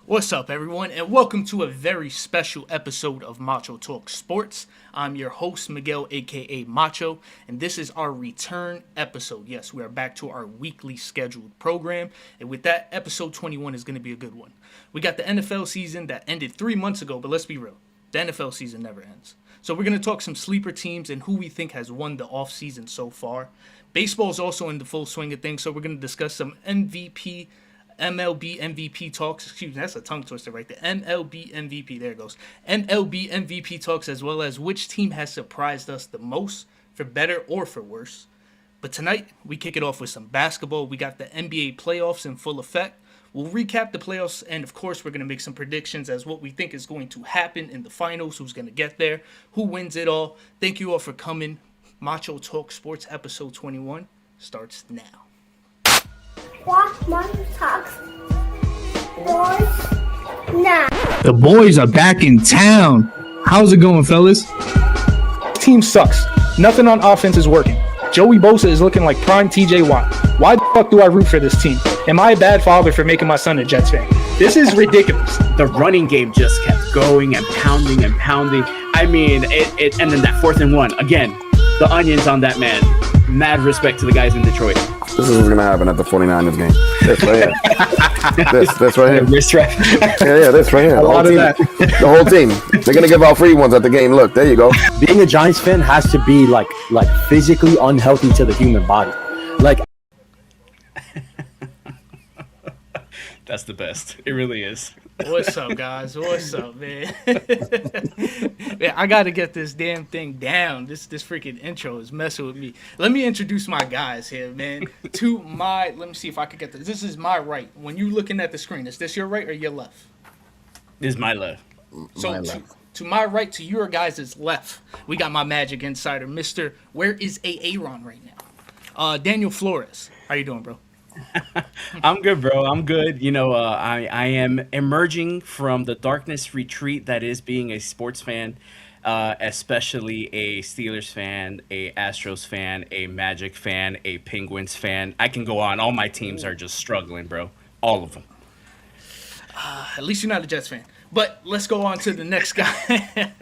What's up, everyone, and welcome to a very special episode of Macho Talks Sports. I'm your host, Miguel, aka Macho, and this is our return episode. Yes, we are back to our weekly scheduled program, and with that, episode 21 is going to be a good one. We got the NFL season that ended 3 months ago, but let's be real, the NFL season never ends. So we're going to talk some sleeper teams and who we think has won the offseason so far. Baseball is also in the full swing of things, so we're going to discuss some MLB MVP talks. Excuse me, that's a tongue twister right there. MLB MVP, there it goes. MLB MVP talks, as well as which team has surprised us the most, for better or for worse. But tonight, we kick it off with some basketball. We got the NBA playoffs in full effect. We'll recap the playoffs, and of course, we're going to make some predictions as what we think is going to happen in the finals, who's going to get there, who wins it all. Thank you all for coming. Macho Talks Sports episode 21 starts now. Macho Talks Sports now. The boys are back in town. How's it going, fellas? Team sucks. Nothing on offense is working. Joey Bosa is looking like prime TJ Watt. Why the fuck do I root for this team? Am I a bad father for making my son a Jets fan? This is ridiculous. The running game just kept going and pounding and pounding. I mean, and then that 4th and 1. Again, the onions on that man. Mad respect to the guys in Detroit. This is what's going to happen at the 49ers game. This right here. this right here. Wrist wrap. Yeah, this right here. The whole team. They're going to give out free ones at the game. Look, there you go. Being a Giants fan has to be like physically unhealthy to the human body. Like, That's the best. It really is. What's up, guys? What's up, man? Man, I gotta get this damn thing down. This freaking intro is messing with me. Let me introduce my guys here, man. Let me see if I can get this. This is my right. When you're looking at the screen, is this your right or your left? This is my left. So to my right, to your guys' left, we got my Magic Insider, Mr. Where is Aaron right now? Daniel Flores. How you doing, bro? I'm good, bro. I'm good. You know, I am emerging from the darkness retreat that is being a sports fan, especially a Steelers fan, a Astros fan, a Magic fan, a Penguins fan. I can go on. All my teams are just struggling, bro. All of them. At least you're not a Jets fan. But let's go on to the next guy.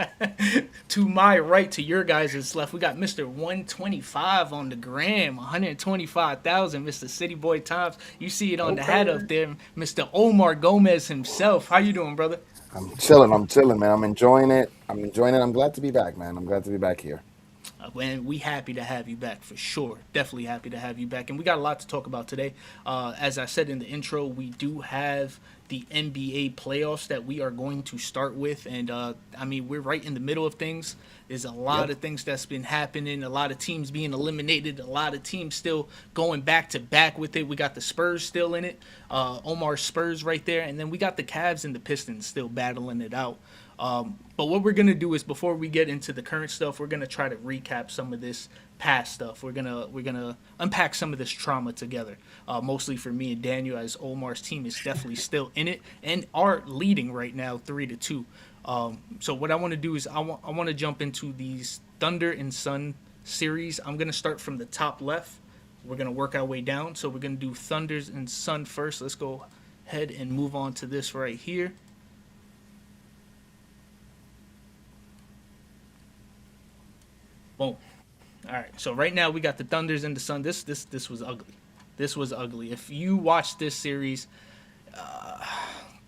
To my right, to your guys' left, we got Mr. 125 on the gram, 125,000, Mr. City Boy Times. You see it on the hat up there, Mr. Omar Gomez himself. How you doing, brother? I'm chilling, man. I'm enjoying it. I'm glad to be back, man. I'm glad to be back here. And we happy to have you back for sure. Definitely happy to have you back. And we got a lot to talk about today. As I said in the intro, we do have the NBA playoffs that we are going to start with. And, we're right in the middle of things. There's a lot of things that's been happening. A lot of teams being eliminated. A lot of teams still going back to back with it. We got the Spurs still in it. Omar Spurs right there. And then we got the Cavs and the Pistons still battling it out. But what we're going to do is, before we get into the current stuff, we're going to try to recap some of this past stuff. We're gonna unpack some of this trauma together, mostly for me and Daniel, as Omar's team is definitely still in it and are leading right now 3-2. So what I want to do is I want to jump into these Thunder and Sun series. I'm going to start from the top left. We're going to work our way down. So we're going to do Thunders and Sun first. Let's go ahead and move on to this right here. Boom. All right. So right now we got the Thunders and the Sun. This was ugly. This was ugly. If you watched this series,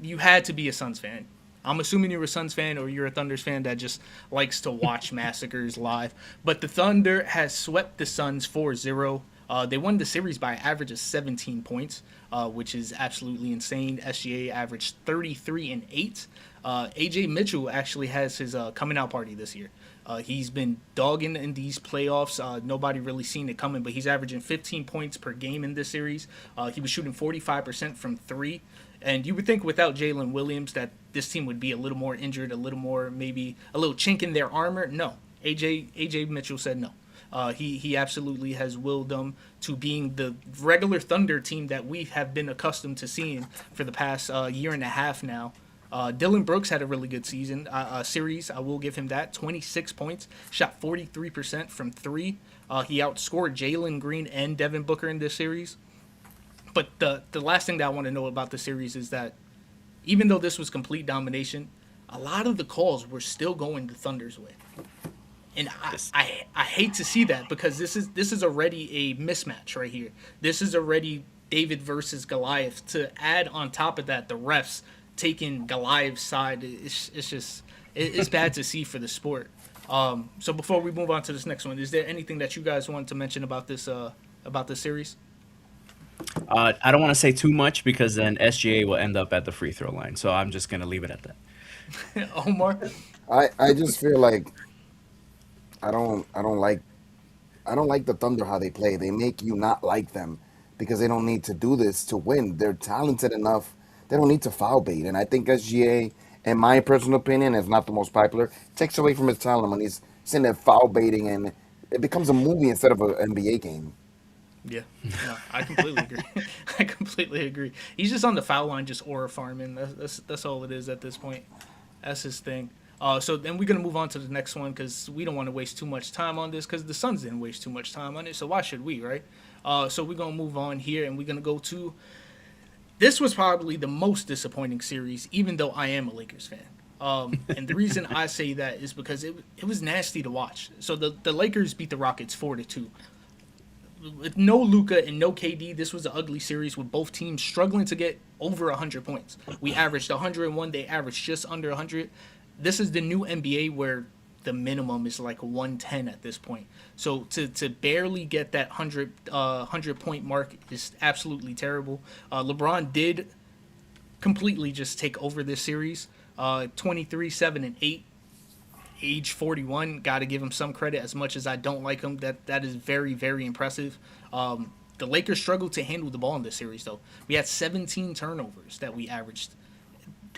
you had to be a Suns fan. I'm assuming you're a Suns fan or you're a Thunders fan that just likes to watch massacres live. But the Thunder has swept the Suns 4-0. They won the series by an average of 17 points, which is absolutely insane. SGA averaged 33-8. AJ Mitchell actually has his coming out party this year. He's been dogging in these playoffs. Nobody really seen it coming, but he's averaging 15 points per game in this series. He was shooting 45% from three. And you would think without Jalen Williams that this team would be a little more injured, a little more, maybe a little chink in their armor. No. AJ Mitchell said no. He absolutely has willed them to being the regular Thunder team that we have been accustomed to seeing for the past year and a half now. Dylan Brooks had a really good series. I will give him that. 26 points, shot 43% from three. He outscored Jalen Green and Devin Booker in this series. But the last thing that I want to know about the series is that even though this was complete domination, a lot of the calls were still going the Thunder's way. And I hate to see that, because this is already a mismatch right here. This is already David versus Goliath. To add on top of that the refs taking Goliath's side, it's bad to see for the sport. So before we move on to this next one, is there anything that you guys want to mention about this series? I don't want to say too much because then SGA will end up at the free throw line. So I'm just gonna leave it at that. Omar? I just feel like I don't like the Thunder how they play. They make you not like them because they don't need to do this to win. They're talented enough. They don't need to foul bait. And I think SGA, in my personal opinion, is not the most popular. Takes away from his talent when he's sitting there foul baiting, and it becomes a movie instead of an NBA game. Yeah, no, I completely agree. I completely agree. He's just on the foul line, just aura farming. That's all it is at this point. That's his thing. So then we're going to move on to the next one, because we don't want to waste too much time on this, because the Suns didn't waste too much time on it, so why should we, right? So we're going to move on here, and we're going to go to... This was probably the most disappointing series, even though I am a Lakers fan. And the reason I say that is because it was nasty to watch. So the Lakers beat the Rockets 4-2. With no Luka and no KD, this was an ugly series with both teams struggling to get over 100 points. We averaged 101, they averaged just under 100. This is the new NBA where the minimum is like 110 at this point. So to barely get that 100 point mark is absolutely terrible. LeBron did completely just take over this series. 23, 7, and 8. Age 41, got to give him some credit. As much as I don't like him, that is very, very impressive. The Lakers struggled to handle the ball in this series, though. We had 17 turnovers that we averaged.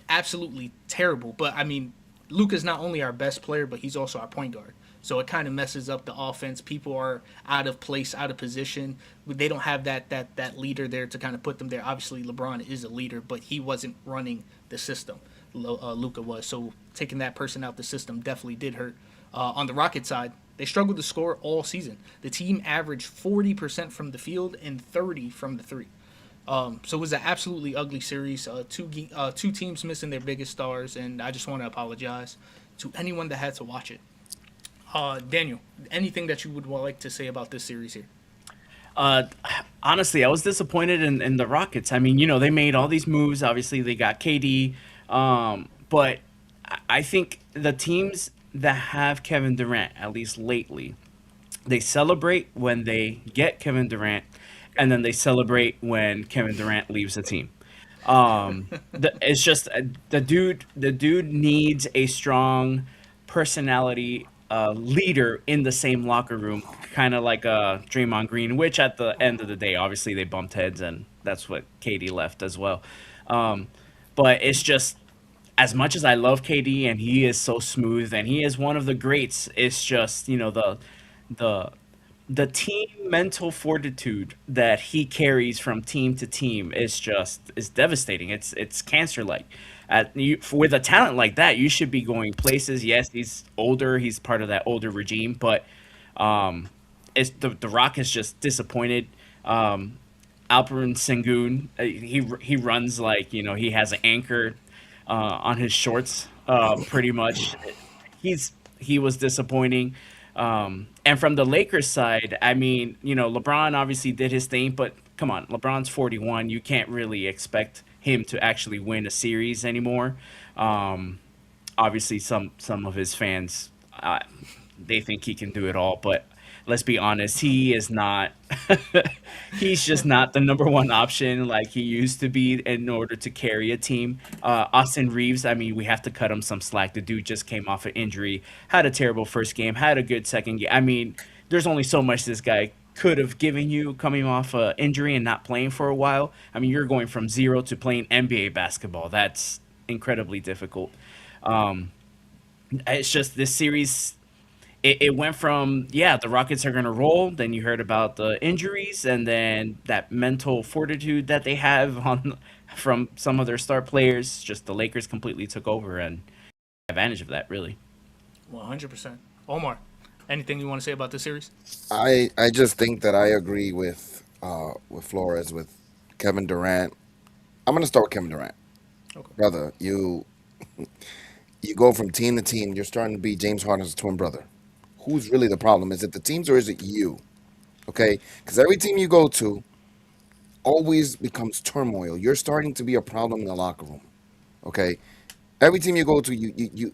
Absolutely terrible. But, I mean, Luka's not only our best player, but he's also our point guard. So it kind of messes up the offense. People are out of place, out of position. They don't have that leader there to kind of put them there. Obviously, LeBron is a leader, but he wasn't running the system. Luka was. So taking that person out the system definitely did hurt. On the Rocket side, they struggled to score all season. The team averaged 40% from the field and 30% from the three. So it was an absolutely ugly series. Two teams missing their biggest stars, and I just want to apologize to anyone that had to watch it. Daniel, anything that you would like to say about this series here? Honestly, I was disappointed in the Rockets. I mean, they made all these moves. Obviously, they got KD. But I think the teams that have Kevin Durant, at least lately, they celebrate when they get Kevin Durant, and then they celebrate when Kevin Durant leaves the team. It's just the dude needs a strong personality leader in the same locker room, kind of like Draymond Green, which at the end of the day, obviously they bumped heads, and that's what KD left as well. But it's just, as much as I love KD and he is so smooth and he is one of the greats, it's just, the team mental fortitude that he carries from team to team is devastating. It's cancer like. With a talent like that, you should be going places. Yes, he's older. He's part of that older regime, but it's the Rock is just disappointed. Alperen Sengun, he runs like he has an anchor on his shorts, pretty much. He was disappointing. And from the Lakers side, I mean, LeBron obviously did his thing, but come on, LeBron's 41. You can't really expect him to actually win a series anymore. Obviously, some of his fans, they think he can do it all, but let's be honest, he is not. He's just not the number one option like he used to be in order to carry a team. Austin Reeves, I mean, we have to cut him some slack. The dude just came off an injury, had a terrible first game, had a good second game. I mean, there's only so much this guy could have given you coming off an injury and not playing for a while. I mean, you're going from zero to playing NBA basketball. That's incredibly difficult. It's just this series. It went from, the Rockets are going to roll. Then you heard about the injuries and then that mental fortitude that they have from some of their star players. Just the Lakers completely took over and advantage of that, really. 100%. Omar, anything you want to say about this series? I just think that I agree with Flores, with Kevin Durant. I'm going to start with Kevin Durant. Okay. brother. You go from team to team. You're starting to be James Harden's twin brother. Who's really the problem? Is it the teams or is it you? Okay, because every team you go to always becomes turmoil. You're starting to be a problem in the locker room. Okay, every team you go to, you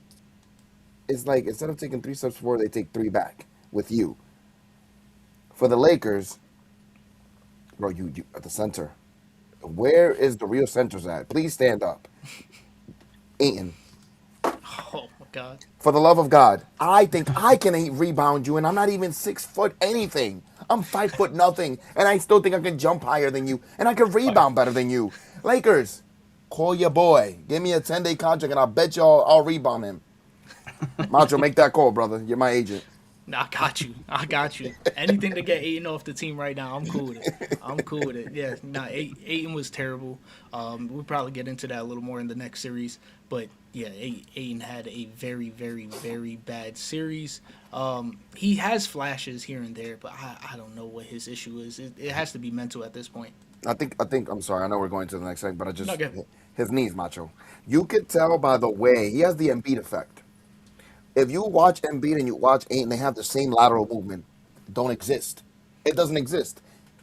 it's like instead of taking three steps forward, they take three back with you. For the Lakers, bro, you at the center. Where is the real centers at? Please stand up. Aiton, Oh my God. for the love of God, I think I can rebound you, and I'm not even 6 foot anything. I'm 5 foot nothing, and I still think I can jump higher than you, and I can rebound better than you. Lakers, call your boy. Give me a 10-day contract, and I'll bet you I'll rebound him. Macho, make that call, brother. You're my agent. Nah, I got you. I got you. Anything to get Aiden off the team right now, I'm cool with it. I'm cool with it. Yeah, nah, Aiden was terrible. We'll probably get into that a little more in the next series. But yeah, Aiden had a very, very, very bad series. He has flashes here and there, but I don't know what his issue is. It has to be mental at this point. I think. I'm sorry. I know we're going to the next segment, but I just No, good. his knees, Macho. You could tell by the way he has the Embiid effect. If you watch Embiid and you watch Ayton, they have the same lateral movement. Don't exist. It doesn't exist.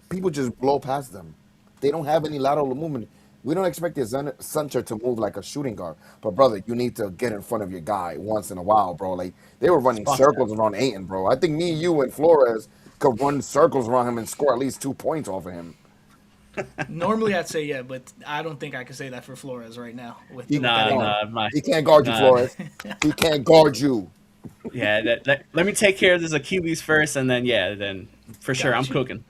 People just blow past them. They don't have any lateral movement. We don't expect the center to move like a shooting guard. But brother, you need to get in front of your guy once in a while, bro. Like they were running Spot that. circles around Ayton, bro. I think me, you, and Flores could run circles around him and score at least 2 points off of him. Normally I'd say yeah, but I don't think I can say that for Flores right now. With He that Nah, ankle. can't. nah, my, He can't guard you, nah. Flores. He can't guard you. Yeah, let me take care of this Achilles first, and then yeah, then for sure I'm Got you. cooking.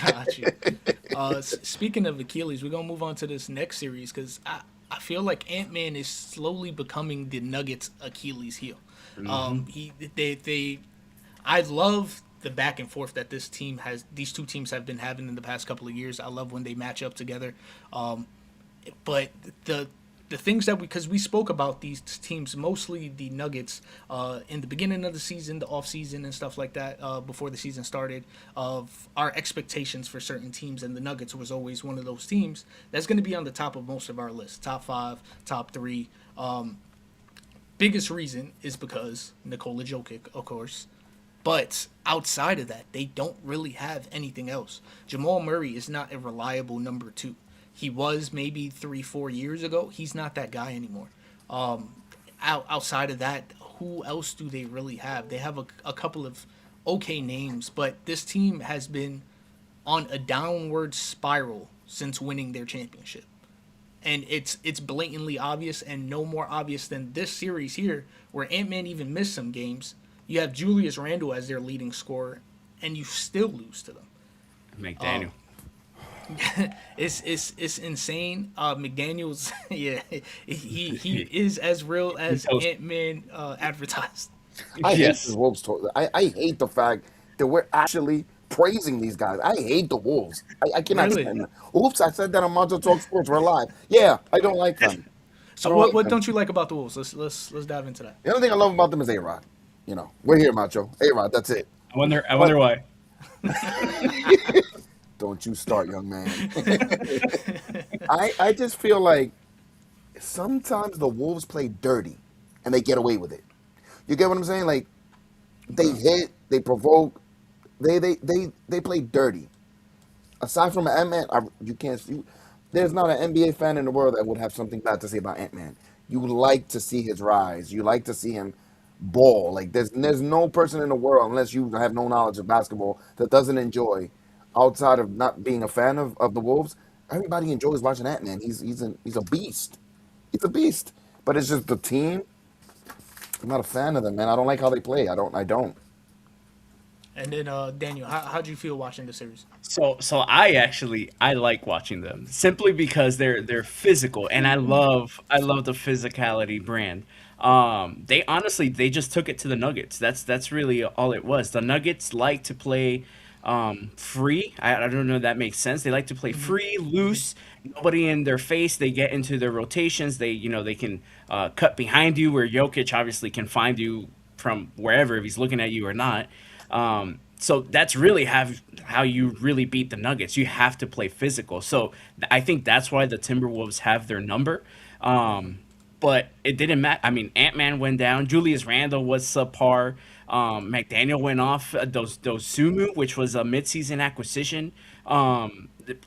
Got you. Speaking of Achilles, we're gonna move on to this next series because I feel like Ant Man is slowly becoming the Nuggets' Achilles heel. He they I love the back and forth that these two teams have been having in the past couple of years. I love when they match up together. But the things that because we spoke about these teams, mostly the Nuggets, in the beginning of the season, the off season, and stuff like that, before the season started, of our expectations for certain teams, and the Nuggets was always one of those teams that's going to be on the top of most of our lists, top five, top three. Biggest reason is because Nikola Jokic, of course. But outside of that, they don't really have anything else. Jamal Murray is not a reliable number two. He was maybe 3-4 years ago. He's not that guy anymore. Outside of that, who else do they really have? They have a couple of okay names, but this team has been on a downward spiral since winning their championship. And it's blatantly obvious, and no more obvious than this series here, where Ant-Man even missed some games. You have Julius Randle as their leading scorer, and you still lose to them. McDaniel. It's insane. McDaniel's, yeah, he is as real as Ant-Man advertised. I hate Yes. this Wolves talk. I hate the fact that we're actually praising these guys. I hate the Wolves. I cannot Really? stand them. Oops, I said that on Macho Talks Sports. We're live. Yeah, I don't like them. So I don't what like what them. don't you like about the Wolves? Let's dive into that. The only thing I love about them is A-Rod. You know, we're here, Macho. A-Rod, that's it. I wonder why. Don't you start, young man. I just feel like sometimes the Wolves play dirty and they get away with it. You get what I'm saying? Like they hit, they provoke, they play dirty. Aside from Ant-Man, you can't. There's not an NBA fan in the world that would have something bad to say about Ant-Man. You like to see his rise. You like to see him ball. Like there's no person in the world, unless you have no knowledge of basketball, that doesn't enjoy, outside of not being a fan of the Wolves. Everybody enjoys watching Ant-Man. He's a beast. He's a beast. But it's just the team. I'm not a fan of them, man. I don't like how they play. I don't. And then Daniel, how'd you feel watching the series? So I like watching them simply because they're physical, and I love the physicality brand. They just took it to the Nuggets. That's really all it was. The Nuggets like to play free. I don't know if that makes sense. They like to play free, loose, nobody in their face. They get into their rotations. They can cut behind you, where Jokic obviously can find you from wherever if he's looking at you or not. So that's really how you really beat the Nuggets. You have to play physical. So I think that's why the Timberwolves have their number. But it didn't matter. I mean, Ant Man went down. Julius Randle was subpar. McDaniel went off. Those Sumu, which was a midseason acquisition,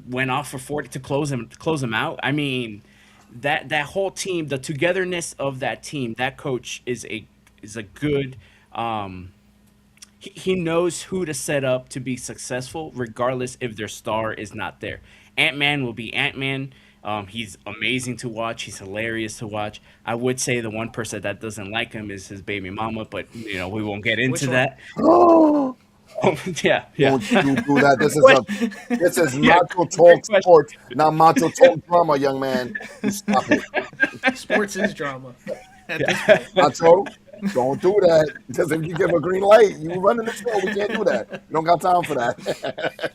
went off for 40 to close him out. I mean, that whole team, the togetherness of that team, that coach is a good. He knows who to set up to be successful, regardless if their star is not there. Ant Man will be Ant Man. He's amazing to watch. He's hilarious to watch. I would say the one person that doesn't like him is his baby mama, but we won't get Which into one? that. Oh, Yeah, yeah. don't you do that. This is Yeah, Macho great Talk question. Sports, not Macho Talk Drama, young man. You stop it. Sports is drama at this Yeah. point. Macho, don't do that. Because if you give a green light, you running the show. We can't do that. We don't got time for that.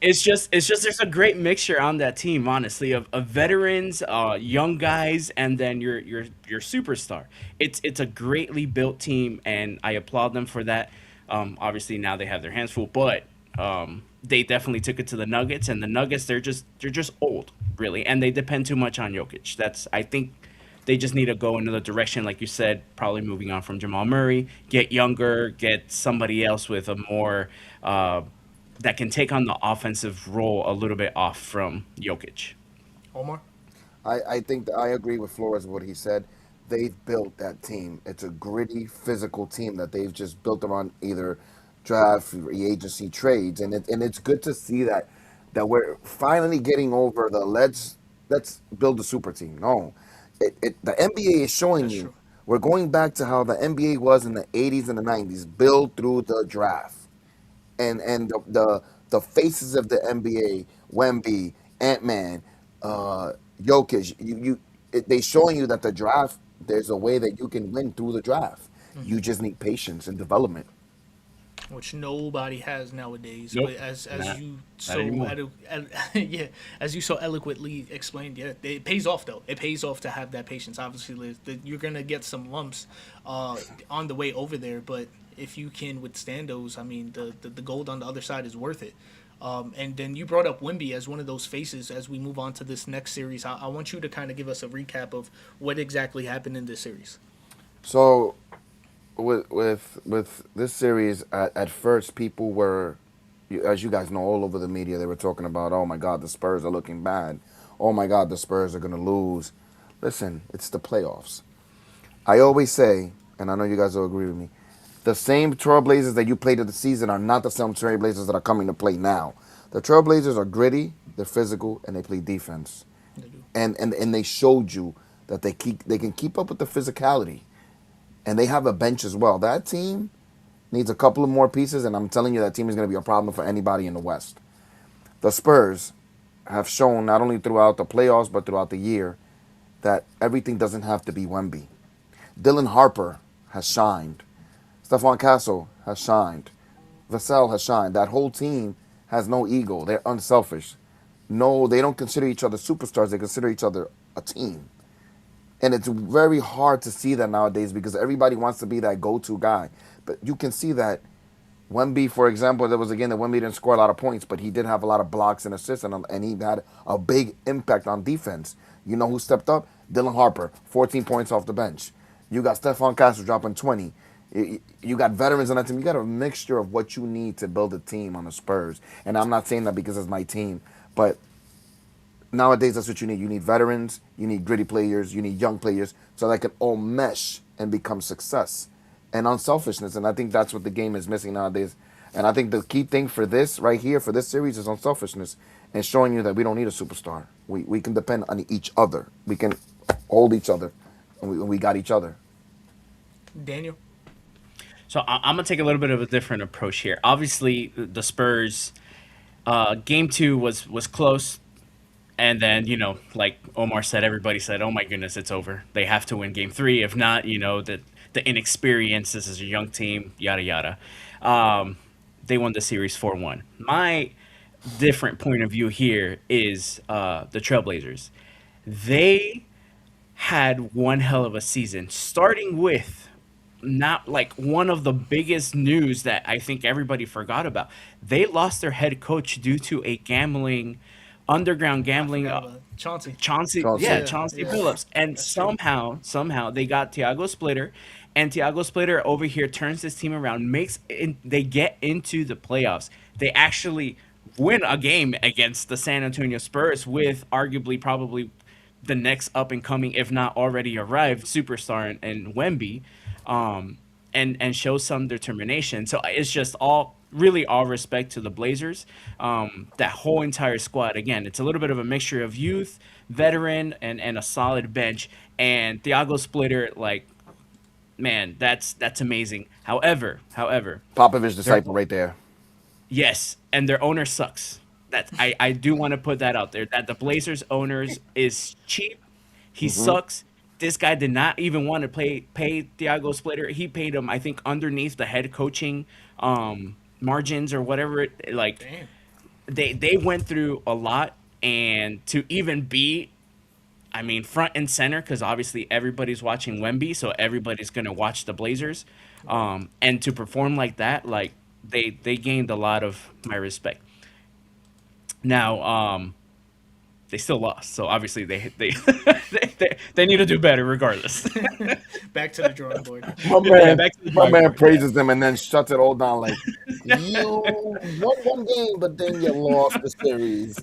It's just there's a great mixture on that team, honestly, of veterans, young guys, and then your superstar. It's a greatly built team, and I applaud them for that. Obviously now they have their hands full, but they definitely took it to the Nuggets, and the Nuggets they're just old, really, and they depend too much on Jokic. I think they just need to go another direction, like you said, probably moving on from Jamal Murray, get younger, get somebody else with a more that can take on the offensive role a little bit off from Jokic. Omar? I think that I agree with Flores what he said. They've built that team. It's a gritty, physical team that they've just built around either draft, free agency, trades, and it's good to see that we're finally getting over the let's build a super team. No, the NBA is showing That's you true. we're going back to how the NBA was in the '80s and the '90s, build through the draft and the faces of the NBA, Wemby, Ant Man, Jokic, they showing you that the draft there's a way that you can win through the draft. You just need patience and development. Which nobody has nowadays. Nope, But as not you not anymore. yeah, as you so eloquently explained, yeah, it pays off though. It pays off to have that patience. Obviously, you're gonna get some lumps on the way over there, but if you can withstand those, I mean, the gold on the other side is worth it. And then you brought up Wimby as one of those faces. As we move on to this next series, I want you to kind of give us a recap of what exactly happened in this series. So with this series, at first people were, as you guys know, all over the media they were talking about, oh my God, the Spurs are looking bad. Oh my God, the Spurs are gonna lose. Listen, it's the playoffs. I always say, and I know you guys will agree with me, the same Trailblazers that you played at the season are not the same Trailblazers that are coming to play now. The Trailblazers are gritty, they're physical, and they play defense. They do. And they showed you that they can keep up with the physicality. And they have a bench as well. That team needs a couple of more pieces, and I'm telling you that team is going to be a problem for anybody in the West. The Spurs have shown not only throughout the playoffs but throughout the year that everything doesn't have to be Wemby. Dylan Harper has shined. Stephon Castle has shined. Vassell has shined. That whole team has no ego. They're unselfish. No, they don't consider each other superstars. They consider each other a team. And it's very hard to see that nowadays because everybody wants to be that go-to guy. But you can see that Wemby, for example, there was a game that Wemby didn't score a lot of points, but he did have a lot of blocks and assists, and he had a big impact on defense. You know who stepped up? Dylan Harper, 14 points off the bench. You got Stephon Castle dropping 20. You got veterans on that team. You got a mixture of what you need to build a team on the Spurs. And I'm not saying that because it's my team, but nowadays that's what you need. You need veterans, you need gritty players, you need young players, so that can all mesh and become success and unselfishness. And I think that's what the game is missing nowadays. And I think the key thing for this right here, for this series, is unselfishness and showing you that we don't need a superstar. We can depend on each other. We can hold each other, and we got each other. Daniel? So I'm gonna take a little bit of a different approach here. Obviously, the Spurs game two was close, and then like Omar said, everybody said, "Oh my goodness, it's over." They have to win game three. If not, the inexperience. This is a young team. Yada yada. They won the series 4-1. My different point of view here is the Trailblazers. They had one hell of a season, starting with not like one of the biggest news that I think everybody forgot about. They lost their head coach due to a underground I gambling forgot about it. Chauncey. Chauncey. Chauncey Yeah. Billups, and That's true. somehow they got Thiago Splitter, and Thiago Splitter over here turns this team around, they get into the playoffs. They actually win a game against the San Antonio Spurs with arguably probably the next up and coming, if not already arrived, superstar in Wemby, and show some determination. So it's just all respect to the Blazers. That whole entire squad, again, it's a little bit of a mixture of youth, veteran, and a solid bench. And Thiago Splitter, like, man, that's amazing. However, Popovich disciple right there. yes, and their owner sucks. I do want to put that out there, that the Blazers owners is cheap. He sucks. This guy did not even want to pay Thiago Splitter. He paid him, I think, underneath the head coaching margins or whatever. Like, Damn. they went through a lot, and to even be, I mean, front and center, because obviously everybody's watching Wemby, so everybody's gonna watch the Blazers, and to perform like that, like, they gained a lot of my respect. Now, they still lost, so obviously they need to do better regardless. Back to the drawing board. My man, back to the my drawing man board, praises them and then shuts it all down like, you won one game, but then you lost the series.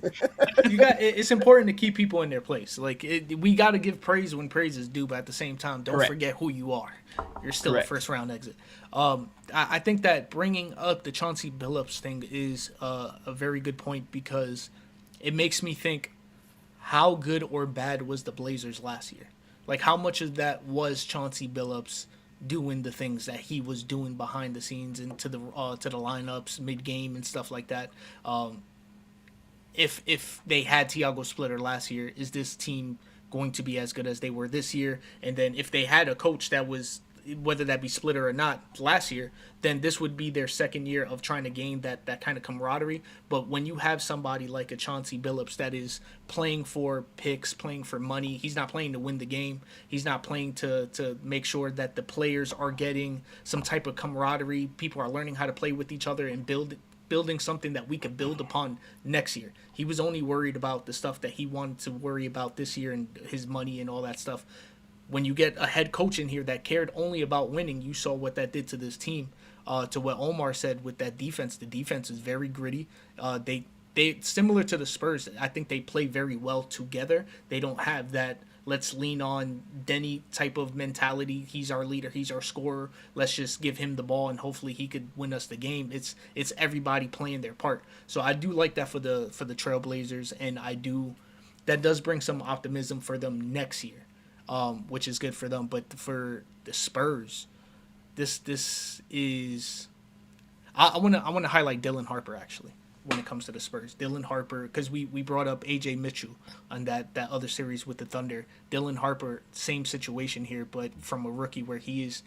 It's important to keep people in their place. Like, we got to give praise when praise is due, but at the same time, don't Correct. forget who you are. You're still Correct. a first round exit. I think that bringing up the Chauncey Billups thing is a very good point, because it makes me think, how good or bad was the Blazers last year? Like, how much of that was Chauncey Billups doing the things that he was doing behind the scenes and to the lineups mid game and stuff like that? If they had Thiago Splitter last year, is this team going to be as good as they were this year? And then if they had a coach that was, whether that be Splitter or not, last year, then this would be their second year of trying to gain that kind of camaraderie. But when you have somebody like a Chauncey Billups that is playing for picks, playing for money, he's not playing to win the game. He's not playing to make sure that the players are getting some type of camaraderie. People are learning how to play with each other and building something that we could build upon next year. He was only worried about the stuff that he wanted to worry about this year and his money and all that stuff. When you get a head coach in here that cared only about winning, you saw what that did to this team. To what Omar said with that defense, the defense is very gritty. They similar to the Spurs. I think they play very well together. They don't have that let's lean on Denny type of mentality. He's our leader. He's our scorer. Let's just give him the ball and hopefully he could win us the game. It's everybody playing their part. So I do like that for the Trailblazers, and that does bring some optimism for them next year. Which is good for them. But for the Spurs, this is I want to highlight Dylan Harper actually when it comes to the Spurs. Dylan Harper, because we brought up AJ Mitchell on that other series with the Thunder. Dylan Harper, same situation here, but from a rookie where he's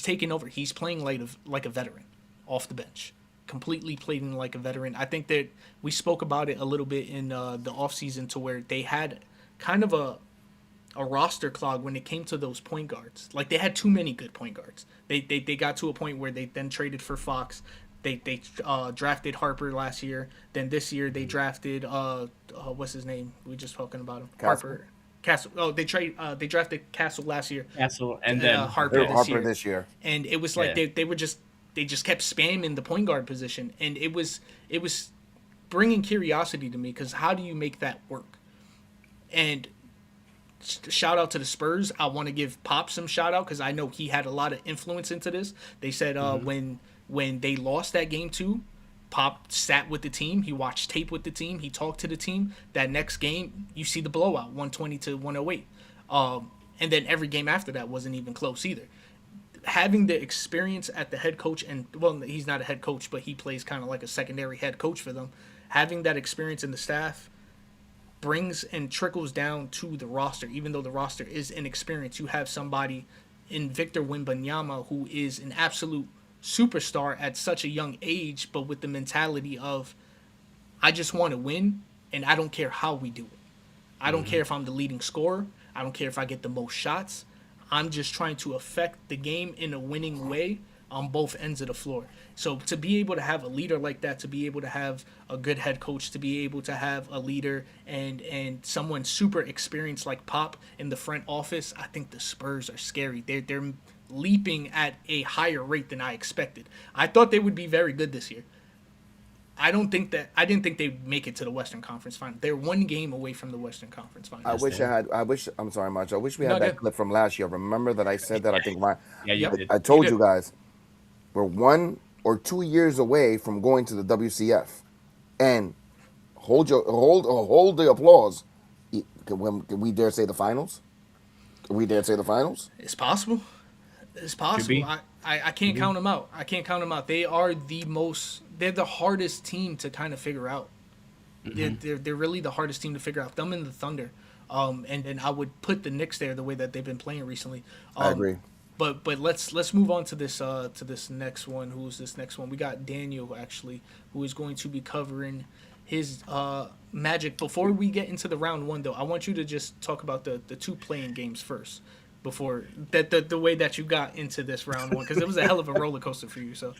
taking over. He's playing like a veteran off the bench. Completely playing like a veteran. I think that we spoke about it a little bit in the offseason, to where they had kind of a roster clog when it came to those point guards. Like, they had too many good point guards. They got to a point where they then traded for Fox. They drafted Harper last year. Then this year they drafted what's his name? We were just talking about him. Harper. Castle. Oh, they drafted Castle last year. Castle, and then Harper this year. And it was like they just kept spamming the point guard position, and it was bringing curiosity to me, because how do you make that work? And shout out to the Spurs. I want to give Pop some shout out, because I know he had a lot of influence into this. They said when they lost that game 2, Pop sat with the team. He watched tape with the team. He talked to the team. That next game, you see the blowout, 120 to 108. And then every game after that wasn't even close either. Having the experience at the head coach, and well, he's not a head coach, but he plays kind of like a secondary head coach for them. Having that experience in the staff brings and trickles down to the roster. Even though the roster is inexperienced, you have somebody in Victor Wembanyama who is an absolute superstar at such a young age, but with the mentality of, I just want to win, and I don't care how we do it. I don't care if I'm the leading scorer. I don't care if I get the most shots. I'm just trying to affect the game in a winning way on both ends of the floor. So to be able to have a leader like that, to be able to have a good head coach, to be able to have a leader and someone super experienced like Pop in the front office, I think the Spurs are scary. They're leaping at a higher rate than I expected. I thought they would be very good this year. I didn't think they'd make it to the Western Conference Final. They're one game away from the Western Conference Final. I'm sorry, Macho. I wish we No, had that good. clip from last year. Remember that I said that? I think Yeah, you Yep. did. I told You you did. guys we're 1 or 2 years away from going to the WCF, and hold the applause. Can we dare say the finals? Can we dare say the finals? It's possible. It's be. possible. I can't count them out. I can't count them out. They are they're the hardest team to kind of figure out. They're really the hardest team to figure out. Them and the Thunder. And then I would put the Knicks there the way that they've been playing recently. I agree. But let's move on to this next one. Who's this next one? We got Daniel actually, who is going to be covering his Magic. Before we get into the round one, though, I want you to just talk about the two playing games first. Before that, the way that you got into this round one, because it was a hell of a roller coaster for you. So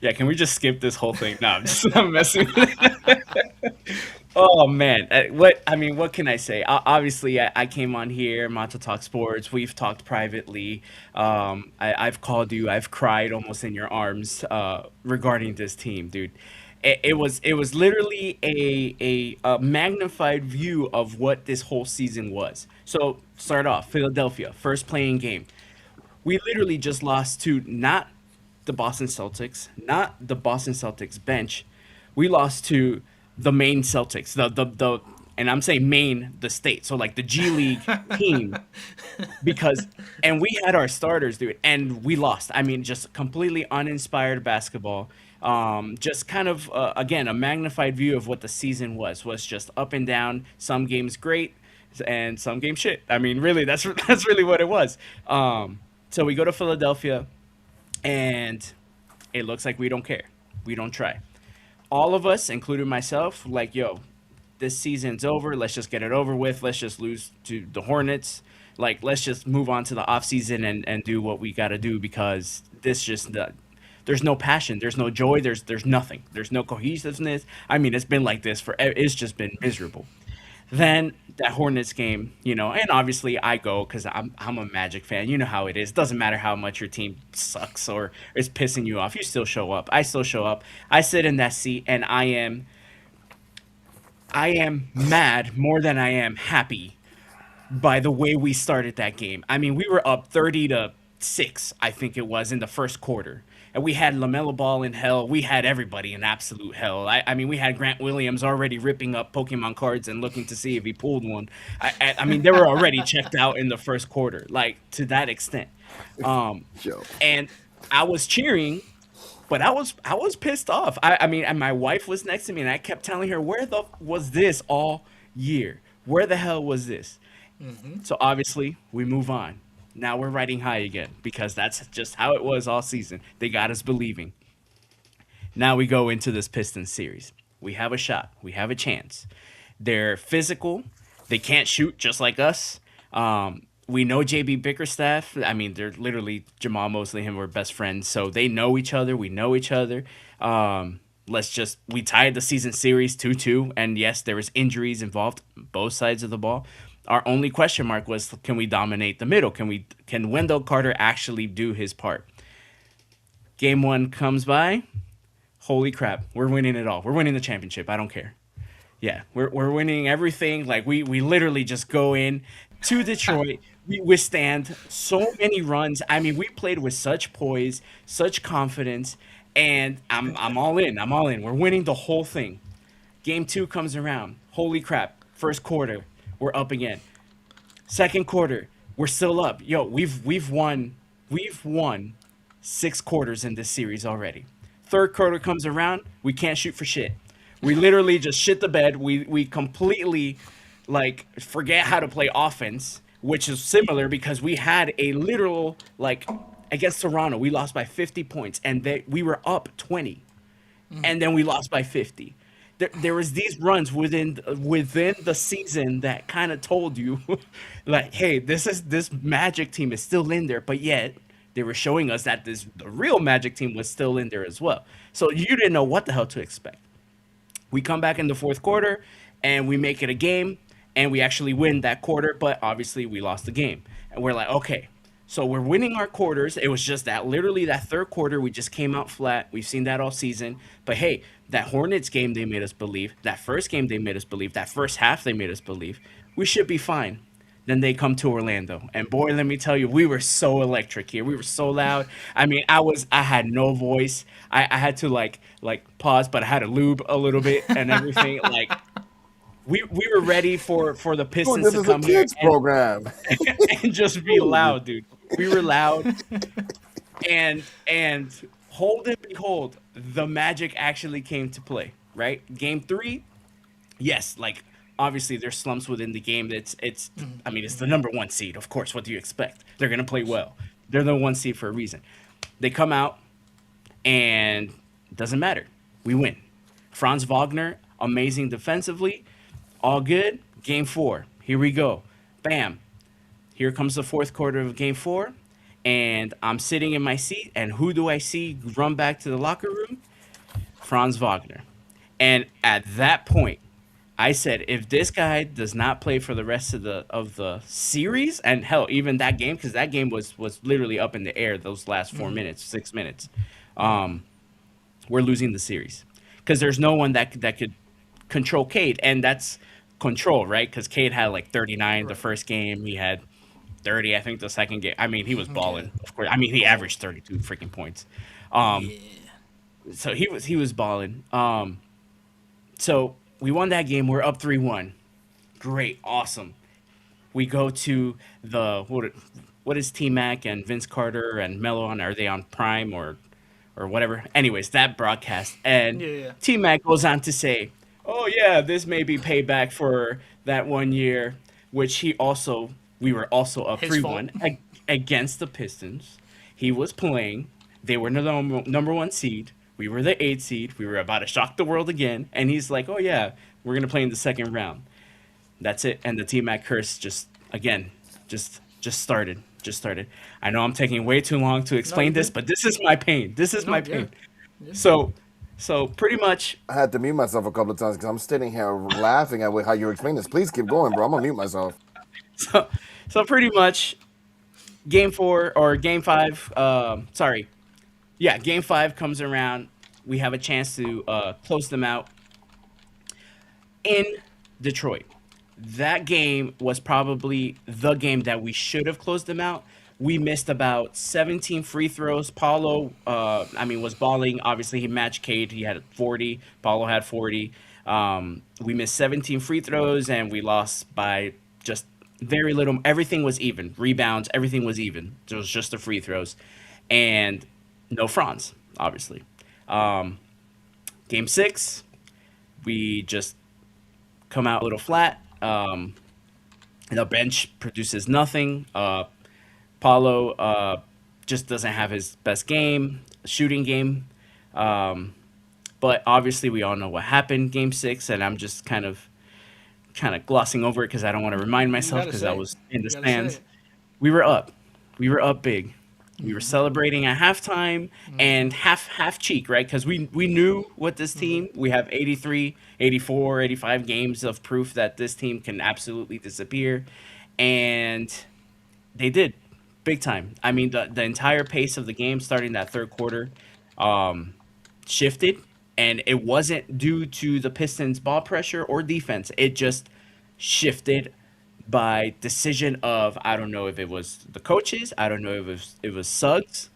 Yeah, can we just skip this whole thing? No, I'm messing with Oh man, what can I say? Obviously, I came on here, Macho Talks Sports. We've talked privately. I've called you. I've cried almost in your arms regarding this team, dude. It was literally a magnified view of what this whole season was. So start off, Philadelphia, first playing game. We literally just lost to not the Boston Celtics, not the Boston Celtics bench. We lost to the Maine Celtics, the and I'm saying Maine, the state, so like the G League team, and we had our starters, dude, and we lost. I mean, just completely uninspired basketball. Just kind of again a magnified view of what the season was just up and down. Some games great, and some games shit. I mean, really, that's really what it was. So we go to Philadelphia, and it looks like we don't care. We don't try. All of us, including myself, like, yo, this season's over. Let's just get it over with. Let's just lose to the Hornets. Like, let's just move on to the offseason and do what we got to do, because there's no passion. There's no joy. There's nothing. There's no cohesiveness. I mean, it's been like this it's just been miserable. Then that Hornets game, and obviously I go because I'm a Magic fan. You know how it is. Doesn't matter how much your team sucks or is pissing you off. You still show up. I still show up. I sit in that seat, and I am mad more than I am happy by the way we started that game. I mean, we were up 30-6, I think it was, in the first quarter. And we had LaMelo Ball in hell. We had everybody in absolute hell. I mean, we had Grant Williams already ripping up Pokemon cards and looking to see if he pulled one. I mean, they were already checked out in the first quarter, like, to that extent. And I was cheering, but I was pissed off. I mean, and my wife was next to me, and I kept telling her, where the was this all year? Where the hell was this? So obviously, we move on. Now we're riding high again, because that's just how it was all season. They got us believing. Now we go into this Pistons series. We have a shot. We have a chance. They're physical. They can't shoot just like us. We know JB Bickerstaff. I mean, they're literally Jamal Mosley and him were best friends, so they know each other. We know each other. We tied the season series 2-2, and yes, there was injuries involved, both sides of the ball. Our only question mark was, can we dominate the middle? Can Wendell Carter actually do his part? Game one comes by. Holy crap, we're winning it all. We're winning the championship. I don't care. Yeah, we're winning everything. Like, we literally just go in to Detroit. We withstand so many runs. I mean, we played with such poise, such confidence, and I'm all in. I'm all in. We're winning the whole thing. Game two comes around. Holy crap, first quarter. We're up again. Second quarter, we're still up. Yo, we've won 6 quarters in this series already. Third quarter comes around, we can't shoot for shit. We literally just shit the bed. We completely forget how to play offense, which is similar because we had a literal against Toronto, we lost by 50 points, and we were up 20, and then we lost by 50. There was these runs within the season that kind of told you, hey, this Magic team is still in there, but yet they were showing us that the real Magic team was still in there as well. So you didn't know what the hell to expect. We come back in the fourth quarter and we make it a game and we actually win that quarter, but obviously we lost the game. And we're like, okay, so we're winning our quarters. It was just that literally that third quarter, we just came out flat. We've seen that all season. But hey, that Hornets game, they made us believe. That first game, they made us believe. That first half, they made us believe. We should be fine. Then they come to Orlando. And boy, let me tell you, we were so electric here. We were so loud. I mean, I had no voice. I had to like pause, but I had to lube a little bit and everything. Like we were ready for the Dude, Pistons this to is a come here kids program. and just be loud, dude. We were loud. And hold and behold, the Magic actually came to play, right? Game 3, yes, like obviously there's slumps within the game. It's I mean, it's the number 1 seed. Of course, what do you expect? They're going to play well. They're the 1 seed for a reason. They come out and it doesn't matter. We win. Franz Wagner, amazing defensively. All good. Game 4. Here we go. Bam. Here comes the fourth quarter of game 4. And I'm sitting in my seat. And who do I see run back to the locker room? Franz Wagner. And at that point, I said, if this guy does not play for the rest of the series, and hell, even that game, because that game was literally up in the air those last 4 minutes, 6 minutes, we're losing the series. Because there's no one that could control Cade, and that's control, right? Because Cade had like 39 the first game. He had 30, I think, the second game. I mean, he was balling, of course. I mean, he averaged 32 freaking points. So he was balling. So we won that game. We're up 3-1. Great, awesome. We go to the what is T-Mac and Vince Carter and Melo on? Are they on Prime or whatever? Anyways, that broadcast, and T-Mac goes on to say, "Oh yeah, this may be payback for that 1 year," which we were also up 3-1 against the Pistons. He was playing. They were the number 1 seed. We were the 8th seed. We were about to shock the world again. And he's like, oh, yeah, we're going to play in the second round. That's it. And the T-Mac curse just started. I know I'm taking way too long to explain this, but this is my pain. My pain. Yeah. So pretty much. I had to mute myself a couple of times because I'm sitting here laughing at how you explain this. Please keep going, bro. I'm going to mute myself. So pretty much game 4 or game 5, game 5 comes around. We have a chance to close them out in Detroit. That game was probably the game that we should have closed them out. We missed about 17 free throws. Paulo, was balling. Obviously, he matched Cade. He had 40. Paulo had 40. We missed 17 free throws, and we lost by just very little. Everything was even. Rebounds, everything was even. It was just the free throws. And no Franz, obviously. Game 6, we just come out a little flat. The bench produces nothing. Paulo just doesn't have his best shooting game. But obviously we all know what happened game 6, and I'm just kind of glossing over it because I don't want to remind myself because I was in the stands. We were up big. We were celebrating at halftime and half cheek, right? Because we knew what this team, we have 83, 84, 85 games of proof that this team can absolutely disappear. And they did, big time. I mean, the entire pace of the game starting that third quarter shifted. And it wasn't due to the Pistons' ball pressure or defense. It just shifted by decision of, I don't know if it was the coaches, I don't know if it was Suggs.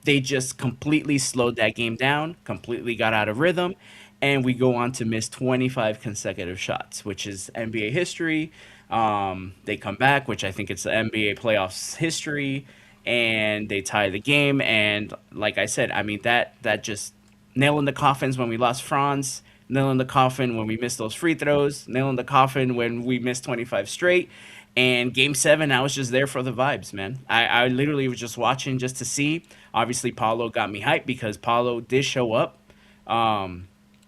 They just completely slowed that game down, completely got out of rhythm, and we go on to miss 25 consecutive shots, which is NBA history. They come back, which I think it's the NBA playoffs history, and they tie the game. And like I said, I mean, that just nail in the coffins when we lost Franz, nail in the coffin when we missed those free throws, nail in the coffin when we missed 25 straight. And game 7, I was just there for the vibes, man. I literally was just watching just to see. Obviously, Paulo got me hyped because Paulo did show up.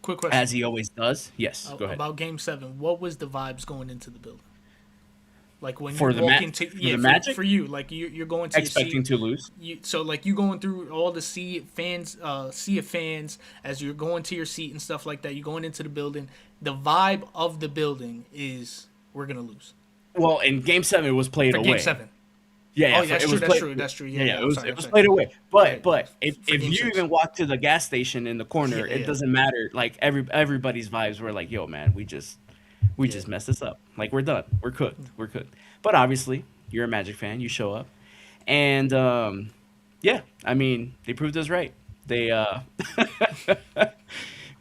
Quick question. As he always does. Yes, go ahead. About game 7, what was the vibes going into the building? Like when For you the walk into for the Magic, for you, like you're going to your expecting seat. to lose. So like you going through all the sea of fans as you're going to your seat and stuff like that. You're going into the building. The vibe of the building is we're gonna lose Well, in Game 7, it was played for Game away. 7. Yeah, Oh, yeah, that's it true. was That's played. true. That's true. Yeah, Yeah, yeah. yeah, I'm sorry. it I'm was sorry. played away. Yeah, But if Game you 6. even walk to the gas station in the corner, Yeah, it yeah. doesn't matter. Like everybody's vibes were like, "Yo, man, we just messed this up. Like we're done. We're cooked. We're cooked." But obviously, you're a Magic fan. You show up, and yeah, I mean, they proved us right. They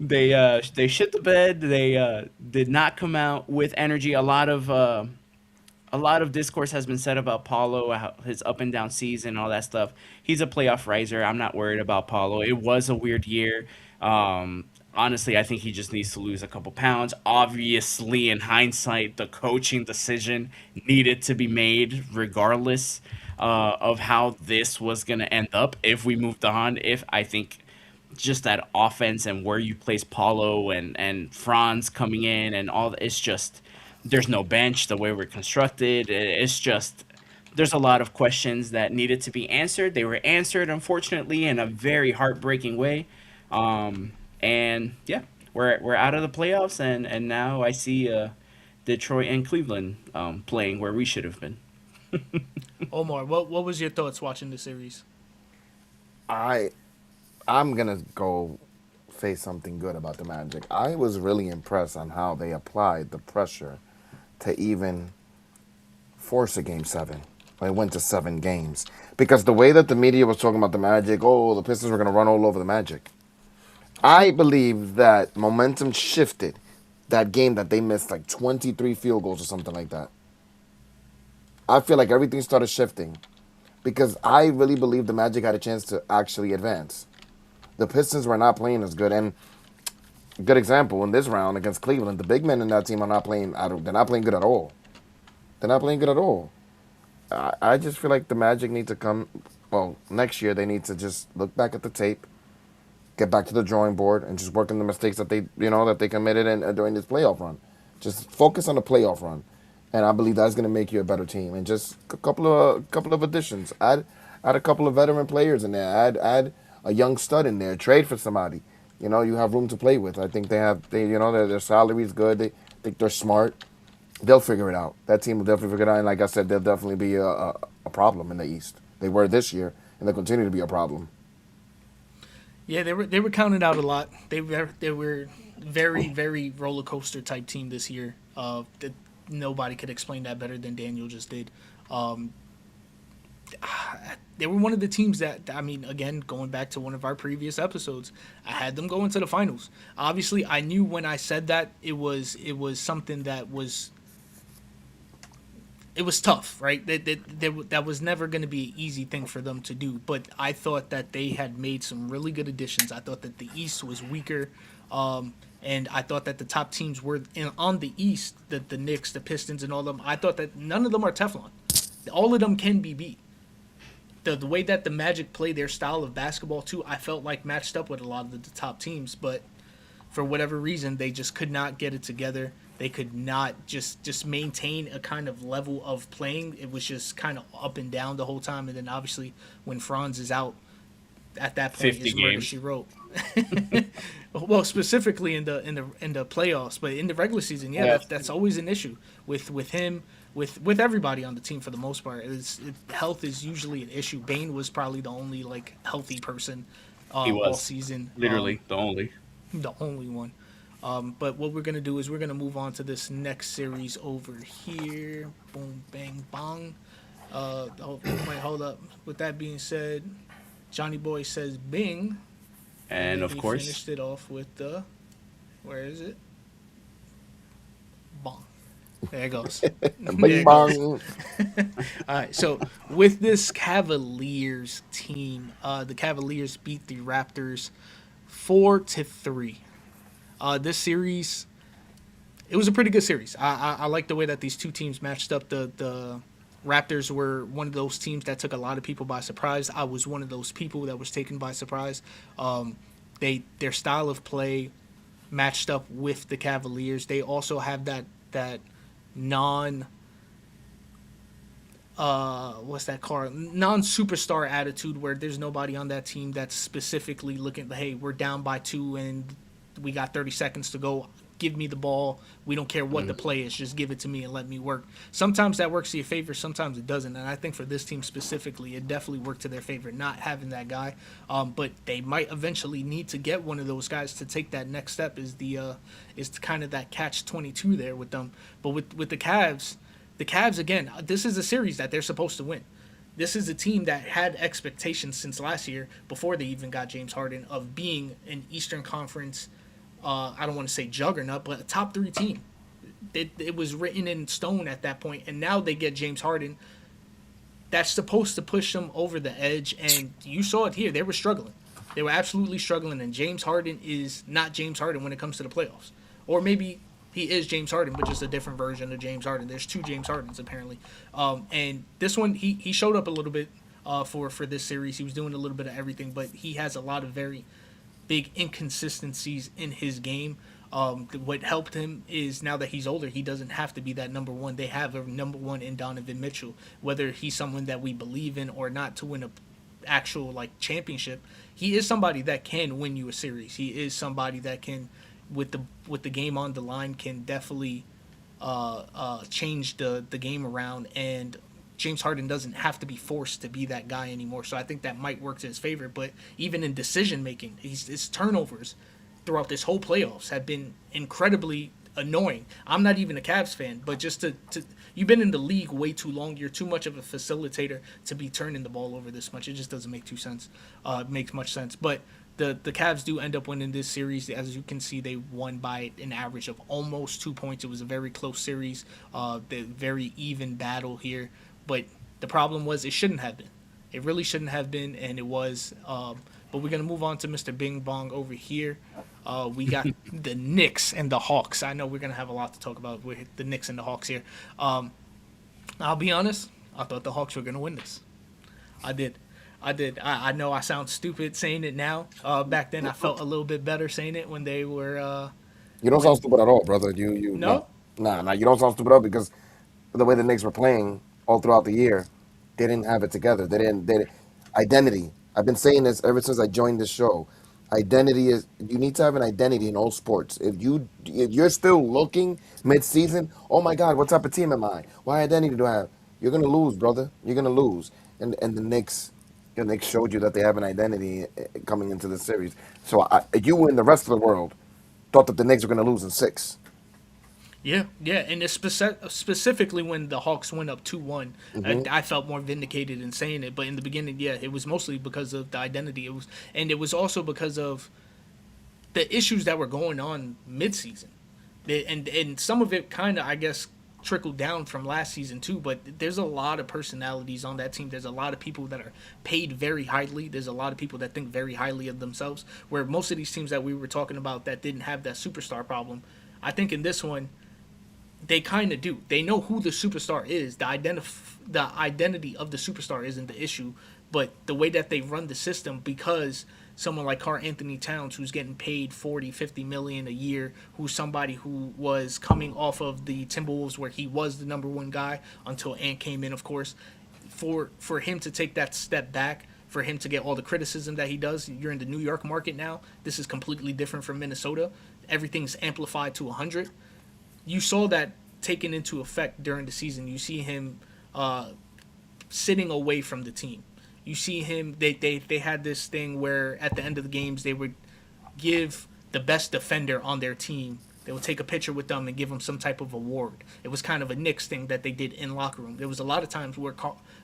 they shit the bed. They did not come out with energy. A lot of discourse has been said about Paulo, his up and down season, all that stuff. He's a playoff riser. I'm not worried about Paulo. It was a weird year. Honestly, I think he just needs to lose a couple pounds. Obviously, in hindsight, the coaching decision needed to be made regardless of how this was going to end up if we moved on. If I think just that offense and where you place Paulo and Franz coming in and all that, it's just there's no bench the way we're constructed. It's just there's a lot of questions that needed to be answered. They were answered, unfortunately, in a very heartbreaking way. And yeah, we're out of the playoffs, and now I see Detroit and Cleveland playing where we should have been. Omar, what was your thoughts watching the series? I'm gonna go say something good about the Magic. I was really impressed on how they applied the pressure to even force a Game 7. When it went to 7 games. Because the way that the media was talking about the Magic, oh, the Pistons were going to run all over the Magic. I believe that momentum shifted that game that they missed like 23 field goals or something like that. I feel like everything started shifting because I really believe the Magic had a chance to actually advance. The Pistons were not playing as good. And a good example in this round against Cleveland, the big men in that team are not playing. They're not playing good at all. They're not playing good at all. I just feel like the Magic need to come. Well, next year they need to just look back at the tape, get back to the drawing board, and just work on the mistakes that they committed during this playoff run. Just focus on the playoff run, and I believe that's going to make you a better team. And just a couple of additions. Add a couple of veteran players in there. Add a young stud in there. Trade for somebody. You have room to play with. I think their salary's good. They think they're smart. They'll figure it out. That team will definitely figure it out. And like I said, they'll definitely be a problem in the East. They were this year, and they'll continue to be a problem. Yeah, they were counted out a lot. They were very very roller coaster type team this year. That nobody could explain that better than Daniel just did. They were one of the teams that, I mean, again, going back to one of our previous episodes, I had them going to the finals. Obviously, I knew when I said that it was something that was. It was tough, right? That was never going to be an easy thing for them to do. But I thought that they had made some really good additions. I thought that the East was weaker, and I thought that the top teams were on the East, the Knicks, the Pistons, and all of them. I thought that none of them are Teflon. All of them can be beat. The way that the Magic play their style of basketball too, I felt like matched up with a lot of the top teams, but for whatever reason, they just could not get it together. They could not just maintain a kind of level of playing. It was just kind of up and down the whole time. And then obviously when Franz is out, at that point, 50 it's murder games. she wrote. Well, specifically in the playoffs, but in the regular season, Yeah. that's always an issue with him, with everybody on the team for the most part. Health is usually an issue. Bane was probably the only like healthy person He was all season. literally the only one. But what we're going to do is we're going to move on to this next series over here. Boom, bang, bong. Wait, hold up. With that being said, Johnny Boy says bing. And then of he course, finished it off with the, where is it? Bong. There it goes. There Bing it goes. bong. All right, so with this Cavaliers team, the Cavaliers beat the Raptors 4-3. This series, it was a pretty good series. I like the way that these two teams matched up. The Raptors were one of those teams that took a lot of people by surprise. I was one of those people that was taken by surprise. Their style of play matched up with the Cavaliers. They also have that non what's that called? Non-superstar attitude where there's nobody on that team that's specifically looking, hey, we're down by 2 and we got 30 seconds to go. Give me the ball. We don't care what the play is. Just give it to me and let me work. Sometimes that works to your favor. Sometimes it doesn't. And I think for this team specifically, it definitely worked to their favor not having that guy. But they might eventually need to get one of those guys to take that next step. Is kind of that catch-22 there with them. But with the Cavs again, this is a series that they're supposed to win. This is a team that had expectations since last year, before they even got James Harden, of being an Eastern Conference. I don't want to say juggernaut, but a top 3 team. It was written in stone at that point, and now they get James Harden. That's supposed to push them over the edge, and you saw it here. They were struggling. They were absolutely struggling, and James Harden is not James Harden when it comes to the playoffs. Or maybe he is James Harden, but just a different version of James Harden. There's 2 James Hardens, apparently. And this one, he showed up a little bit for this series. He was doing a little bit of everything, but he has a lot of very big inconsistencies in his game. What helped him is now that he's older, he doesn't have to be that number one. They have a number one in Donovan Mitchell. Whether he's someone that we believe in or not to win a actual championship, he is somebody that can win you a series. He is somebody that can, with the game on the line, can definitely change the game around. And James Harden doesn't have to be forced to be that guy anymore. So I think that might work to his favor. But even in decision making, his turnovers throughout this whole playoffs have been incredibly annoying. I'm not even a Cavs fan, but just to you've been in the league way too long. You're too much of a facilitator to be turning the ball over this much. It just doesn't make makes much sense. But the Cavs do end up winning this series. As you can see, they won by an average of almost 2 points. It was a very close series, the very even battle here. But the problem was it shouldn't have been. It really shouldn't have been, and it was. But we're going to move on to Mr. Bing Bong over here. We got the Knicks and the Hawks. I know we're going to have a lot to talk about with the Knicks and the Hawks here. I'll be honest. I thought the Hawks were going to win this. I did. I know I sound stupid saying it now. Back then, I felt a little bit better saying it when they were. You don't sound stupid at all, brother. You No? Nah. You don't sound stupid at all because the way the Knicks were playing all throughout the year, they didn't have it together. They didn't. Identity. I've been saying this ever since I joined this show. Identity is, you need to have an identity in all sports. If you're still looking mid-season, oh my God, what type of team am I? What identity do I have? You're gonna lose, brother. You're gonna lose. And the Knicks showed you that they have an identity coming into the series. So you and the rest of the world thought that the Knicks were gonna lose in 6. Yeah, and it's specifically when the Hawks went up 2-1, I felt more vindicated in saying it. But in the beginning, yeah, it was mostly because of the identity. It was also because of the issues that were going on mid-season, and some of it kind of, I guess, trickled down from last season too. But there's a lot of personalities on that team. There's a lot of people that are paid very highly. There's a lot of people that think very highly of themselves. Where most of these teams that we were talking about that didn't have that superstar problem, I think in this one, they kind of do. They know who the superstar is. The identity of the superstar isn't the issue, but the way that they run the system, because someone like Karl Anthony Towns, who's getting paid 40, 50 million a year, who's somebody who was coming off of the Timberwolves where he was the number one guy until Ant came in, of course, for him to take that step back, for him to get all the criticism that he does. You're in the New York market now. This is completely different from Minnesota. Everything's amplified to 100. You saw that taken into effect during the season. You see him sitting away from the team. You see him, they had this thing where at the end of the games, they would give the best defender on their team, they would take a picture with them and give them some type of award. It was kind of a Knicks thing that they did in locker room. There was a lot of times where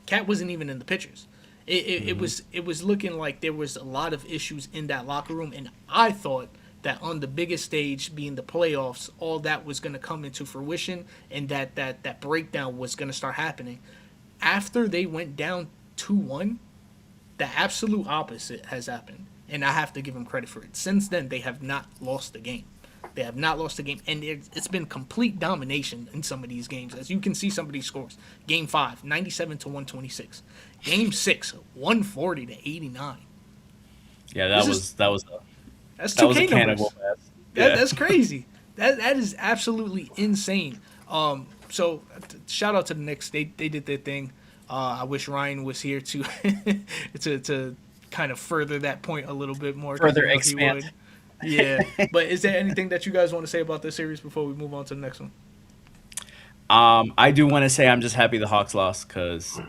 Cat wasn't even in the pictures. It was looking like there was a lot of issues in that locker room, and I thought that on the biggest stage, being the playoffs, all that was going to come into fruition, and that breakdown was going to start happening. After they went down 2-1, the absolute opposite has happened, and I have to give them credit for it. Since then, they have not lost the game. They have not lost the game, and it's been complete domination in some of these games. As you can see some of these scores. Game 5, 97-126. Game 6, 140-89. Yeah, that was That's that was 2K a can of numbers. whoop ass. Yeah. That's crazy. That is absolutely insane. So shout out to the Knicks. They did their thing. I wish Ryan was here to to kind of further that point a little bit more because Further you know he expand. would. Yeah, but is there anything that you guys want to say about this series before we move on to the next one? I do want to say I'm just happy the Hawks lost because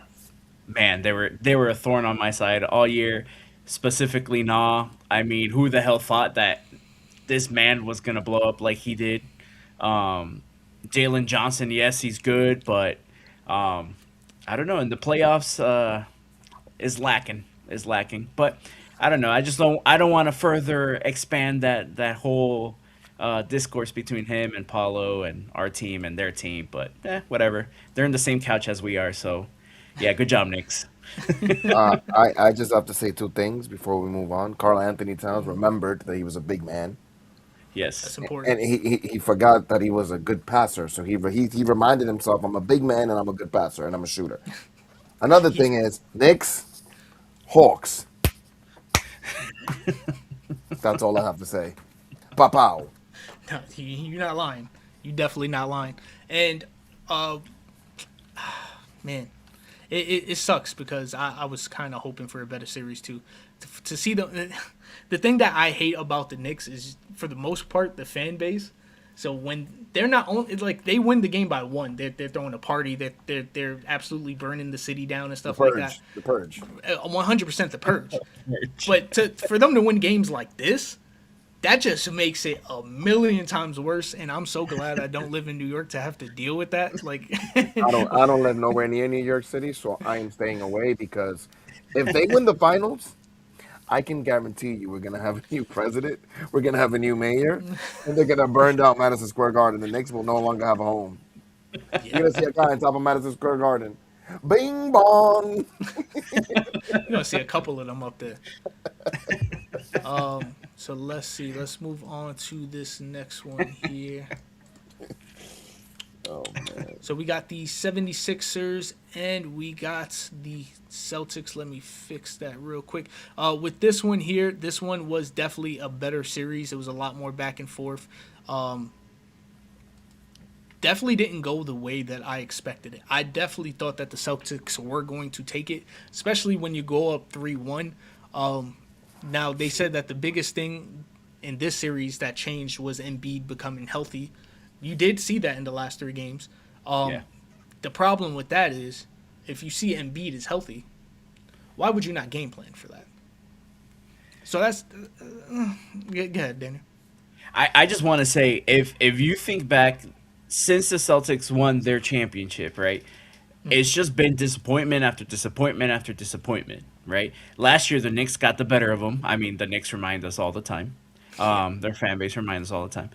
man, they were a thorn on my side all year. Specifically, Nah. I mean, who the hell thought that this man was gonna blow up like he did? Um, Jalen Johnson, yes, he's good, but um, I don't know. In the playoffs, is lacking. But I don't know. I don't want to further expand that whole discourse between him and Paulo and our team and their team. But whatever. They're in the same couch as we are. So yeah, good job, Knicks. I just have to say two things before we move on. Carl Anthony Towns remembered that he was a big man, That's Yes. important. and he forgot that he was a good passer. So he reminded himself, I'm a big man and I'm a good passer and I'm a shooter. Another He, thing is Knicks, Hawks. That's all I have to say. Pow. no, you're not lying. You definitely not lying. And uh, man, it sucks because I was kind of hoping for a better series too. To see the thing that I hate about the Knicks is for the most part the fan base. So when they're not on, it's like they win the game by one. They're throwing a party. They're absolutely burning the city down and The stuff like that. purge. The purge. 100% the purge. But for them to win games like this, that just makes it a million times worse. And I'm so glad I don't live in New York to have to deal with that. Like, I don't live nowhere near New York City, so I am staying away because if they win the finals, I can guarantee you we're gonna have a new president, we're gonna have a new mayor, and they're gonna burn down Madison Square Garden. The Knicks will no longer have a home. You're yeah, gonna see a guy on top of Madison Square Garden. Bing bong. you're gonna see a couple of them up there. So let's see. Let's move on to this next one here. Oh man. So we got the 76ers and we got the Celtics. Let me fix that real quick. With this one here, this one was definitely a better series. It was a lot more back and forth. Definitely didn't go the way that I expected it. I definitely thought that the Celtics were going to take it, especially when you go up 3-1. Now, they said that the biggest thing in this series that changed was Embiid becoming healthy. You did see that in the last three games. Yeah. The problem with that is if you see Embiid is healthy, why would you not game plan for that? So that's go ahead, Daniel. I just want to say if you think back since the Celtics won their championship, right? It's just been disappointment after disappointment after disappointment, right? Last year the Knicks got the better of them. I mean, the Knicks remind us all the time. Their fan base reminds us all the time.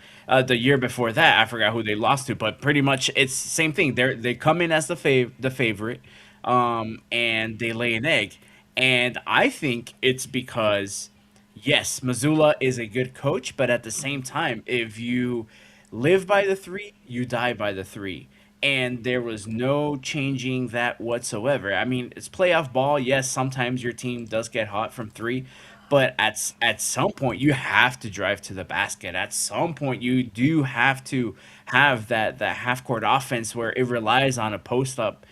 The year before that, I forgot who they lost to, but pretty much it's the same thing. They come in as the favorite, and they lay an egg. And I think it's because yes, Missoula is a good coach, but at the same time, if you live by the three, you die by the three. And there was no changing that whatsoever. I mean, it's playoff ball. Yes, sometimes your team does get hot from three, but at some point you have to drive to the basket. At some point you do have to have that half court offense where it relies on a post up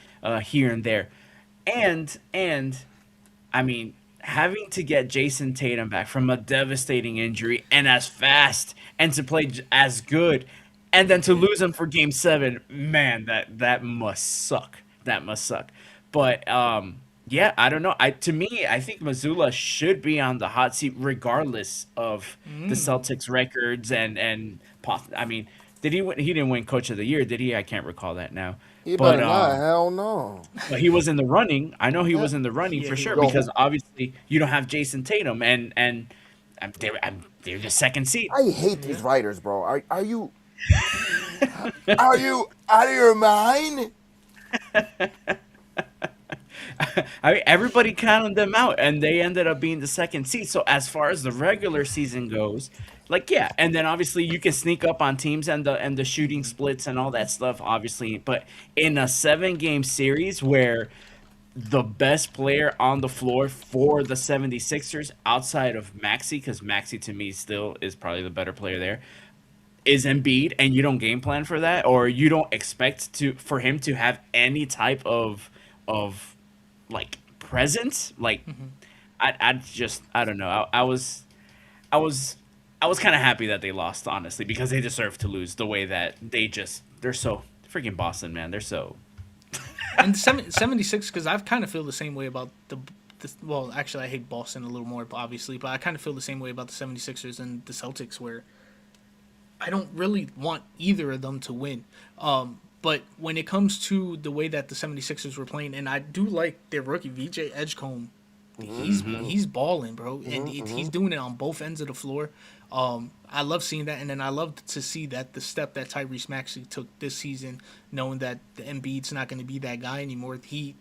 here and there. And I mean, having to get Jason Tatum back from a devastating injury and as fast and to play as good and then to lose him for game 7, man, that must suck. That must suck. But yeah, I don't know. To me, I think Missoula should be on the hot seat regardless of the Celtics records I mean, did he win? He didn't win Coach of the Year, did he? I can't recall that now. You But better not. Hell no. but he was in the running. I know he Yeah. was in the running Yeah, for he sure was. because obviously you don't have Jason Tatum and they're the second seed. I hate these writers, bro. Are you out of your mind? I mean, everybody counted them out, and they ended up being the second seed. So as far as the regular season goes, like yeah, and then obviously you can sneak up on teams and the shooting splits and all that stuff, obviously. But in a 7-game series where the best player on the floor for the 76ers outside of Maxi, because Maxi to me still is probably the better player there, is Embiid, and you don't game plan for that, or you don't expect for him to have any type of like presence. Like I don't know. I was I was kind of happy that they lost, honestly, because they deserve to lose the way that they're so freaking Boston, man. They're so And 76, because I kind of feel the same way about well, actually, I hate Boston a little more, obviously, but I kind of feel the same way about the 76ers and the Celtics, where I don't really want either of them to win. But when it comes to the way that the 76ers were playing, and I do like their rookie, VJ Edgecombe, he's balling, bro, and he's doing it on both ends of the floor. I love seeing that, and then I love to see that the step that Tyrese Maxey took this season, knowing that the Embiid's not going to be that guy anymore. He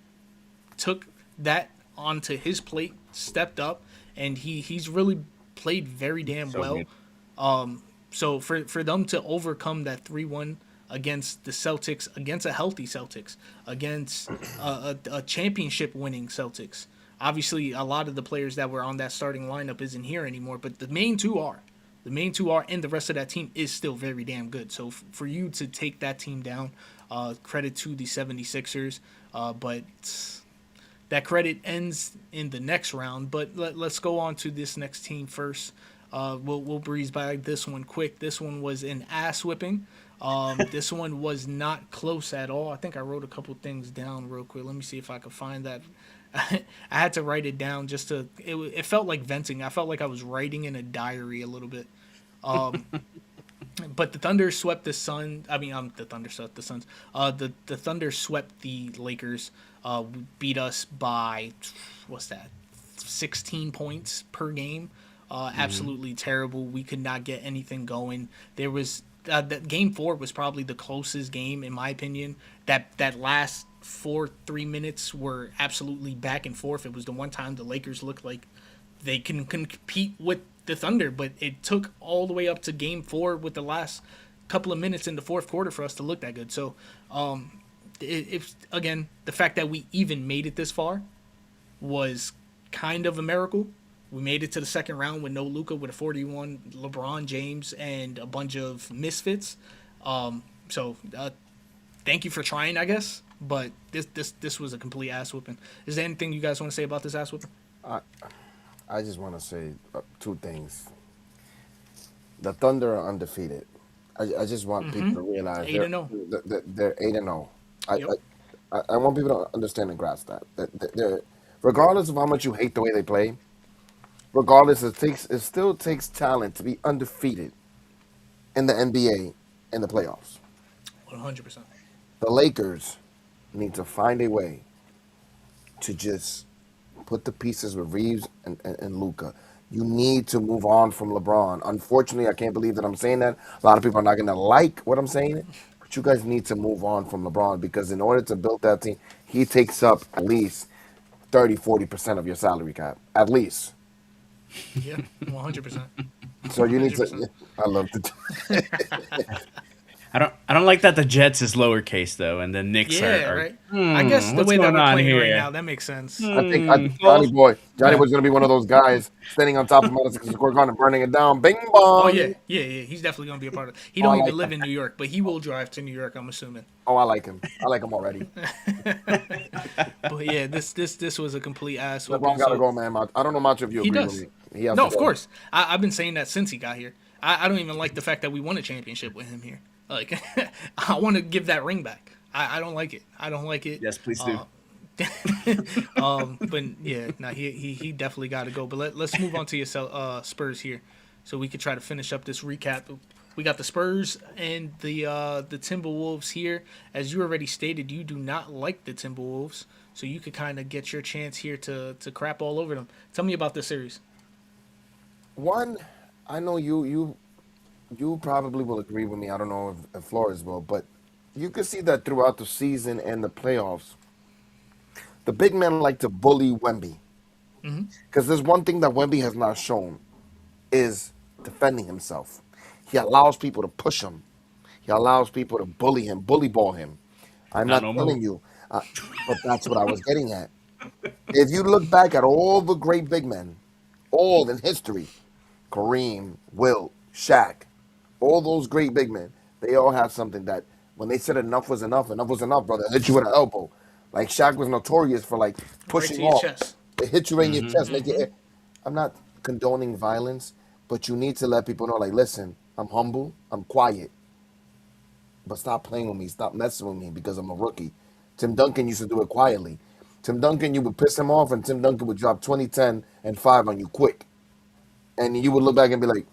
took that onto his plate, stepped up, and he's really played very damn so well. good. So for them to overcome that 3-1 against the Celtics, against a healthy Celtics, against a championship winning Celtics. Obviously, a lot of the players that were on that starting lineup isn't here anymore, but the main two are. The main two are, and the rest of that team is still very damn good. So for you to take that team down, credit to the 76ers. But that credit ends in the next round. But let's go on to this next team first. We'll breeze by this one quick. This one was an ass whipping. This one was not close at all. I think I wrote a couple things down real quick. Let me see if I could find that. I had to write it down just to. It felt like venting. I felt like I was writing in a diary a little bit. But the Thunder swept the Sun. I mean, the Thunder swept the Suns. The Thunder swept the Lakers. Beat us by what's that? 16 points per game. Absolutely terrible. We could not get anything going. There was that game 4 was probably the closest game in my opinion. That last 3 minutes were absolutely back and forth. It was the one time the Lakers looked like they can compete with the Thunder, but it took all the way up to game 4 with the last couple of minutes in the fourth quarter for us to look that good. So, it's again, the fact that we even made it this far was kind of a miracle. We made it to the second round with no Luka, with a 41 LeBron James and a bunch of misfits. So thank you for trying, I guess. But this was a complete ass whooping. Is there anything you guys want to say about this ass whooping? I just want to say two things. The Thunder are undefeated. I just want people to realize 8-0. They're 8-0. Yep. I want people to understand and grasp that they're, regardless of how much you hate the way they play, regardless, it still takes talent to be undefeated in the NBA in the playoffs. 100%. The Lakers need to find a way to just put the pieces with Reeves and Luka. You need to move on from LeBron. Unfortunately, I can't believe that I'm saying that. A lot of people are not going to like what I'm saying, but you guys need to move on from LeBron, because in order to build that team, he takes up at least 30-40% of your salary cap. At least. Yeah, 100%. So you need 100%. to. I love to. I don't like that the Jets is lowercase though, and the Knicks Yeah, are right. I guess the what's way that going we're on playing right here? now, that makes sense. I think Johnny was going to be one of those guys standing on top of Madison Square Garden and burning it down. Bing bong. Oh yeah. He's definitely gonna be a part of it. He don't even live in New York, but he will drive to New York, I'm assuming. Oh, I like him. I like him already. But yeah, this was a complete ass. LeBron got to go, man. I don't know much if you He agree does. with me. He has No, to of go. course. I've been saying that since he got here. I don't even like the fact that we won a championship with him here. Like, I want to give that ring back. I don't like it. I don't like it. Yes, please do. But yeah, no, he definitely got to go. But let's move on to your Spurs here, so we could try to finish up this recap. We got the Spurs and the Timberwolves here. As you already stated, you do not like the Timberwolves, so you could kind of get your chance here to crap all over them. Tell me about this series. One, I know you probably will agree with me. I don't know if Flores will, but you can see that throughout the season and the playoffs, the big men like to bully Wemby. Because there's one thing that Wemby has not shown is defending himself. He allows people to push him. He allows people to bully him, bully ball him. I'm not no telling more. you, but that's what I was getting at. If you look back at all the great big men, all in history, Kareem, Wilt, Shaq, all those great big men, they all have something that when they said enough was enough, brother, hit you with an elbow. Like Shaq was notorious for like Right to pushing your off. chest. It hit you right in your chest. Make it. I'm not condoning violence, but you need to let people know, like, listen, I'm humble, I'm quiet, but stop playing with me, stop messing with me because I'm a rookie. Tim Duncan used to do it quietly. Tim Duncan, you would piss him off, and Tim Duncan would drop 20, 10, and 5 on you quick. And you would look back and be like,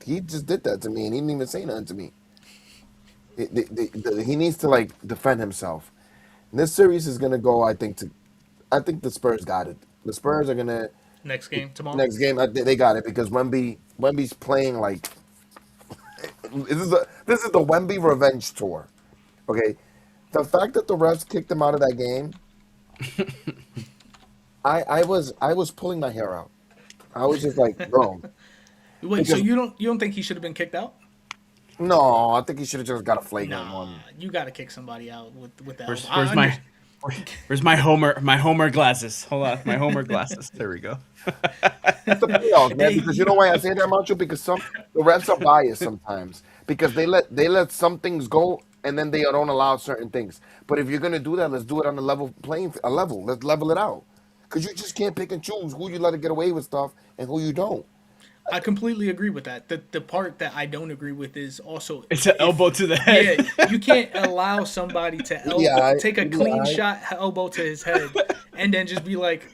he just did that to me, and he didn't even say nothing to me. He needs to, like, defend himself. And this series is going to go, I think the Spurs got it. The Spurs are going to, Next game tomorrow. next game, they got it because Wemby's playing like, this is the Wemby revenge tour. Okay? The fact that the refs kicked him out of that game, I was pulling my hair out. I was just like, bro. Wait, so because- you don't think he should have been kicked out? No, I think he should have just got a flagrant Nah, one. you got to kick somebody out with that. Where's my Homer glasses? Hold on, my Homer glasses. There we go. It's the playoffs, man. Because you know why I say that, Macho? Because the refs are biased sometimes. Because they let some things go and then they don't allow certain things. But if you're gonna do that, let's do it on a level. Let's level it out. Because you just can't pick and choose who you let it get away with stuff and who you don't. I completely agree with that. The part that I don't agree with is also It's an elbow to the head. Yeah, you can't allow somebody to take a clean shot elbow to his head and then just be like,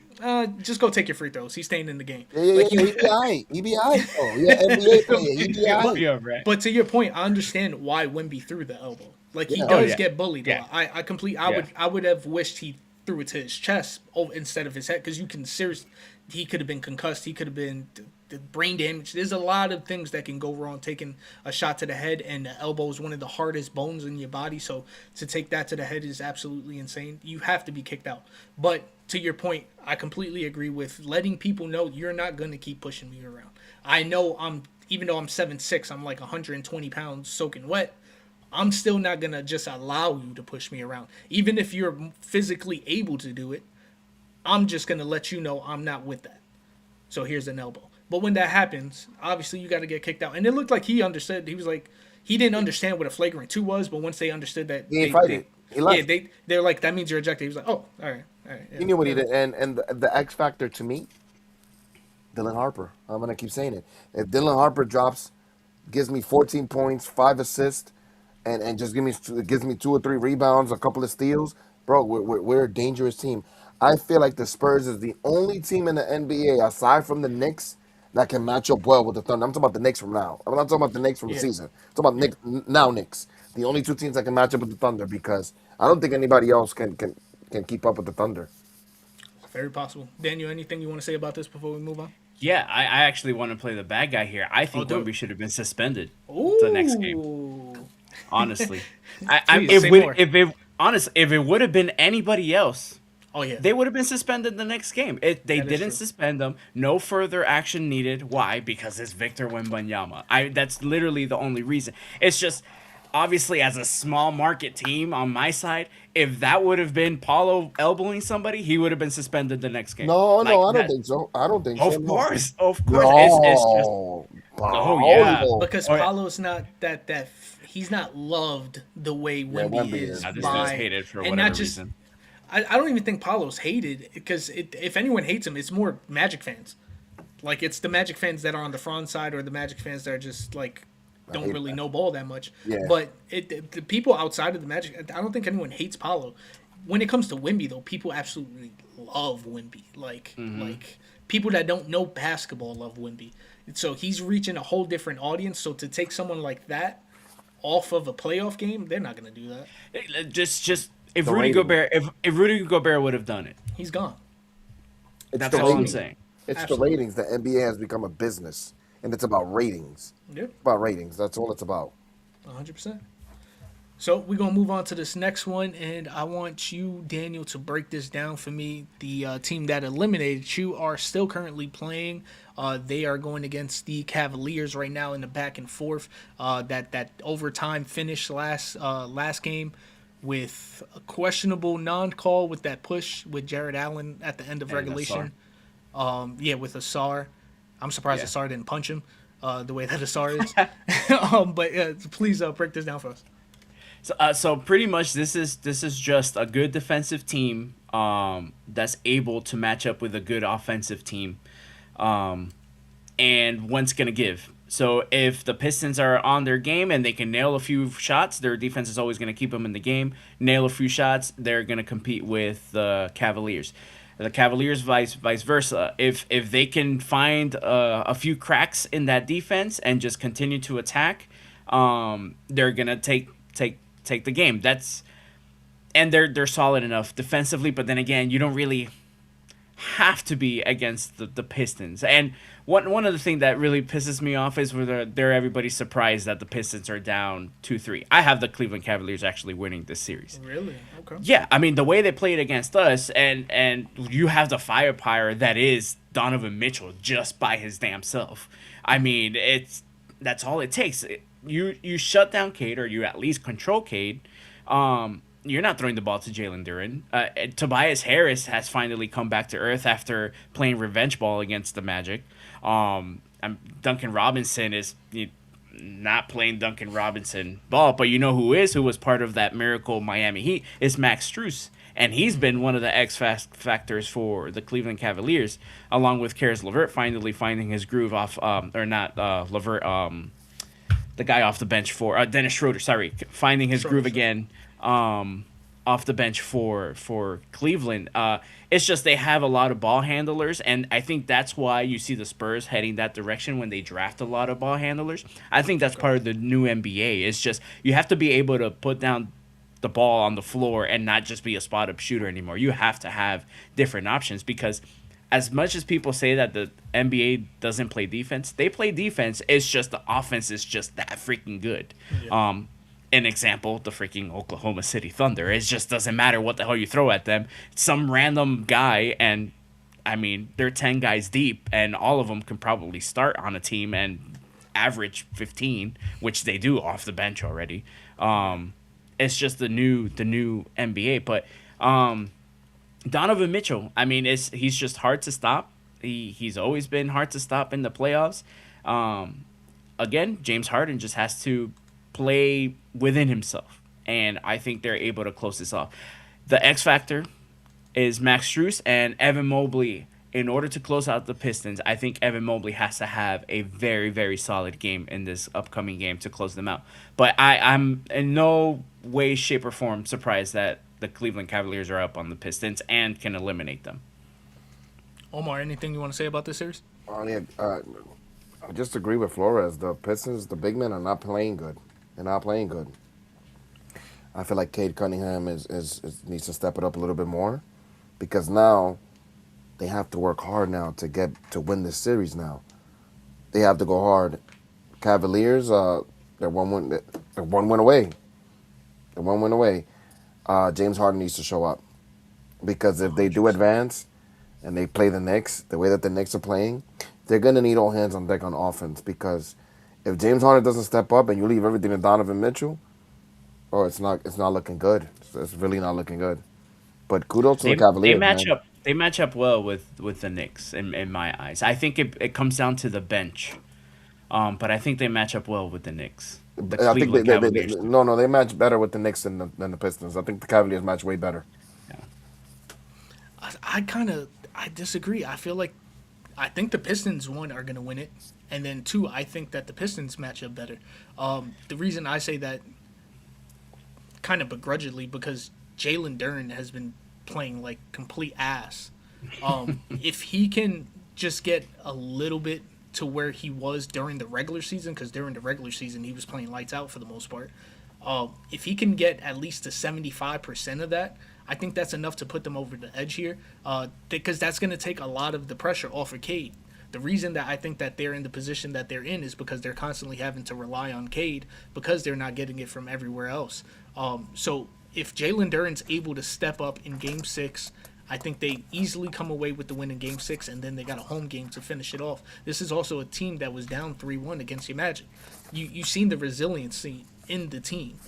just go take your free throws. He's staying in the game. Yeah, he be all right. He be all right. Oh, yeah, NBA player. He be all right. Yeah, right. But to your point, I understand why Wemby threw the elbow. Like he Yeah. does Oh, yeah. get bullied. Yeah. I would have wished he threw it to his chest instead of his head because you can seriously. He could have been concussed. He could have been brain damage. There's a lot of things that can go wrong taking a shot to the head, and the elbow is one of the hardest bones in your body. So to take that to the head is absolutely insane. You have to be kicked out. But to your point, I completely agree with letting people know you're not going to keep pushing me around. I know even though I'm 7'6", I'm like 120 pounds soaking wet. I'm still not going to just allow you to push me around. Even if you're physically able to do it, I'm just going to let you know I'm not with that. So here's an elbow. But when that happens, obviously you got to get kicked out. And it looked like he understood. He was like, he didn't understand what a flagrant 2 was, but once they understood that, He didn't fight it. He left. Yeah, they're like, that means you're ejected. He was like, oh, all right. Yeah. He knew what he did. And the X factor to me, Dylan Harper. I'm going to keep saying it. If Dylan Harper gives me 14 points, 5 assists, and just gives me 2 or 3 rebounds, a couple of steals, bro, we're a dangerous team. I feel like the Spurs is the only team in the NBA, aside from the Knicks, that can match up well with the Thunder. I'm talking about the Knicks from now. I'm not talking about the Knicks from the season. I'm talking about Knicks. The only 2 teams that can match up with the Thunder because I don't think anybody else can keep up with the Thunder. Very possible. Daniel, anything you want to say about this before we move on? Yeah, I actually want to play the bad guy here. I think do it. Wemby should have been suspended Ooh. the next game. Honestly, Please, say more. if it would have been anybody else, Oh, yeah. they would have been suspended the next game. They That is didn't true. suspend them. No further action needed. Why? Because it's Victor Wembanyama. That's literally the only reason. It's just, obviously, as a small market team on my side, if that would have been Paulo elbowing somebody, he would have been suspended the next game. No, Like I don't that. think so. I don't think so. Of no. course. It's just. No. Oh, yeah. Paulo. Because Oh, yeah. Paulo's not that he's not loved the way Wemby Wemby is is. This by, dude's hated for and whatever not just. reason. I don't even think Paulo's hated because if anyone hates him, it's more Magic fans. Like it's the Magic fans that are on the front side or the Magic fans that are just like don't really know ball that much. Yeah. But the people outside of the Magic, I don't think anyone hates Paulo. When it comes to Wemby, though, people absolutely love Wemby. Like people that don't know basketball love Wemby. So he's reaching a whole different audience. So to take someone like that off of a playoff game, they're not going to do that. Just if The Rudy rating. Gobert if Rudy Gobert would have done it, He's gone. It's that's the all I'm ratings. saying. It's Absolutely. the ratings. The NBA has become a business, and it's about ratings. Yep. It's about ratings. That's all it's about. 100%. So we're going to move on to this next one, and I want you, Daniel, to break this down for me. The team that eliminated you are still currently playing. They are going against the Cavaliers right now in the back and forth. That overtime finish last game with a questionable non-call with that push with Jared Allen at the end of And regulation. With Asar. I'm surprised Yeah. Asar didn't punch him the way that Asar is. But please break this down for us. So pretty much this is just a good defensive team that's able to match up with a good offensive team, and one's gonna give. So if the Pistons are on their game and they can nail a few shots, their defense is always gonna keep them in the game. Nail a few shots, they're gonna compete with the Cavaliers. The Cavaliers, vice versa. If they can find a few cracks in that defense and just continue to attack, they're gonna take the game. And they're solid enough defensively, but then again, you don't really have to be against the Pistons. And one of the things that really pisses me off is where they're everybody's surprised that the Pistons are down 2-3. I have the Cleveland Cavaliers actually winning this series. Really? Okay. Yeah, I mean the way they played against us, and you have the firepower that is Donovan Mitchell just by his damn self. I mean, that's all it takes. You shut down Cade, or you at least control Cade. You're not throwing the ball to Jalen Duren. Tobias Harris has finally come back to earth after playing revenge ball against the Magic. Duncan Robinson is not playing Duncan Robinson ball, but you know who was part of that miracle Miami Heat is Max Strus. And he's been one of the X factors for the Cleveland Cavaliers, along with Karis LeVert finally finding his groove off, LeVert, the guy off the bench for Dennis Schroeder, finding his groove again off the bench for Cleveland. It's just they have a lot of ball handlers, and I think that's why you see the Spurs heading that direction when they draft a lot of ball handlers. I think that's part of the new NBA. It's just you have to be able to put down the ball on the floor and not just be a spot-up shooter anymore. You have to have different options, because as much as people say that the NBA doesn't play defense, they play defense. It's just the offense is just that freaking good. Yeah. An example, the freaking Oklahoma City Thunder. It just doesn't matter what the hell you throw at them. Some random guy, and I mean, they're 10 guys deep, and all of them can probably start on a team and average 15, which they do off the bench already. It's just the new NBA. But Donovan Mitchell, I mean, he's just hard to stop. He's always been hard to stop in the playoffs. Again, James Harden just has to play within himself, and I think they're able to close this off. The X factor is Max Strus and Evan Mobley. In order to close out the Pistons, I think Evan Mobley has to have a very, very solid game in this upcoming game to close them out. But I'm in no way, shape, or form surprised that the Cleveland Cavaliers are up on the Pistons and can eliminate them. Omar, anything you want to say about this series? I just agree with Flores. The Pistons, the big men are not playing good. They're not playing good. I feel like Cade Cunningham is needs to step it up a little bit more, because now they have to work hard now to win this series. Now they have to go hard. Cavaliers, they're one win away. They're one win away. James Harden needs to show up, because if they do advance and they play the Knicks the way that the Knicks are playing, they're gonna need all hands on deck on offense, because if James Harden doesn't step up and you leave everything to Donovan Mitchell, it's not looking good. It's really not looking good. But kudos to the Cavaliers. They match up well with the Knicks in my eyes. I think it comes down to the bench, but I think they match up well with the Knicks. I think they match better with the Knicks than the Pistons. I think the Cavaliers match way better. Yeah. I disagree. I think the Pistons, one, are going to win it. And then, two, I think that the Pistons match up better. The reason I say that kind of begrudgingly, because Jalen Duren has been playing like complete ass. If he can just get a little bit to where he was during the regular season, because during the regular season he was playing lights out for the most part. If he can get at least to 75% of that, I think that's enough to put them over the edge here, because that's going to take a lot of the pressure off of Cade. The reason that I think that they're in the position that they're in is because they're constantly having to rely on Cade, because they're not getting it from everywhere else. So if Jalen Duren's able to step up in Game 6, I think they easily come away with the win in Game 6, and then they got a home game to finish it off. This is also a team that was down 3-1 against your Magic. You've seen the resiliency in the team.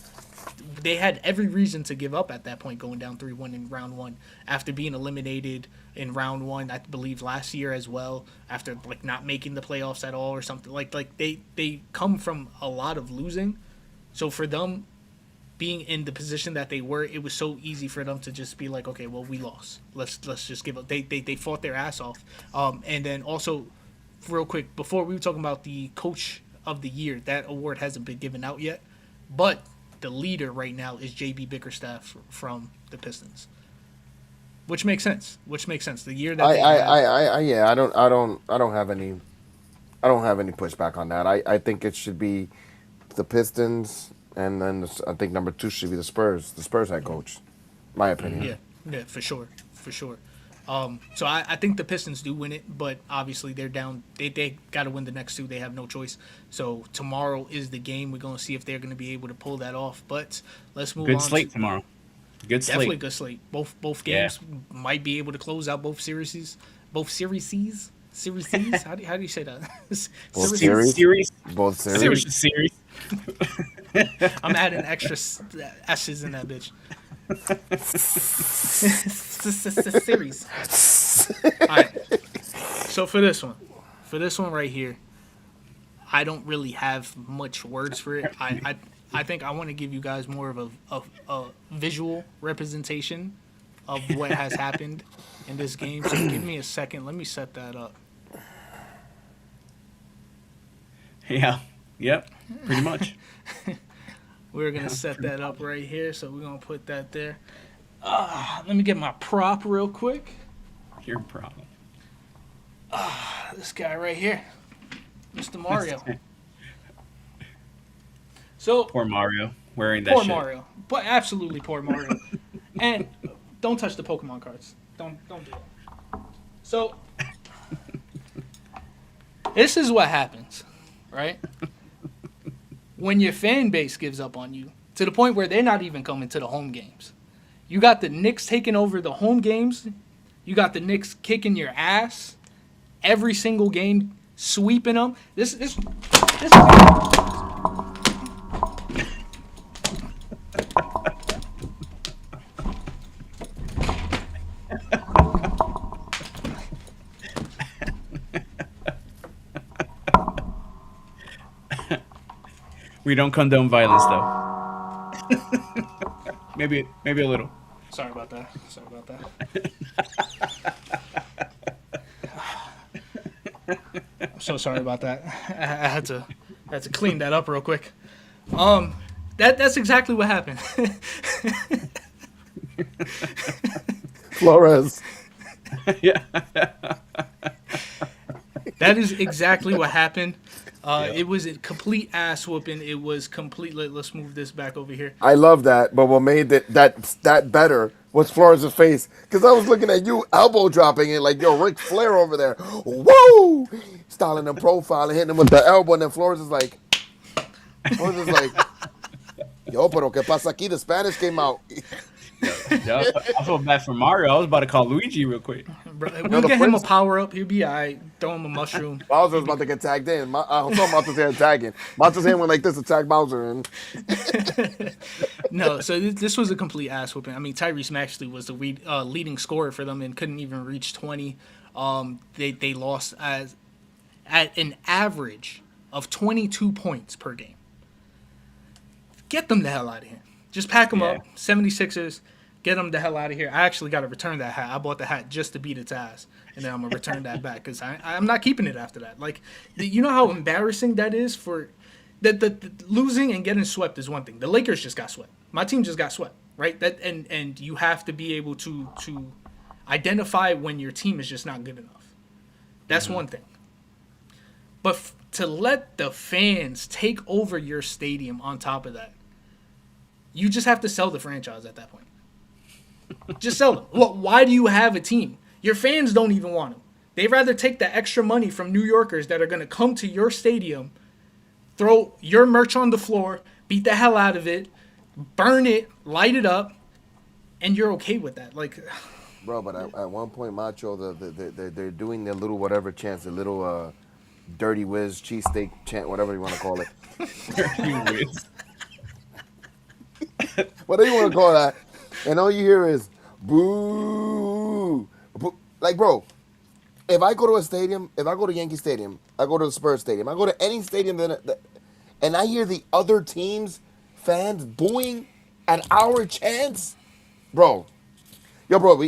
They had every reason to give up at that point, going down 3-1 in round 1 after being eliminated in round 1, I believe last year as well, after like not making the playoffs at all or something. Like they come from a lot of losing. So for them, being in the position that they were, it was so easy for them to just be like, okay, well, we lost. Let's just give up. They fought their ass off. And then also, real quick, before we were talking about the coach of the year, that award hasn't been given out yet, but the leader right now is JB Bickerstaff from the Pistons, which makes sense. The year that I don't have any pushback on that. I think it should be the Pistons, and then I think number 2 should be the Spurs head coach. My opinion. Yeah, for sure. So I think the Pistons do win it, but obviously they're down. They got to win the next 2. They have no choice. So tomorrow is the game. We're going to see if they're going to be able to pull that off. But let's move on. Good slate tomorrow. Good slate. Definitely good slate. Both games might be able to close out both series. Series. How do you say that? Both series. Both series. Series. I'm adding extra S's in that bitch. Series. All right. So for this one right here, I don't really have much words for it. I think I want to give you guys more of a visual representation of what has happened in this game. So give me a second. Let me set that up. Yeah. Yep. Pretty much. We're going to set that up right here. So we're going to put that there. Let me get my prop real quick. Your problem. This guy right here. Mr. Mario. So Poor Mario wearing that poor shit. Mario. But absolutely poor Mario. And don't touch the Pokemon cards. Don't do that. So this is what happens, right? When your fan base gives up on you to the point where they're not even coming to the home games. You got the Knicks taking over the home games. You got the Knicks kicking your ass every single game, sweeping them. This We don't condone violence, though. maybe a little. Sorry about that. I'm so sorry about that. I had to clean that up real quick. That's exactly what happened. Flores. Yeah. That is exactly what happened. It was a complete ass whooping. It was complete. Let's move this back over here. I love that, but what made that better was Flores' face, because I was looking at you elbow dropping it like, yo, Ric Flair over there. Woo! Styling and profile and hitting him with the elbow, and then Flores is like, yo, pero que pasa aquí? The Spanish came out. Yeah, I feel bad for Mario. I was about to call Luigi real quick. Bro, we'll get him a power up. He'll be all right. Throw him a mushroom. Bowser was about to get tagged in. I saw Mato's hand tagging. Mato's hand went like this to tag Bowser in. No, so this was a complete ass whooping. I mean, Tyrese Maxey was the leading scorer for them and couldn't even reach 20. They lost at an average of 22 points per game. Get them the hell out of here. Just pack them up. 76ers, get them the hell out of here. I actually got to return that hat. I bought the hat just to beat its ass, and then I'm going to return that back because I'm not keeping it after that. Like, you know how embarrassing that is for the losing and getting swept is one thing. The Lakers just got swept. My team just got swept, right? And you have to be able to identify when your team is just not good enough. That's one thing. But to let the fans take over your stadium on top of that, you just have to sell the franchise at that point. Just sell them. Well, why do you have a team? Your fans don't even want them. They'd rather take the extra money from New Yorkers that are going to come to your stadium, throw your merch on the floor, beat the hell out of it, burn it, light it up, and you're okay with that. Like, bro, but at one point, Macho, they're doing their little whatever chants, their little dirty whiz cheesesteak chant, whatever you want to call it. Dirty whiz. Whatever you want to call that, and all you hear is boo. Like, bro, if I go to a stadium, if I go to Yankee Stadium, I go to the Spurs Stadium, I go to any stadium and I hear the other team's fans booing, at our chance, bro. Yo, bro,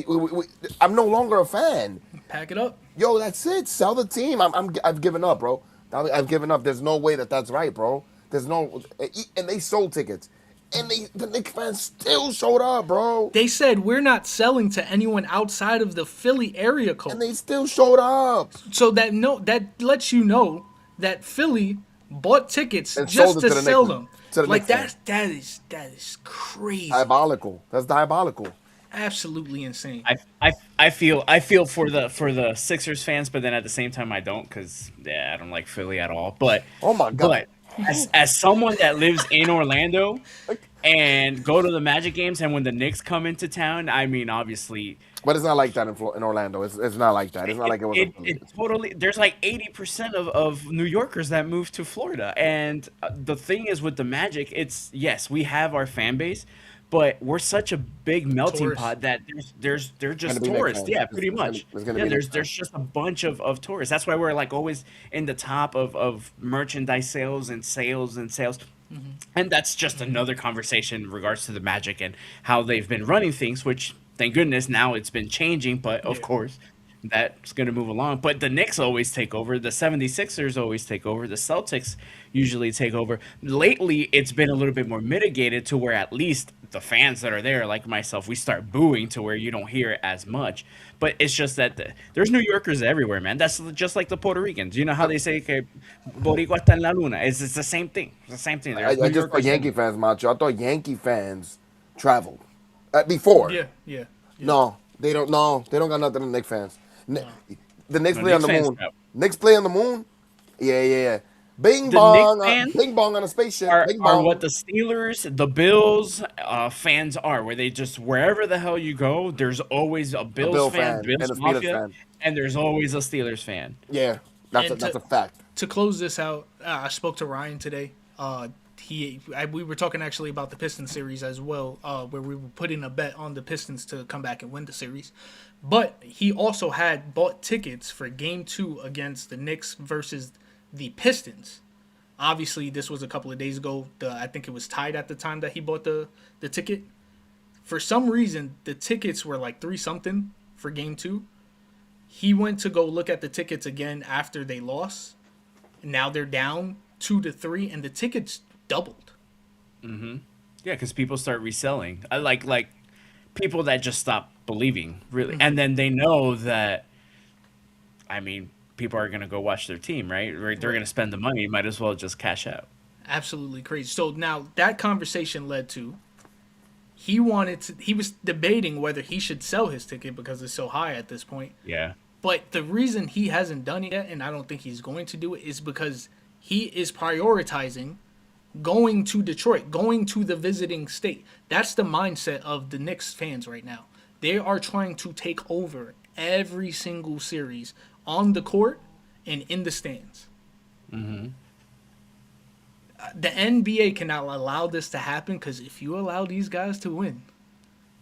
I'm no longer a fan. Pack it up. Yo, that's it. Sell the team. I've given up, bro. I've given up. There's no way that that's right, bro. There's no, and they sold tickets, and the Knicks fans still showed up, bro. They said we're not selling to anyone outside of the Philly area code. And they still showed up So that lets you know that Philly bought tickets and just sold it to the sell Knicks, them. to the Like Knicks that is crazy. diabolical. That's diabolical. Absolutely insane. I feel for the Sixers fans, but then at the same time I don't, because I don't like Philly at all. But Oh my God. but as someone that lives in Orlando and go to the Magic games, and when the Knicks come into town, I mean, obviously But it's not like that in Orlando. It's not like that. It's not like it was. it totally, there's like 80% of New Yorkers that move to Florida. And the thing is with the Magic, it's, yes, we have our fan base, but we're such a big melting Tourists. pot that they're just gonna be Knicks tourists. fans. Yeah, It's- pretty it's gonna- much. it's gonna Yeah, be there's Knicks there's fans. just a bunch of tourists. That's why we're like always in the top of merchandise sales and sales and sales. And that's just another conversation in regards to the Magic and how they've been running things, which thank goodness now it's been changing, but of Yeah. course that's going to move along. But the Knicks always take over, the 76ers always take over, the Celtics usually take over. Lately it's been a little bit more mitigated to where at least the fans that are there, like myself, we start booing to where you don't hear it as much. But it's just that there's New Yorkers everywhere, man. That's just like the Puerto Ricans. You know how they say que Boricua está en la luna? It's the same thing. It's the same thing. There's I New just thought Yorkers Yankee fans, Macho. I thought Yankee fans traveled before. Yeah. No, they don't. No, they don't got nothing to Knicks fans. The Knicks No, play on Knicks the fans moon. travel. Knicks play on the moon. Yeah. Bing The bong, Knicks fans bing bong on a spaceship. are, Bing are bong. what the Steelers, the Bills fans are, where they just, wherever the hell you go, there's always a Bills Bill fan, fan, Bills and a Steelers Mafia, fan. and there's always a Steelers fan. Yeah, that's And a to- fact. To close this out, I spoke to Ryan today. We were talking actually about the Pistons series as well, where we were putting a bet on the Pistons to come back and win the series. But he also had bought tickets for Game 2 against the Knicks versus the Pistons. Obviously, this was a couple of days ago. I think it was tied at the time that he bought the ticket. For some reason, the tickets were like 3-something for Game 2. He went to go look at the tickets again after they lost. Now they're down 2-3, and the tickets doubled. Yeah, because people start reselling. I like people that just stop believing, really, and then they know that. I mean, people are gonna go watch their team, right? They're gonna spend the money. Might as well just cash out. Absolutely crazy. So now that conversation led to he was debating whether he should sell his ticket because it's so high at this point. Yeah. But the reason he hasn't done it yet, and I don't think he's going to do it, is because he is prioritizing going to Detroit, going to the visiting state. That's the mindset of the Knicks fans right now. They are trying to take over every single series on the court and in the stands. The NBA cannot allow this to happen, because if you allow these guys to win,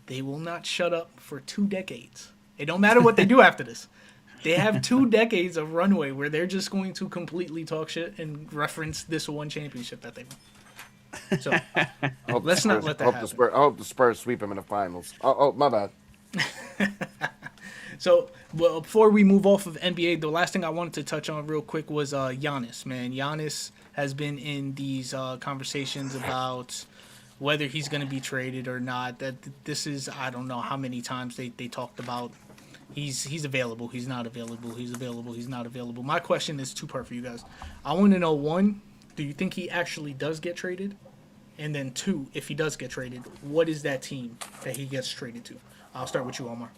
they will not shut up for 2 decades. It don't matter what they do after this. They have 2 decades of runway where they're just going to completely talk shit and reference this one championship that they won. So let's not let that happen. I hope the Spurs sweep him in the finals. Oh, my bad. So, well, before we move off of NBA, the last thing I wanted to touch on real quick was Giannis, man. Giannis has been in these conversations about whether he's going to be traded or not. That this is, I don't know how many times they talked about he's available, he's not available, he's available, he's not available. My question is two-part for you guys. I want to know, one, do you think he actually does get traded? And then two, if he does get traded, what is that team that he gets traded to? I'll start with you, Omar.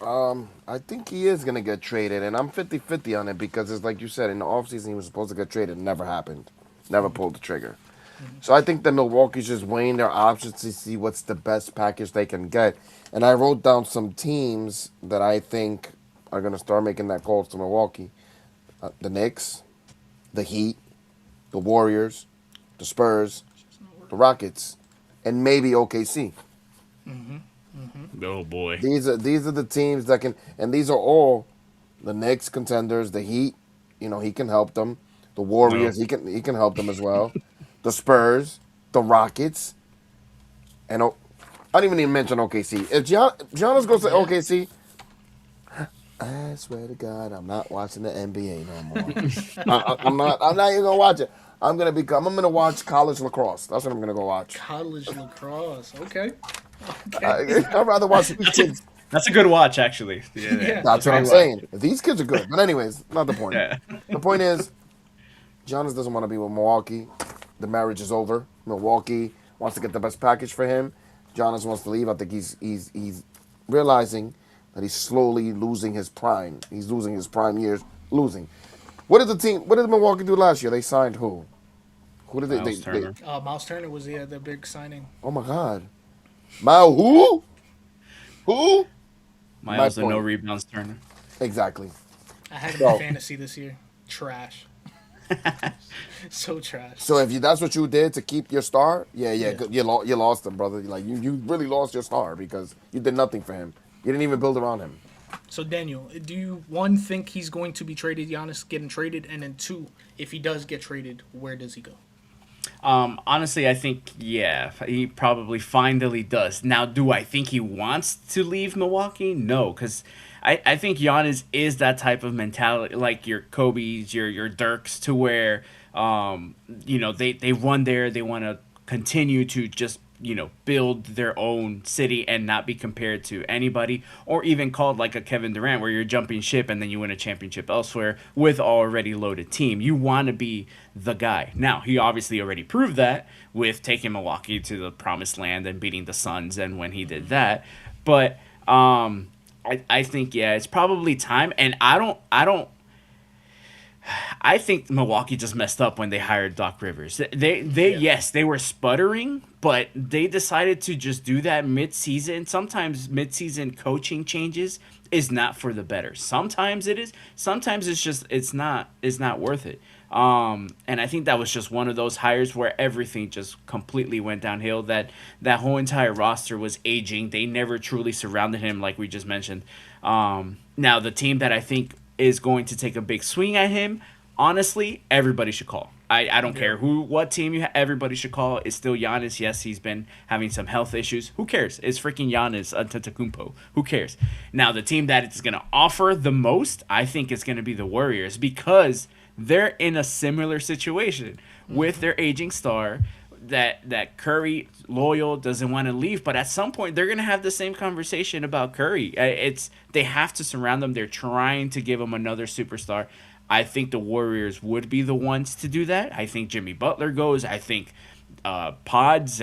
I think he is going to get traded, and I'm 50-50 on it because it's like you said, in the offseason he was supposed to get traded. It never happened. Never pulled the trigger. So I think that Milwaukee's just weighing their options to see what's the best package they can get. And I wrote down some teams that I think are going to start making that call to Milwaukee. The Knicks, the Heat, the Warriors, the Spurs, the Rockets, and maybe OKC. Oh boy. These are the teams that can, and these are all the Knicks contenders. The Heat, he can help them. The Warriors, he can help them as well. The Spurs, the Rockets, and I don't even need to mention OKC. If Giannis goes to OKC, I swear to God, I'm not watching the NBA no more. I'm not. I'm not even gonna watch it. I'm gonna watch college lacrosse. That's what I'm gonna go watch. College lacrosse. Okay. I'd rather watch these kids. That's a good watch, actually. Yeah. That's what I'm Great watch. saying. These kids are good. But anyways, not the point. Yeah. The point is, Giannis doesn't want to be with Milwaukee. The marriage is over. Milwaukee wants to get the best package for him. Giannis wants to leave. I think he's realizing that he's slowly losing his prime. He's losing his prime years. Losing. What did Milwaukee do last year? They signed who? Who did Miles Turner. Miles Turner was the big signing. Oh my God. Mile who? Who? Miles My and no point. rebounds Turner. Exactly. I had him So- in fantasy this year. Trash. So trash. So if that's what you did to keep your star, good. You lost him, brother. Like you really lost your star because you did nothing for him. You didn't even build around him. So Daniel, do you one think he's going to be traded? Giannis getting traded, and then two, if he does get traded, where does he go? Honestly, I think, he probably finally does. Now, do I think he wants to leave Milwaukee? No, because I think Giannis is that type of mentality, like your Kobe's, your Dirks, to where, they run there, they want to continue to just, build their own city and not be compared to anybody, or even called like a Kevin Durant where you're jumping ship and then you win a championship elsewhere with already loaded team. You want to be the guy. Now, he obviously already proved that with taking Milwaukee to the promised land and beating the Suns and when he did that. But I think, it's probably time. And I think Milwaukee just messed up when they hired Doc Rivers. They were sputtering, but they decided to just do that mid-season. Sometimes mid-season coaching changes is not for the better. Sometimes it is. Sometimes it's not worth it. And I think that was just one of those hires where everything just completely went downhill. That whole entire roster was aging. They never truly surrounded him, like we just mentioned. Now the team that I think is going to take a big swing at him, honestly, everybody should call. I don't care what team everybody should call. It's still Giannis. Yes, he's been having some health issues. Who cares? It's freaking Giannis Antetokounmpo. Who cares? Now, the team that is going to offer the most, I think, is going to be the Warriors, because they're in a similar situation with their aging star. That Curry, loyal, doesn't want to leave, but at some point they're gonna have the same conversation about Curry. They have to surround them. They're trying to give him another superstar. I think the Warriors would be the ones to do that. I think Jimmy Butler goes. I think Pods.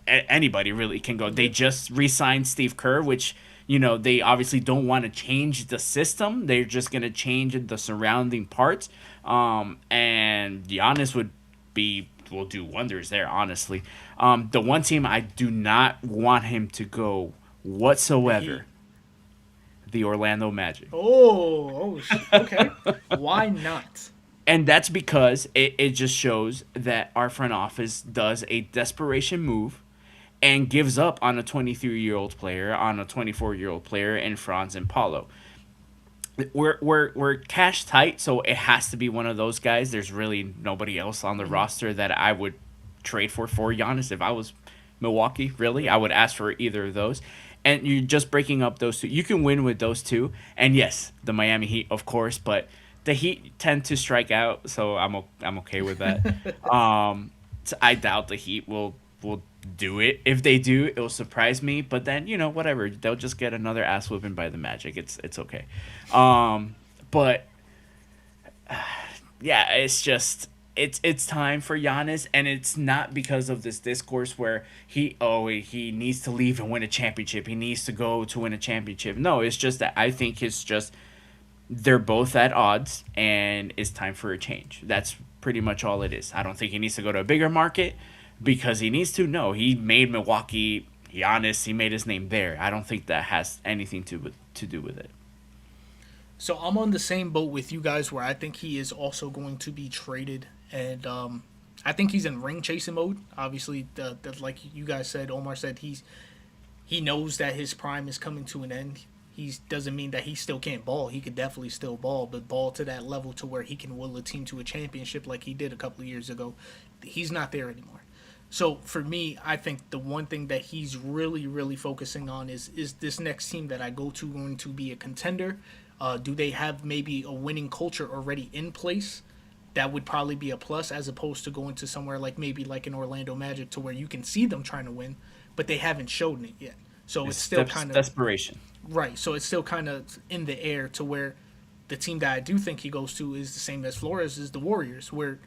Anybody really can go. They just re-signed Steve Kerr, which they obviously don't want to change the system. They're just gonna change the surrounding parts. And Giannis will do wonders there, honestly. The one team I do not want him to go whatsoever, the Orlando Magic. Okay. Why not? And that's because it just shows that our front office does a desperation move and gives up on a 23-year-old player, on a 24-year-old player in Franz and Paulo. We're cash tight, so it has to be one of those guys. There's really nobody else on the roster that I would trade for Giannis. If I was Milwaukee, really, I would ask for either of those. And you're just breaking up those two. You can win with those two. And yes, the Miami Heat, of course, but the Heat tend to strike out, so I'm okay with that. So I doubt the Heat will do it. If they do, it'll surprise me, but then whatever, they'll just get another ass whooping by the Magic. It's okay. But it's just it's time for Giannis, and it's not because of this discourse where he needs to leave and win a championship, he needs to go to win a championship. No, it's just that I think it's just they're both at odds and it's time for a change. That's pretty much all it is. I don't think he needs to go to a bigger market because he needs to. No, he made Milwaukee Giannis. He made his name there. I don't think that has anything to do with it. So I'm on the same boat with you guys where I think he is also going to be traded. And I think he's in ring chasing mode. Obviously, like you guys said, Omar said, he knows that his prime is coming to an end. He doesn't mean that he still can't ball. He could definitely still ball, but ball to that level to where he can will a team to a championship like he did a couple of years ago. He's not there anymore. So for me, I think the one thing that he's really, really focusing on is this next team that I go to going to be a contender? Do they have maybe a winning culture already in place? That would probably be a plus as opposed to going to somewhere like maybe like an Orlando Magic to where you can see them trying to win, but they haven't shown it yet. So it's still kind of desperation. right. So it's still kind of in the air to where the team that I do think he goes to is the same as Flores is the Warriors, where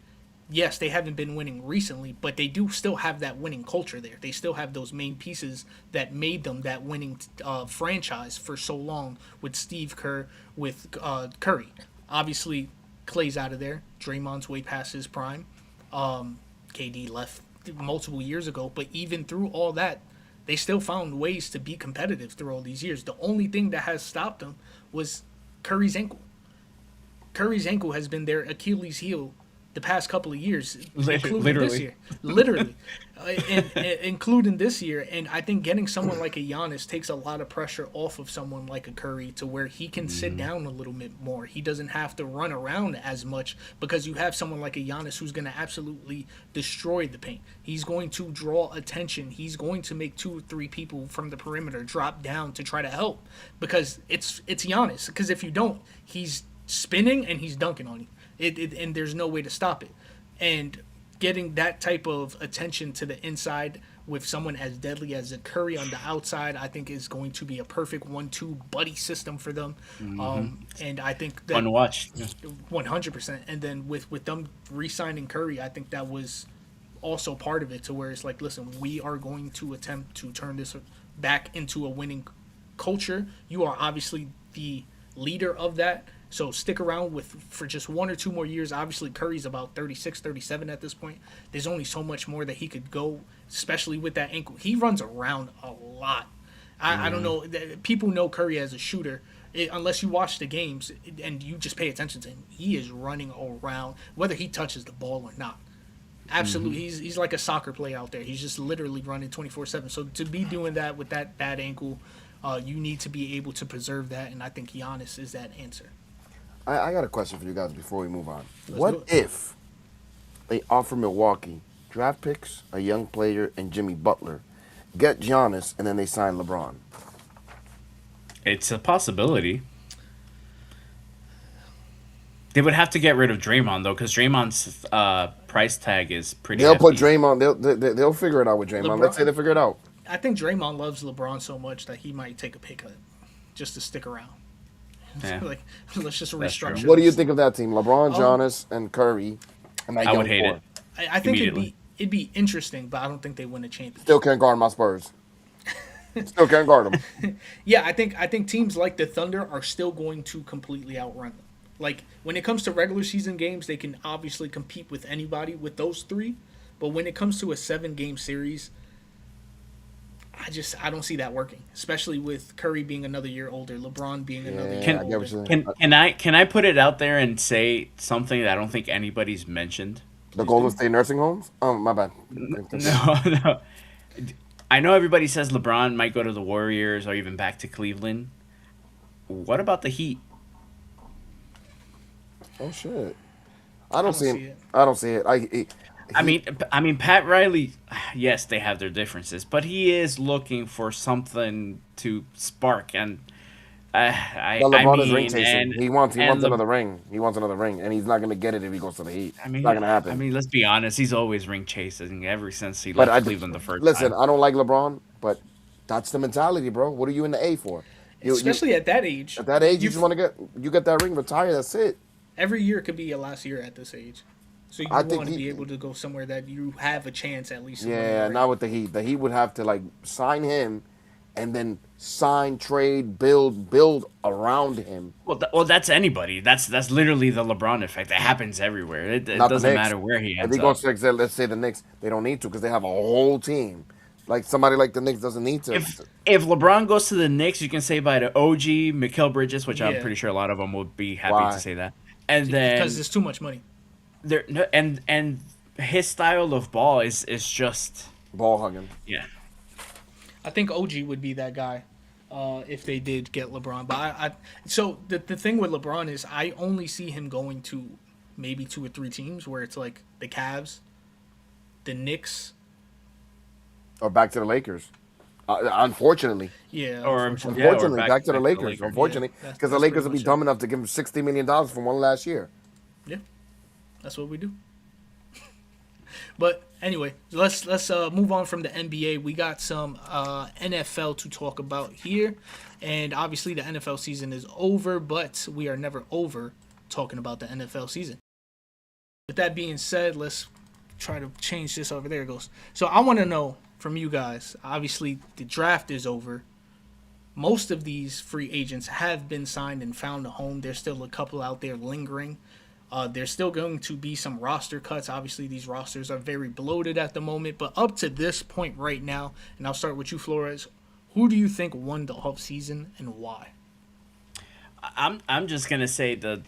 yes, they haven't been winning recently, but they do still have that winning culture there. They still have those main pieces that made them that winning franchise for so long with Steve Kerr, with Curry. Obviously, Clay's out of there. Draymond's way past his prime. KD left multiple years ago, but even through all that, they still found ways to be competitive through all these years. The only thing that has stopped them was Curry's ankle. Curry's ankle has been their Achilles heel the past couple of years, including this year. Literally. Including this year. And I think getting someone like a Giannis takes a lot of pressure off of someone like a Curry to where he can sit down a little bit more. He doesn't have to run around as much because you have someone like a Giannis who's going to absolutely destroy the paint. He's going to draw attention. He's going to make 2 or 3 people from the perimeter drop down to try to help because it's Giannis. Because if you don't, he's spinning and he's dunking on you. And there's no way to stop it. And getting that type of attention to the inside with someone as deadly as a Curry on the outside, I think is going to be a perfect 1-2 buddy system for them. And I think that Fun to watch. 100%. And then with them re-signing Curry, I think that was also part of it to where it's like, listen, we are going to attempt to turn this back into a winning culture. You are obviously the leader of that. So stick around for just 1 or 2 more years. Obviously, Curry's about 36, 37 at this point. There's only so much more that he could go, especially with that ankle. He runs around a lot. I don't know. People know Curry as a shooter. Unless you watch the games and you just pay attention to him, he is running around, whether he touches the ball or not. Absolutely. He's like a soccer player out there. He's just literally running 24/7. So to be doing that with that bad ankle, you need to be able to preserve that, and I think Giannis is that answer. I got a question for you guys before we move on. Let's What do it. if they offer Milwaukee draft picks, a young player, and Jimmy Butler, get Giannis, and then they sign LeBron? It's a possibility. They would have to get rid of Draymond though, because Draymond's price tag is pretty. They'll put hefty. Draymond. They'll figure it out with Draymond. Let's say they figure it out. I think Draymond loves LeBron so much that he might take a pay cut just to stick around. Yeah. Like, let's just That's true. restructure. What do you this. think of that team? LeBron, Giannis, and Curry. And that I young would hate core. it. I think Immediately. it'd be interesting, but I don't think they win a championship. Still can't guard my Spurs. Still can't guard them. Yeah, I think teams like the Thunder are still going to completely outrun them. Like when it comes to regular season games, they can obviously compete with anybody with those 3, but when it comes to a 7-game series, I don't see that working. Especially with Curry being another year older, LeBron being another year I get what older. you're saying. Can I put it out there and say something that I don't think anybody's mentioned? The Golden State nursing homes? Oh, my bad. No. I know everybody says LeBron might go to the Warriors or even back to Cleveland. What about the Heat? Oh shit! I don't see see it. it. I don't see it. I mean, Pat Riley. Yes, they have their differences, but he is looking for something to spark. And Well, LeBron is ring mean, chasing. and He wants and Le- another ring. He wants another ring, and he's not gonna get it if he goes to the Heat. I mean, it's not gonna happen. I mean, let's be honest. He's always ring chasing ever since he but left Cleveland the first listen, time. I don't like LeBron, but that's the mentality, bro. What are you in the A for? Especially at that age. at that age, you you've- just want to get that ring, retire. That's it. Every year could be your last year at this age. So you I think want to he- be able to go somewhere that you have a chance at least. of winning Yeah, a ring. not with the Heat. The Heat would have to like sign him, and then sign, trade, build around him. Well, that's anybody. That's literally the LeBron effect. It happens everywhere. It Not the doesn't Knicks. matter where he If ends he up. goes to, let's say the Knicks, they don't need to because they have a whole team. Like somebody like the Knicks doesn't need to. If LeBron goes to the Knicks, you can say by the OG, Mikal Bridges, which I'm Yeah. pretty sure a lot of them would be happy Why? to say that. And then because there's too much money. there no, and his style of ball is just Ball hugging. yeah. I think OG would be that guy if they did get LeBron. But so the thing with LeBron is I only see him going to maybe 2 or 3 teams where it's like the Cavs, the Knicks, or back to the Lakers. Unfortunately, Yeah, Or unfortunately. yeah, or unfortunately, back to the Lakers. Lakers. Unfortunately, Yeah, because the that's Lakers pretty will be much it. dumb enough to give him $60 million from one last year. Yeah, that's what we do. But anyway, let's move on from the NBA. We got some NFL to talk about here, and obviously the NFL season is over, but we are never over talking about the NFL season. With that being said, let's try to change this over. There it goes. So I want to know from you guys. Obviously, the draft is over. Most of these free agents have been signed and found a home. There's still a couple out there lingering. There's still going to be some roster cuts. Obviously, these rosters are very bloated at the moment. But up to this point right now, and I'll start with you, Flores, who do you think won the offseason and why? I'm just gonna say the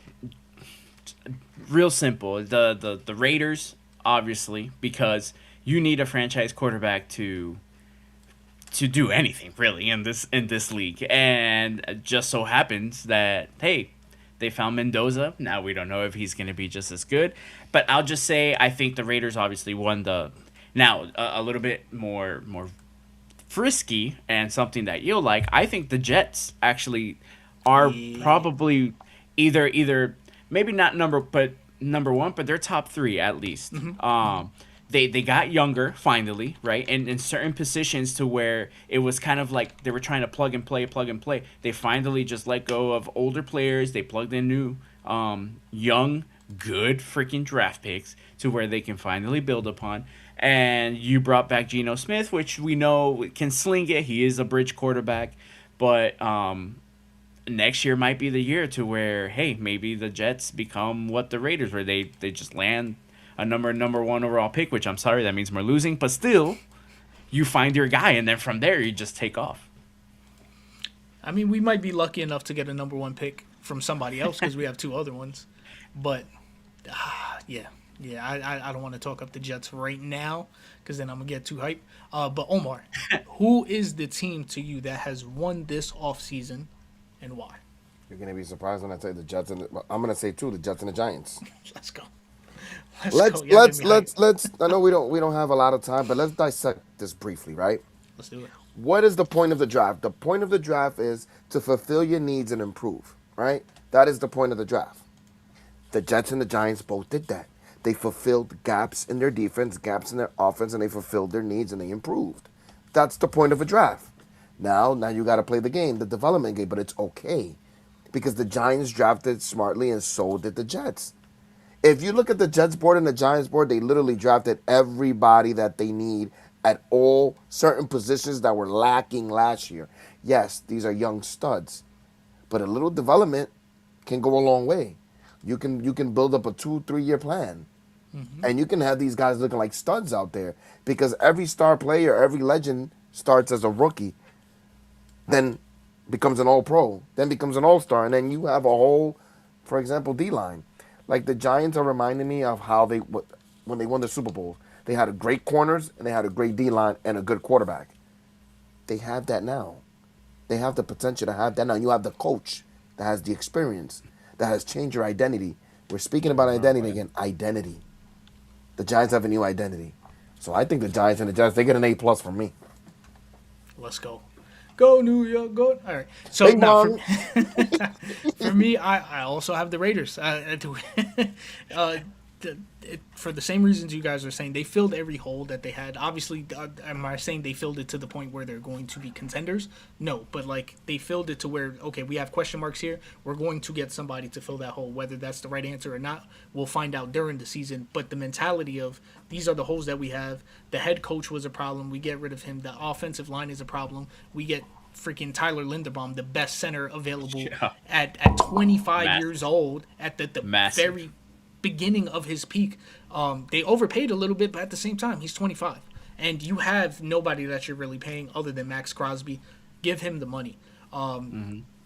real simple. The Raiders, obviously, because you need a franchise quarterback to do anything really in this league. And it just so happens that, hey, they found Mendoza. Now we don't know if he's going to be just as good, but I'll just say I think the Raiders obviously won the. Now a little bit more frisky and something that you'll like. I think the Jets actually are probably either maybe not number one, but they're top three at least. They got younger finally, right? And in certain positions to where it was kind of like they were trying to plug and play. They finally just let go of older players. They plugged in new, young, good freaking draft picks to where they can finally build upon. And you brought back Geno Smith, which we know can sling it. He is a bridge quarterback. But next year might be the year to where, hey, maybe the Jets become what the Raiders were. They just land a number one overall pick, which I'm sorry, that means we're losing, but still, you find your guy, and then from there, you just take off. I mean, we might be lucky enough to get a number one pick from somebody else because we have two other ones. But, yeah, I don't want to talk up the Jets right now because then I'm going to get too hyped. But, Omar, who is the team to you that has won this offseason and why? You're gonna be surprised when I say the Jets I'm gonna say the Jets and the Giants. Let's go. Let's go. Y'all get me let's. I know we don't have a lot of time, but let's dissect this briefly, right? Let's do it. What is the point of the draft? The point of the draft is to fulfill your needs and improve, right? That is the point of the draft. The Jets and the Giants both did that. They fulfilled gaps in their defense, gaps in their offense, and they fulfilled their needs and they improved. That's the point of a draft. Now you got to play the game, the development game, but it's okay because the Giants drafted smartly and so did the Jets. If you look at the Jets board and the Giants board, they literally drafted everybody that they need at all certain positions that were lacking last year. Yes, these are young studs, but a little development can go a long way. You can build up a 2-3 year plan, and you can have these guys looking like studs out there because every star player, every legend starts as a rookie, then becomes an all-pro, then becomes an all-star, and then you have a whole, for example, D-line. Like the Giants are reminding me of how when they won the Super Bowl. They had a great corners and they had a great D-line and a good quarterback. They have that now. They have the potential to have that now. You have the coach that has the experience, that has changed your identity. We're speaking about identity again. Identity. The Giants have a new identity. So I think the Giants and the Jets, they get an A+ from me. Let's go. Go New York, go! All right. So Bing now bong. for me, I also have the Raiders. For the same reasons you guys are saying, they filled every hole that they had. Obviously, am I saying they filled it to the point where they're going to be contenders? No, but like they filled it to where, okay, we have question marks here. We're going to get somebody to fill that hole. Whether that's the right answer or not, we'll find out during the season. But the mentality of these are the holes that we have. The head coach was a problem. We get rid of him. The offensive line is a problem. We get freaking Tyler Linderbaum, the best center available at 25 years old, at the very beginning of his peak. They overpaid a little bit, but at the same time, he's 25. And you have nobody that you're really paying other than Max Crosby. Give him the money.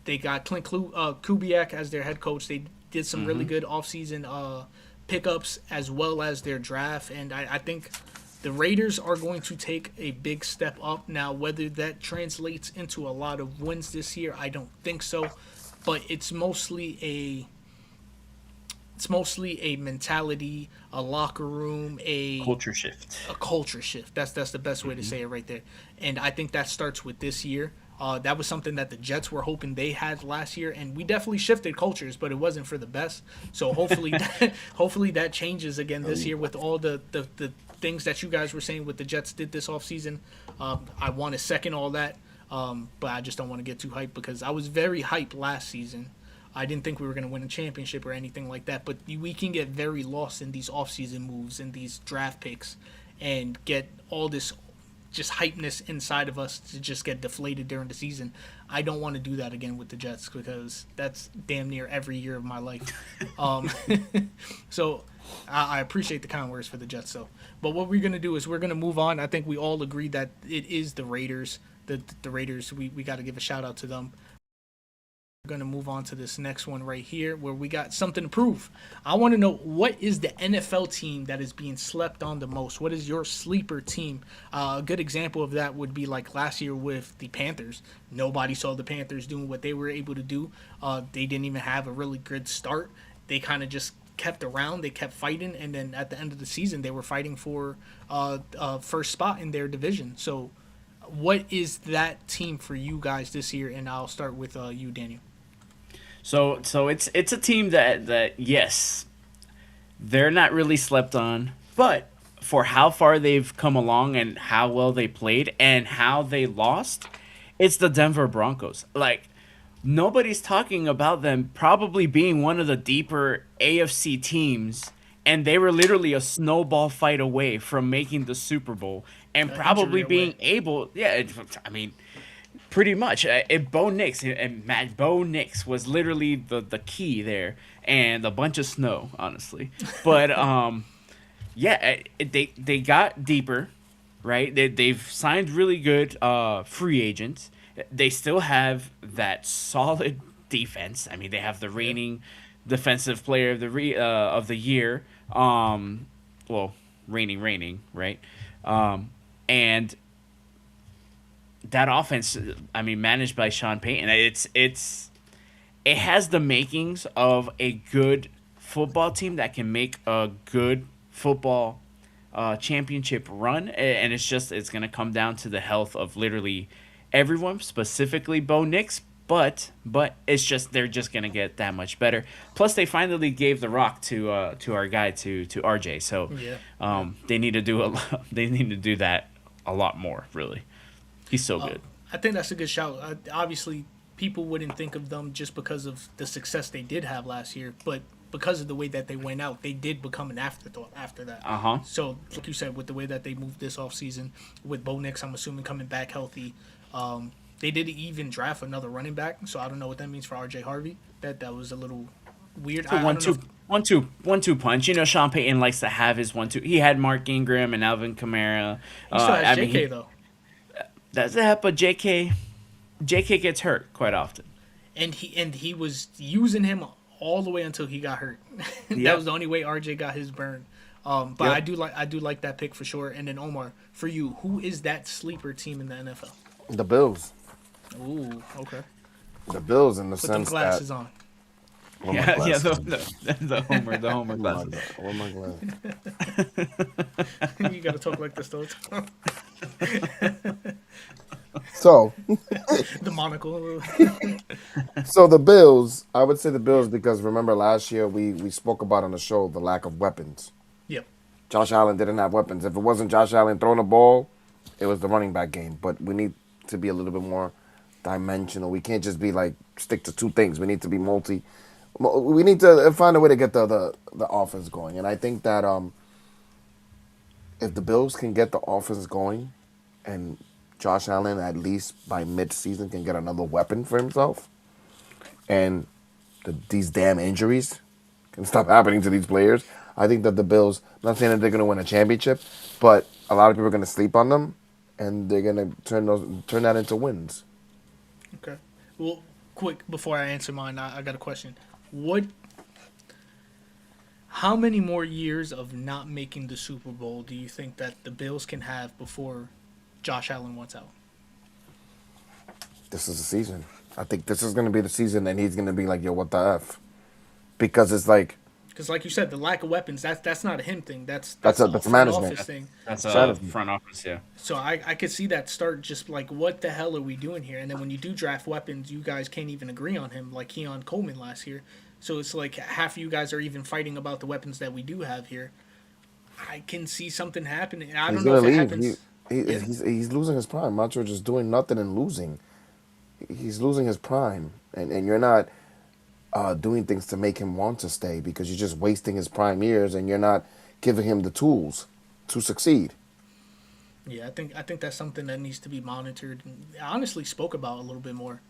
They got Clint Kubiak as their head coach. They did some really good offseason pickups as well as their draft. And I think the Raiders are going to take a big step up. Now, whether that translates into a lot of wins this year, I don't think so. But it's mostly it's mostly a mentality, a locker room, Culture shift. a culture shift. That's the best way to say it right there. And I think that starts with this year. That was something that the Jets were hoping they had last year, and we definitely shifted cultures, but it wasn't for the best. So hopefully, hopefully that changes again this year with all the things that you guys were saying with the Jets did this offseason. I want to second all that, but I just don't want to get too hyped because I was very hyped last season. I didn't think we were going to win a championship or anything like that, but we can get very lost in these offseason moves and these draft picks and get all this just hypeness inside of us to just get deflated during the season. I don't want to do that again with the Jets because that's damn near every year of my life. So I appreciate the kind words for the Jets, though. But what we're going to do is we're going to move on. I think we all agree that it is the Raiders. The Raiders, we got to give a shout out to them. We're going to move on to this next one right here where we got something to prove. I want to know, what is the NFL team that is being slept on the most? What is your sleeper team? A good example of that would be like last year with the Panthers. Nobody saw the Panthers doing what they were able to do. They didn't even have a really good start. They kind of just kept around. They kept fighting. And then at the end of the season, they were fighting for first spot in their division. So what is that team for you guys this year? And I'll start with you, Daniel. So it's a team that yes, they're not really slept on, but for how far they've come along and how well they played and how they lost, it's the Denver Broncos. Like, nobody's talking about them probably being one of the deeper AFC teams, and they were literally a snowball fight away from making the Super Bowl and probably being able, I mean, pretty much. Bo Nix and Bo Nix was literally the key there, and a bunch of snow, honestly. But they got deeper, right? They've signed really good free agents. They still have that solid defense. I mean, they have the reigning defensive player of the year. Well, reigning, right? And that offense, I mean, managed by Sean Payton, it has the makings of a good football team that can make a good football championship run, and it's going to come down to the health of literally everyone, specifically Bo Nix, but it's just they're just going to get that much better. Plus, they finally gave the rock to our guy to RJ, so they need to do they need to do that a lot more, really. He's so good. I think that's a good shout. Obviously, people wouldn't think of them just because of the success they did have last year, but because of the way that they went out, they did become an afterthought after that. So, like you said, with the way that they moved this offseason, with Bo Nix, I'm assuming, coming back healthy, they didn't even draft another running back, so I don't know what that means for RJ Harvey. That was a little weird. One-two punch. You know, Sean Payton likes to have his 1-2. He had Mark Ingram and Alvin Kamara. He still has JK, though. That's that, but JK gets hurt quite often. And he was using him all the way until he got hurt. That was the only way RJ got his burn. But I do like that pick for sure. And then Omar, for you, who is that sleeper team in the NFL? The Bills. Ooh, okay. The Bills in the Put sense them glasses that. on. The Homer glasses. Where my glasses? You gotta talk like this though. So. The monocle. So the Bills, I would say the Bills because remember last year we spoke about on the show the lack of weapons. Yep. Josh Allen didn't have weapons. If it wasn't Josh Allen throwing the ball, it was the running back game. But we need to be a little bit more dimensional. We can't just be like stick to two things. We need to be we need to find a way to get the offense going. And I think that if the Bills can get the offense going and Josh Allen, at least by mid-season, can get another weapon for himself, and these damn injuries can stop happening to these players, I think that the Bills, I'm not saying that they're going to win a championship, but a lot of people are going to sleep on them, and they're going to turn that into wins. Okay. Well, quick, before I answer mine, I got a question. How many more years of not making the Super Bowl do you think that the Bills can have before Josh Allen wants out? This is the season. I think this is going to be the season, and he's going to be like, yo, what the F? Because it's like... Because like you said, the lack of weapons, that's not a him thing. That's That's a a that's a front management. office thing. That's So a front office, yeah. so I could see that start just like, what the hell are we doing here? And then when you do draft weapons, you guys can't even agree on him, like Keon Coleman last year. So it's like half of you guys are even fighting about the weapons that we do have here. I can see something happening. I He's don't know gonna if it leave. happens. Yeah. He's losing his prime. Macho just doing nothing and losing. He's losing his prime, and you're not doing things to make him want to stay because you're just wasting his prime years, and you're not giving him the tools to succeed. Yeah, I think that's something that needs to be monitored and honestly spoke about a little bit more.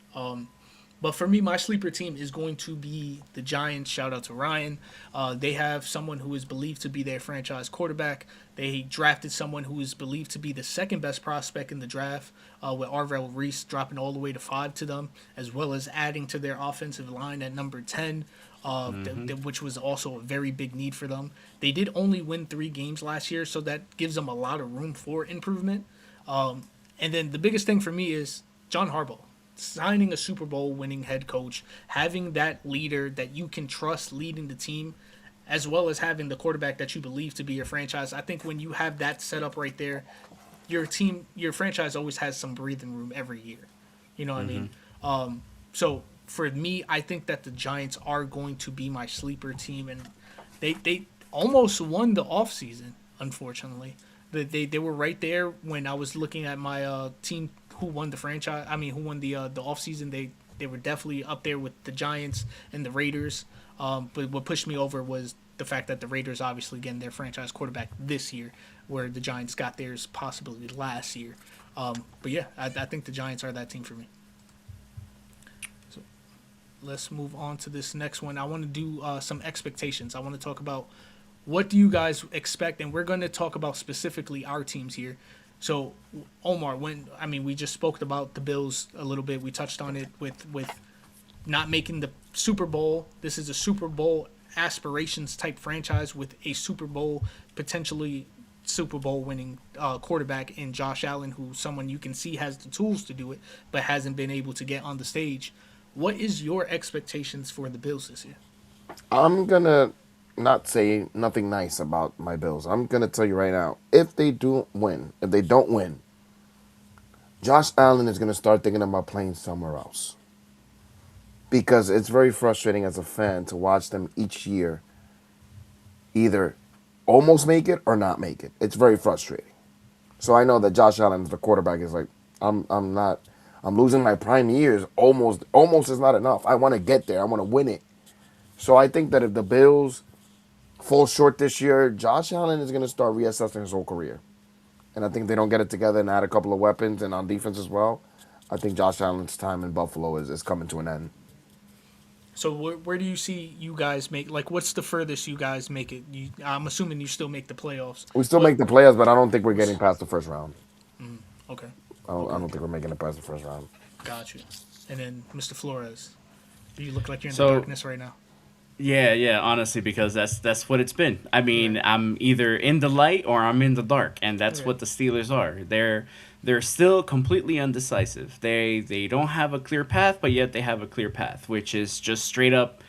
But for me, my sleeper team is going to be the Giants. Shout out to Ryan. They have someone who is believed to be their franchise quarterback. They drafted someone who is believed to be the second best prospect in the draft, with Arvell Reese dropping all the way to 5 to them, as well as adding to their offensive line at number 10, which was also a very big need for them. They did only win 3 games last year, so that gives them a lot of room for improvement. And then the biggest thing for me is John Harbaugh. Signing a Super Bowl winning head coach, having that leader that you can trust leading the team, as well as having the quarterback that you believe to be your franchise. I think when you have that set up right there, your team, your franchise always has some breathing room every year. You know what I mean? So for me, I think that the Giants are going to be my sleeper team, and they almost won the offseason, unfortunately. They were right there when I was looking at my team who won the franchise. I mean, who won the offseason. They were definitely up there with the Giants and the Raiders. But what pushed me over was the fact that the Raiders obviously getting their franchise quarterback this year, where the Giants got theirs possibly last year. But yeah, I think the Giants are that team for me. So let's move on to this next one. I want to do some expectations. I want to talk about what do you guys expect, and we're going to talk about specifically our teams here. So, Omar, we just spoke about the Bills a little bit. We touched on it with not making the Super Bowl. This is a Super Bowl aspirations type franchise with a potentially Super Bowl winning quarterback in Josh Allen, who's someone you can see has the tools to do it, but hasn't been able to get on the stage. What is your expectations for the Bills this year? I'm gonna not say nothing nice about my Bills. I'm gonna tell you right now, if they don't win, Josh Allen is gonna start thinking about playing somewhere else. Because it's very frustrating as a fan to watch them each year either almost make it or not make it. It's very frustrating. So I know that Josh Allen, the quarterback, is like, I'm losing my prime years. Almost is not enough. I want to get there. I want to win it. So I think that if the Bills fall short this year, Josh Allen is going to start reassessing his whole career. And I think they don't get it together and add a couple of weapons and on defense as well. I think Josh Allen's time in Buffalo is coming to an end. So where do you see you guys make, like, what's the furthest you guys make it? I'm assuming you still make the playoffs. We still make the playoffs, but I don't think we're getting past the first round. Okay. I don't think we're making it past the first round. Got you. And then Mr. Flores, you look like you're in So- the darkness right now. Yeah, honestly, because that's what it's been. I mean, I'm either in the light or I'm in the dark, and that's what the Steelers are. They're still completely undecisive. They don't have a clear path, but yet they have a clear path, which is just straight up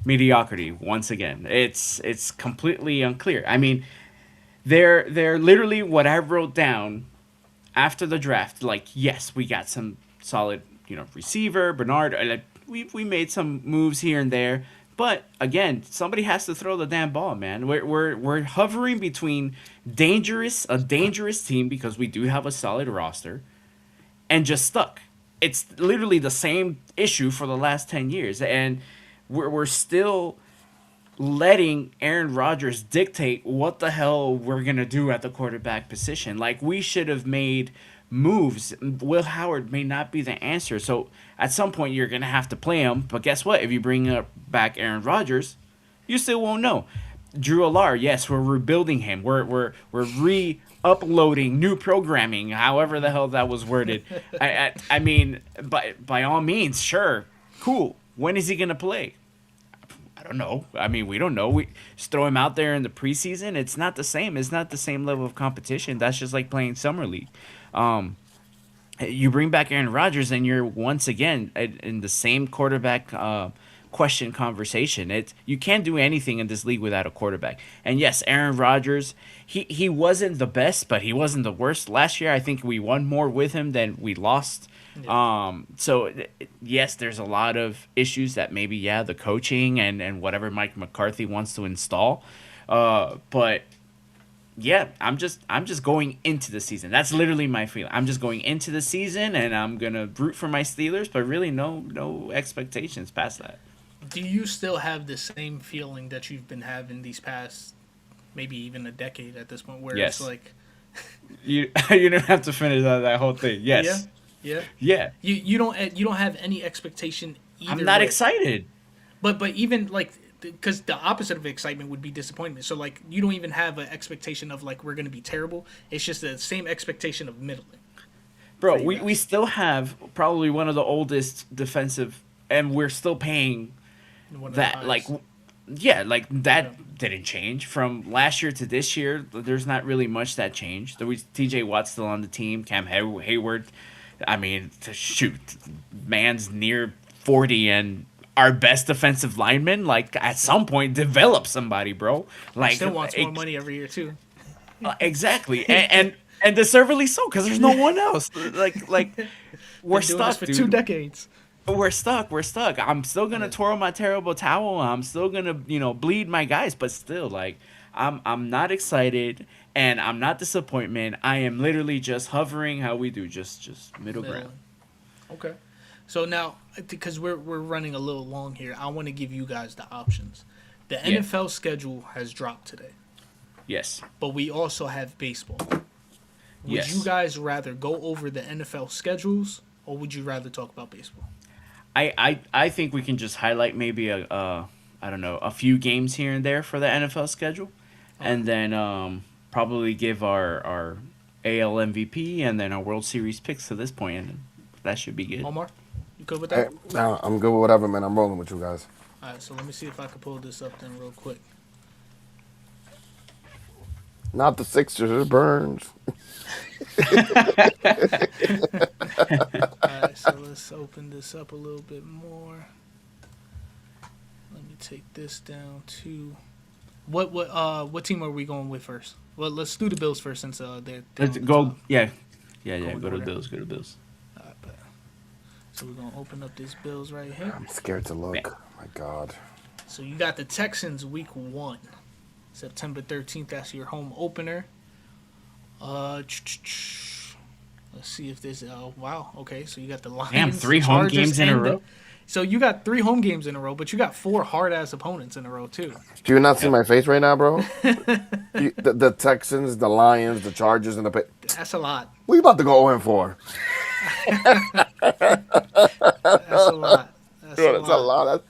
mediocrity once again. It's completely unclear. I mean, they're literally what I wrote down after the draft. Like, yes, we got some solid, receiver, Bernard. Like, we made some moves here and there. But again, somebody has to throw the damn ball, man. We're hovering between a dangerous team because we do have a solid roster, and just stuck. It's literally the same issue for the last 10 years, and we're still letting Aaron Rodgers dictate what the hell we're gonna do at the quarterback position. Like, we should have made moves. Will Howard may not be the answer. So at some point you're gonna have to play him. But guess what? If you bring back Aaron Rodgers, you still won't know. Drew Allar, yes, we're rebuilding him. We're re-uploading new programming. However the hell that was worded. I mean, by all means, sure, cool. When is he gonna play? I don't know. I mean, we don't know. We just throw him out there in the preseason. It's not the same. It's not the same level of competition. That's just like playing summer league. You bring back Aaron Rodgers, and you're once again in the same quarterback question conversation. You can't do anything in this league without a quarterback. And yes, Aaron Rodgers, he wasn't the best, but he wasn't the worst. Last year, I think we won more with him than we lost. So yes, there's a lot of issues that maybe, the coaching and whatever Mike McCarthy wants to install. But yeah, I'm just going into the season. That's literally my feeling. I'm just going into the season, and I'm gonna root for my Steelers, but really no expectations past that. Do you still have the same feeling that you've been having these past, maybe even a decade at this point, where Yes. it's like You you don't have to finish that whole thing. Yes. yeah, Yeah. you don't have any expectation either I'm not way. excited. But even like, because the opposite of excitement would be disappointment. So like, you don't even have an expectation of like we're gonna be terrible. It's just the same expectation of middling. Bro, we still have probably one of the oldest defensive, and we're still paying One of the that. highest. Like, yeah, like that didn't change from last year to this year. There's not really much that changed. There was TJ Watt's still on the team. Cam Hayward, I mean, shoot, man's near 40 and our best defensive lineman. Like, at some point, develop somebody, bro. Like, Still wants more money every year too. Exactly, and deservedly so, because there's no one else. Like we're Been doing this stuck, for dude. 2 decades. We're stuck. I'm still gonna twirl my terrible towel. I'm still gonna, bleed my guys. But still, like, I'm not excited, and I'm not disappointment. I am literally just hovering how we do, just middle ground. Okay. So now, because we're running a little long here, I want to give you guys the options. The NFL schedule has dropped today, Yes. but we also have baseball. Would Yes. you guys rather go over the NFL schedules, or would you rather talk about baseball? I think we can just highlight maybe I don't know, a few games here and there for the NFL schedule, and then probably give our AL MVP and then our World Series picks to this point, and that should be good. Omar, you good with Hey, that? nah, I'm good with whatever, man. I'm rolling with you guys. All right, so let me see if I can pull this up then real quick. Not the Sixers, it burns. All right, so let's open this up a little bit more. Let me take this down to what team are we going with first? Well, let's do the Bills first since they're Let's on the go. top. Yeah. Go in Go to order. the Bills. Go to the Bills. All right, bet. So we're gonna open up this Bills right here. I'm scared to look. Oh my God. So you got the Texans week 1, September 13th. That's your home opener. Let's see if this. Wow. Okay, so you got the Lions. Damn, 3 home Chargers, games in a and the- row. So you got 3 home games in a row, but you got 4 hard ass opponents in a row too. Do you not see my face right now, bro? The Texans, the Lions, the Chargers, and the... That's a lot. We about to go 0-4. That's a lot. That's Bro, that's a lot.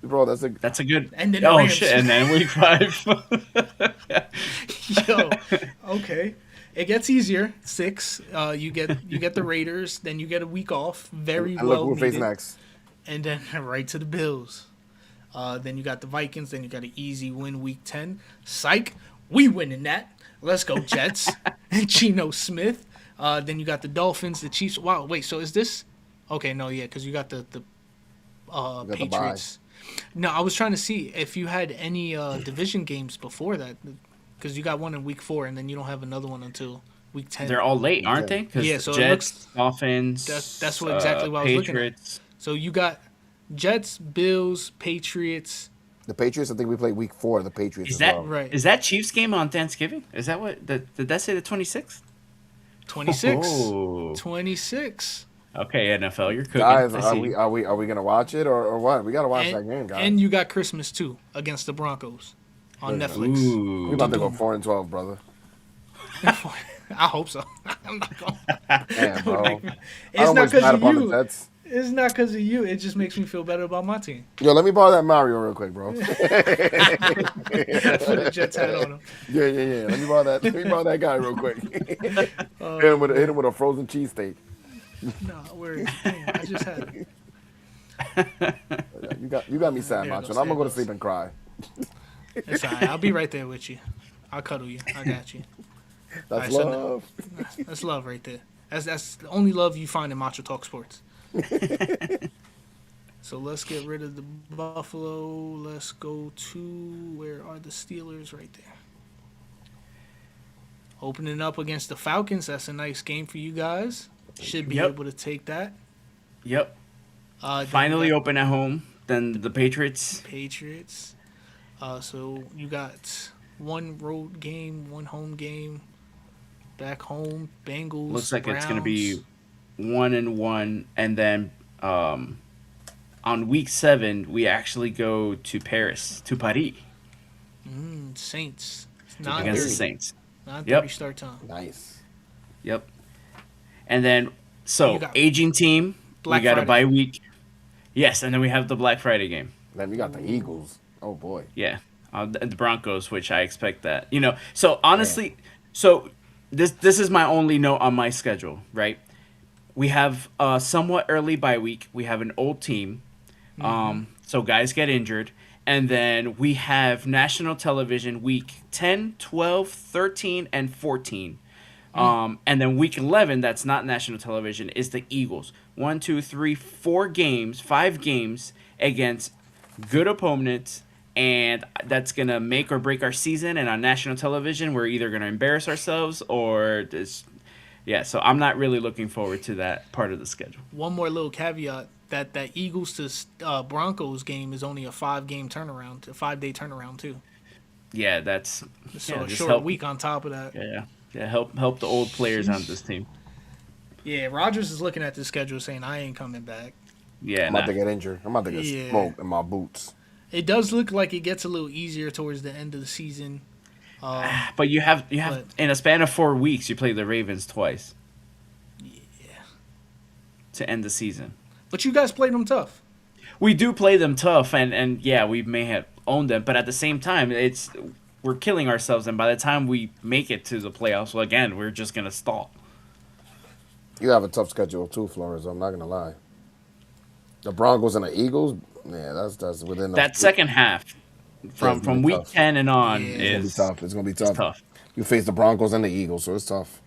Bro, That's a good. And then the oh Rams. shit! And then week 5. Yo, okay. It gets easier. 6. You get the Raiders. Then you get a week off. Very And well look who we face needed. next. And then right to the Bills. Then you got the Vikings. Then you got an easy win week 10. Psych. We winning that. Let's go Jets. And Geno Smith. Then you got the Dolphins, the Chiefs. Wow, wait. So is this? Okay, no, yeah, because you got the got the bye. Patriots. No, I was trying to see if you had any division games before that, because you got one in week 4, and then you don't have another one until week 10. They're all late, aren't they? 'Cause Yeah, so it Jets, Dolphins. That's what exactly what I was looking at. Patriots. So you got Jets, Bills, Patriots. The Patriots, I think we play week 4. The Patriots Is as that well. Right. Is that Chiefs game on Thanksgiving? Is that what? Did that say the 26th? 26. Oh. 26. Okay, NFL, you're cooking. Guys, I are see. we gonna watch it or what? We gotta watch that game, guys. And you got Christmas too against the Broncos on Netflix. We about to go 4-12, brother. I hope so. I'm not going. Damn, bro. I It's don't not wish because bad of upon the you. Jets. It's not because of you. It just makes me feel better about my team. Yo, let me borrow that Mario real quick, bro. Put a Jets hat on him. Yeah. Let me borrow that guy real quick. hit him with a frozen cheesesteak. No, I just had it. You got me sad, There it Macho. goes, And I'm gonna there go it to sleep and cry. It's all right. I'll be right there with you. I'll cuddle you. I got you. That's All right, so love. That's love right there. That's the only love you find in Macho Talks Sports. So let's get rid of the Buffalo. Let's go to where are the Steelers right there. Opening up against the Falcons. That's a nice game for you guys. Should be Yep. able to take that. Yep. Then we Finally got open at home. Then the Patriots. Patriots. So you got one road game, one home game. Back home, Bengals. Looks like Browns. it's gonna be 1-1, and then on week 7 we actually go to Paris, to Paris, Saints. against the 9:30. Saints. 9:30 Yep. start time. Nice. Yep. And then so You got aging team, Black we got Friday. a bye week. Yes, and then we have the Black Friday game. Then we got the Eagles. Oh boy. Yeah, the Broncos, which I expect that. So honestly, so this is my only note on my schedule, right? We have a somewhat early bye week. We have an old team, so guys get injured, and then we have national television week 10, 12, 13, and 14. And then week 11, that's not national television, is the Eagles. 1, 2, 3, 4 games, 5 games against good opponents, and that's going to make or break our season. And on national television, we're either going to embarrass ourselves or just, yeah, so I'm not really looking forward to that part of the schedule. One more little caveat that Eagles to Broncos game is only a 5-game turnaround, a 5-day turnaround too. Yeah, that's So yeah, a just short help, week on top of that. Yeah, help the old players on this team. Yeah, Rodgers is looking at the schedule saying, I ain't coming back. Yeah, I'm about to get injured. I'm about to get Yeah. smoked in my boots. It does look like it gets a little easier towards the end of the season. but you have But- in a span of 4 weeks, you play the Ravens twice. Yeah. To end the season. But you guys played them tough. We do play them tough, and yeah, we may have owned them, but at the same time, we're killing ourselves, and by the time we make it to the playoffs, well, again, we're just gonna stall. You have a tough schedule too, Flores. I'm not gonna lie. The Broncos and the Eagles, yeah, that's within the, That second half, it's from gonna be week tough. 10 and on, Yeah. It's gonna be tough. It's gonna be it's tough. tough. You face the Broncos and the Eagles, so it's tough.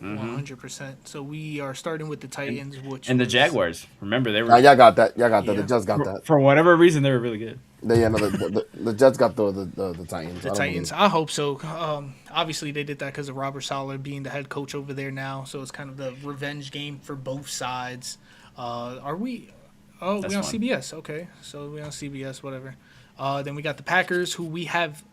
100%. So we are starting with the Titans, which And the was- Jaguars, remember they were Y'all got that. Y'all got that. Yeah. The Jets got that. for whatever reason they were really good. Yeah, no, the Jets got the Titans. The I don't Titans. believe- I hope so. Obviously, they did that because of Robert Saleh being the head coach over there now. So it's kind of the revenge game for both sides. Are we? Oh, That's we on fun. CBS. Okay, so we on CBS. Whatever. Then we got the Packers, who we have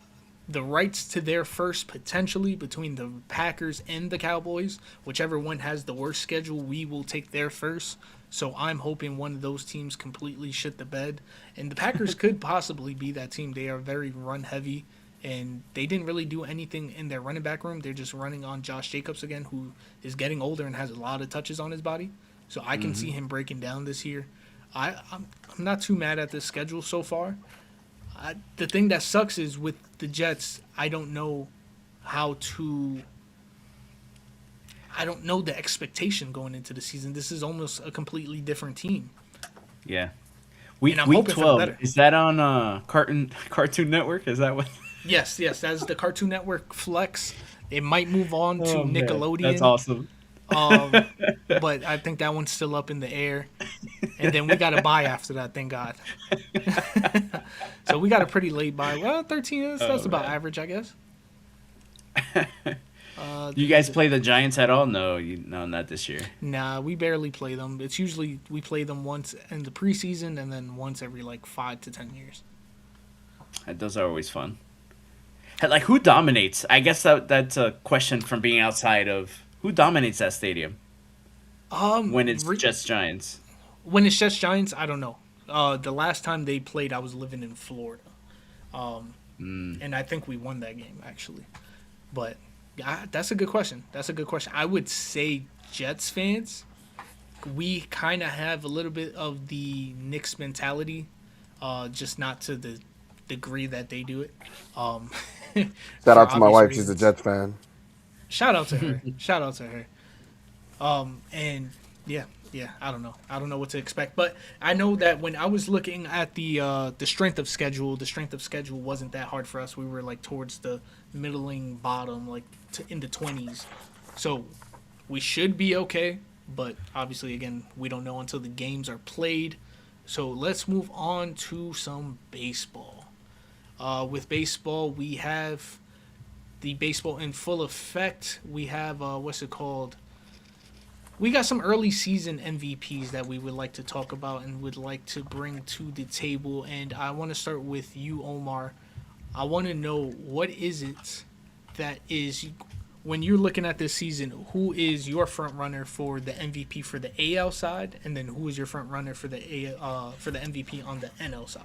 the rights to their first potentially between the Packers and the Cowboys. Whichever one has the worst schedule, we will take their first. So I'm hoping one of those teams completely shit the bed. And the Packers could possibly be that team. They are very run heavy, and they didn't really do anything in their running back room. They're just running on Josh Jacobs again, who is getting older and has a lot of touches on his body. So I can see him breaking down this year. I'm not too mad at this schedule so far. The thing that sucks is with the Jets, I don't know the expectation going into the season. This is almost a completely different team. Yeah. Week And I'm hoping for the 12, better. is that on Cartoon Network? Is that what? Yes, that's the Cartoon Network Flex. It might move on to Oh, man, Nickelodeon. That's awesome. But I think that one's still up in the air. And then we got a bye after that, thank God. So we got a pretty late bye. Well, 13, that's about average, I guess. You guys play the Giants at all? No, no, not this year. Nah, we barely play them. It's usually we play them once in the preseason and then once every like 5 to 10 years. Those are always fun. Like, who dominates? I guess that's a question from being outside of who dominates that stadium when it's just Giants. When it's just Giants, I don't know. The last time they played, I was living in Florida, and I think we won that game actually. But that's a good question. I would say Jets fans, we kind of have a little bit of the Knicks mentality, just not to the degree that they do it. Shout out to my wife. She's a Jets fan. Shout out to her. And yeah, I don't know what to expect, but I know that when I was looking at the strength of schedule wasn't that hard for us. We were like towards the middling bottom, like in the 20s, so we should be okay. But obviously, again, we don't know until the games are played. So let's move on to some baseball. With baseball, we have the baseball in full effect. We have what's it called? We got some early season MVPs that we would like to talk about and would like to bring to the table. And I want to start with you, Omar. I want to know, what is it that is, when you're looking at this season, who is your front runner for the MVP for the AL side, and then who is your front runner for the MVP on the NL side?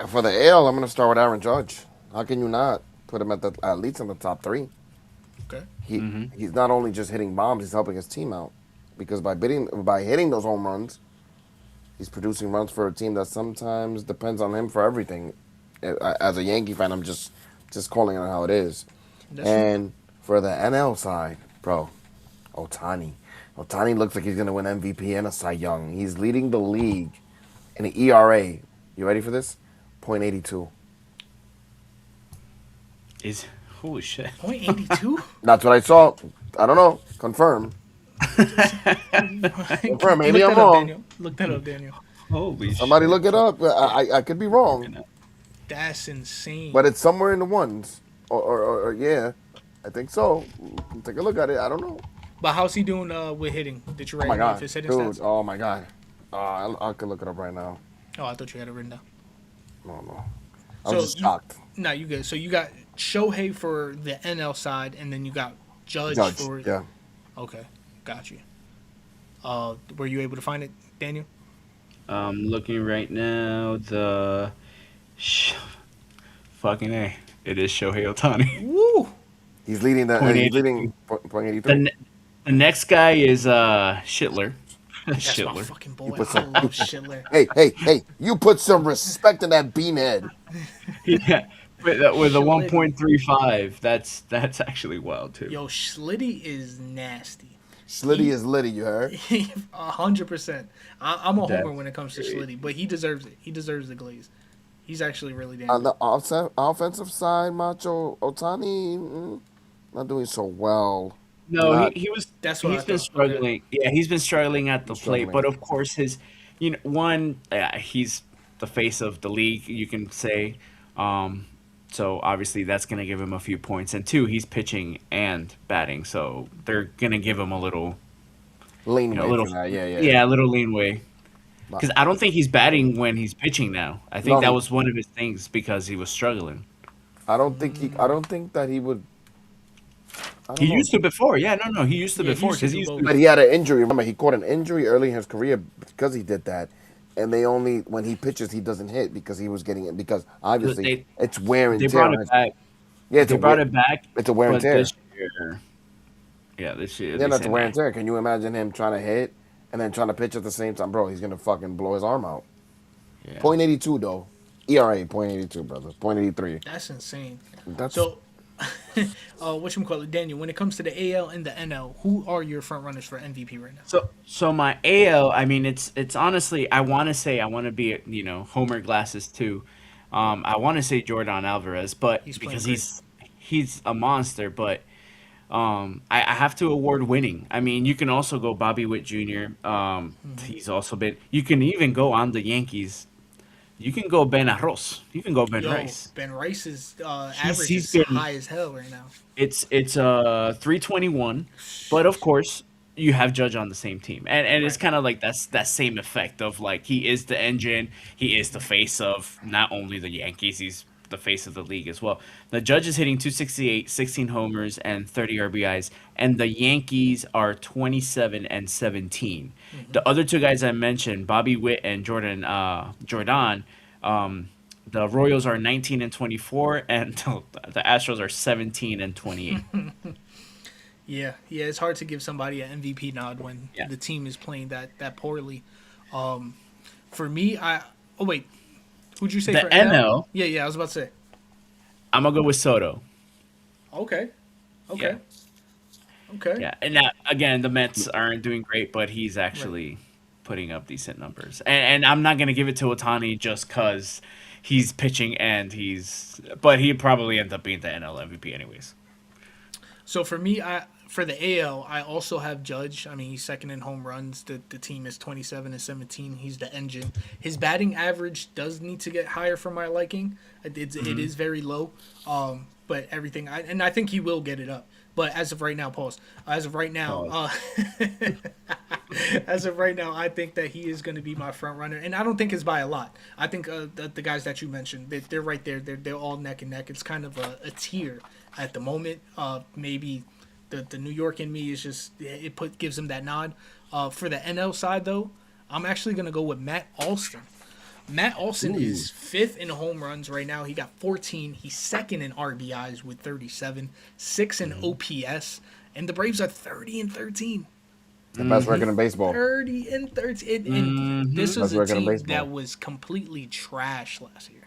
For the AL, I'm going to start with Aaron Judge. How can you not put him at least in the top three? Okay. He's not only just hitting bombs, he's helping his team out. Because by hitting those home runs, he's producing runs for a team that sometimes depends on him for everything. As a Yankee fan, I'm just calling it how it is. And for the NL side, bro, Ohtani. Ohtani looks like he's going to win MVP and a Cy Young. He's leading the league in an ERA. You ready for this? .82. Holy shit. .82? That's what I saw. I don't know. Confirm. Confirm. Maybe I'm wrong. Look that up, Daniel. Holy shit. Somebody look it up. I could be wrong. That's insane. But it's somewhere in the ones. Or yeah. I think so. Take a look at it. I don't know. But how's he doing with hitting? Did you Oh write my down God. his hitting Dude, stats? oh my God. I could look it up right now. Oh, I thought you had it written down. No. I was just shocked. No, you good. So you got Shohei for the NL side, and then you got Judge for... Yeah. Okay, got you. Were you able to find it, Daniel? Looking right now, fucking A. It is Shohei Ohtani. Woo! He's leading the... He's leading .83. The next guy is Schitler. That's my fucking boy. I love Schindler. Hey! You put some respect in that beanhead. Yeah, with a 1.35. That's actually wild too. Yo, Schlitty is nasty. Slitty is litty, you heard? 100%. I'm a homer That's when it comes to Schlitty, but he deserves it. He deserves the glaze. He's actually really damn On good. the offensive side, Macho Ohtani not doing so well. No, he was. That's what he's I been thought. struggling. Okay. Yeah, he's been struggling at the plate. struggling. But of course, he's the face of the league. You can say. So obviously that's going to give him a few points. And two, he's pitching and batting, so they're going to give him a little Lean you know, way a little for that. Yeah. yeah, a little leanway. Because I don't think he's batting when he's pitching now. I think that was one of his things because he was struggling. I don't think that he would. He used to before. Yeah, no, he used to before because he used to. But he had an injury. Remember, he caught an injury early in his career because he did that. And when he pitches, he doesn't hit because he was getting it. Because obviously, it's wear and tear. They brought it back. Yeah, They brought it back. It's a wear and tear. This year. Yeah, that's a wear and tear. Can you imagine him trying to hit and then trying to pitch at the same time? Bro, he's going to fucking blow his arm out. Yeah. .82, though. ERA, .82, brother. .83. That's insane. That's So, whatchamacallit, Daniel, when it comes to the AL and the NL, who are your front runners for MVP right now? So my AL, I mean, it's honestly, I want to be, Homer glasses too. I want to say Jordan Alvarez, but because he's a monster, but I have to award winning. I mean, you can also go Bobby Witt Jr. He's also been. You can even go on the Yankees. You can go Ben Arroz. You can go Ben Rice. Ben Rice's average he's is been- high as hell right now. It's 321, but of course you have Judge on the same team, and it's kind of like that same effect of like he is the engine, he is the face of not only the Yankees, he's the face of the league as well. The Judge is hitting 268, 16 homers, and 30 RBIs, and the Yankees are 27 and 17. The other two guys I mentioned, Bobby Witt and Jordan, the Royals are 19 and 24, and the Astros are 17 and 28. Yeah, it's hard to give somebody an MVP nod when Yeah. the team is playing that poorly. For me, wait, who'd you say The for NL? Yeah, I was about to say. I'm gonna go with Soto. Okay. Yeah. Okay. Yeah, and now, again, the Mets aren't doing great, but he's actually putting up decent numbers. And I'm not gonna give it to Ohtani just because he's pitching but he probably ends up being the NL MVP anyways. So for me, For the AL, I also have Judge. I mean, he's second in home runs. The team is 27-17. He's the engine. His batting average does need to get higher for my liking. It is very low. But everything, I think he will get it up. But as of right now, pause. As of right now, as of right now, I think that he is going to be my front runner, and I don't think it's by a lot. I think the guys that you mentioned, they're right there. They're all neck and neck. It's kind of a tier at the moment. Maybe the New York in me is just gives him that nod. For the NL side though, I'm actually going to go with Matt Alston. Matt Alston is 5th in home runs right now. He got 14. He's 2nd in RBIs with 37, 6th in OPS, and the Braves are 30-13. The best record in baseball. 30-13. And this was Best a record in team baseball. that was completely trash last year.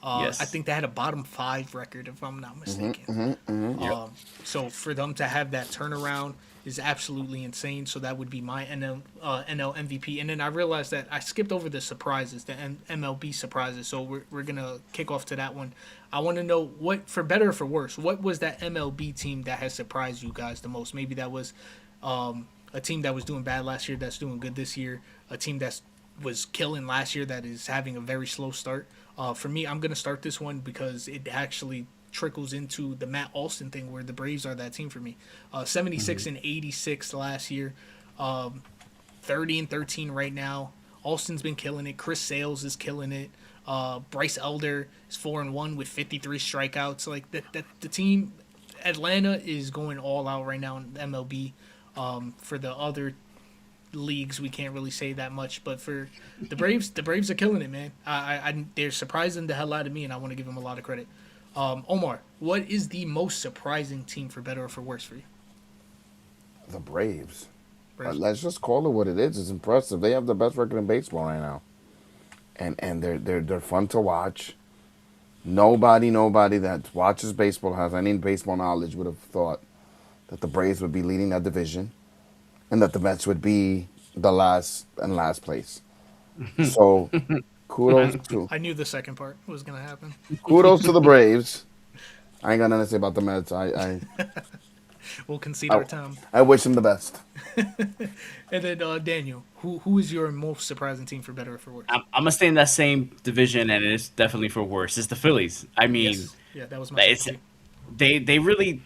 Yes. I think they had a bottom 5 record, if I'm not mistaken. So for them to have that turnaround is absolutely insane. So that would be my NL MVP. And then I realized that I skipped over the surprises, the MLB surprises. So we're going to kick off to that one. I want to know, what, for better or for worse, what was that MLB team that has surprised you guys the most? Maybe that was a team that was doing bad last year that's doing good this year, a team that was killing last year that is having a very slow start. For me, I'm going to start this one because it actually trickles into the Matt Alston thing where the Braves are that team for me. 76-86 last year, 30-13 right now. Alston's been killing it. Chris Sales is killing it. Bryce Elder is 4-1 with 53 strikeouts. Like the team, Atlanta is going all out right now in MLB. For the other leagues, we can't really say that much, but for the Braves are killing it, man. They're surprising the hell out of me, and I want to give them a lot of credit. Omar, what is the most surprising team, for better or for worse, for you? The Braves. Braves. Let's just call it what it is. It's impressive. They have the best record in baseball right now, and they're fun to watch. Nobody that watches baseball, has any baseball knowledge, would have thought that the Braves would be leading that division, and that the Mets would be the last place. So, kudos to I knew the second part was going to happen. kudos to the Braves. I ain't got nothing to say about the Mets. I We'll concede our time. I wish them the best. And then Daniel, who is your most surprising team, for better or for worse? I'm gonna stay in that same division, and it's definitely for worse. It's the Phillies. I mean, Yes. Yeah, that was my it's, pick. they really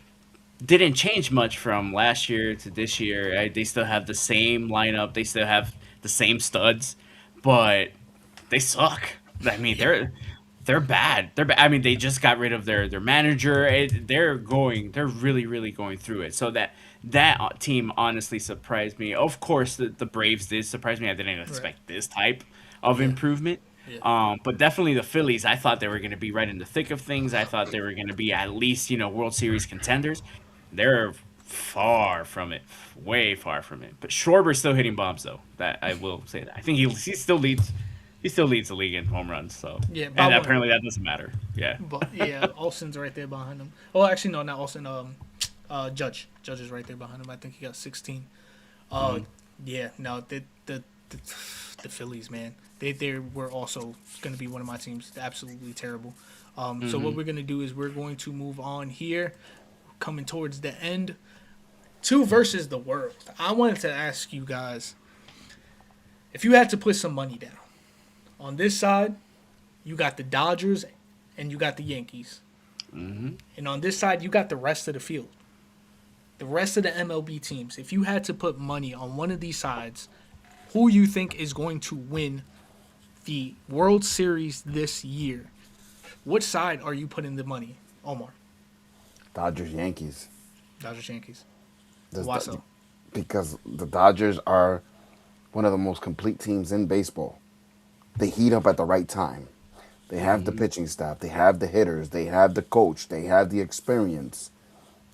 didn't change much from last year to this year. Right? They still have the same lineup. They still have the same studs, but they suck. I mean, they're bad. They're bad. I mean, they just got rid of their manager. They're really going through it. So that team honestly surprised me. Of course, the Braves did surprise me. I didn't expect this type of improvement. Yeah. But definitely the Phillies, I thought they were going to be right in the thick of things. I thought they were going to be at least, World Series contenders. They're far from it, way far from it. But Schwarber's still hitting bombs, though. That I will say that. I think he still leads. He still leads the league in home runs. So Yeah, and Bob- apparently that doesn't matter. Yeah. But yeah, Alston's right there behind him. Oh, actually, no, not Alston. Judge is right there behind him. I think he got 16. Yeah, no, the Phillies, man, they were also going to be one of my teams. Absolutely terrible. So what we're going to do is we're going to move on here, coming towards the end. 2 versus the world. I wanted to ask you guys, if you had to put some money down. On this side, you got the Dodgers and you got the Yankees. And on this side, you got the rest of the field. The rest of the MLB teams. If you had to put money on one of these sides, who you think is going to win the World Series this year, what side are you putting the money, Omar? Dodgers, Yankees. Dodgers, Yankees. Does Why the- so? Because the Dodgers are one of the most complete teams in baseball. They heat up at the right time. They have the pitching staff. They have the hitters. They have the coach. They have the experience.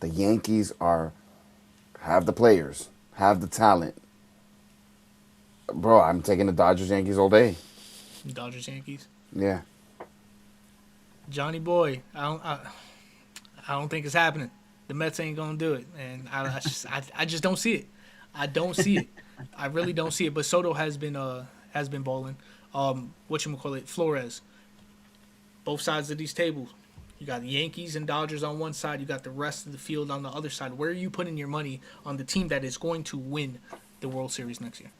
The Yankees have the players, have the talent. Bro, I'm taking the Dodgers, Yankees all day. Dodgers, Yankees. Yeah. Johnny boy, I don't think it's happening. The Mets ain't gonna do it, and I just don't see it. I don't see it. I really don't see it. But Soto has been balling. Flores. Both sides of these tables. You got the Yankees and Dodgers on one side. You got the rest of the field on the other side. Where are you putting your money on the team that is going to win the World Series next year?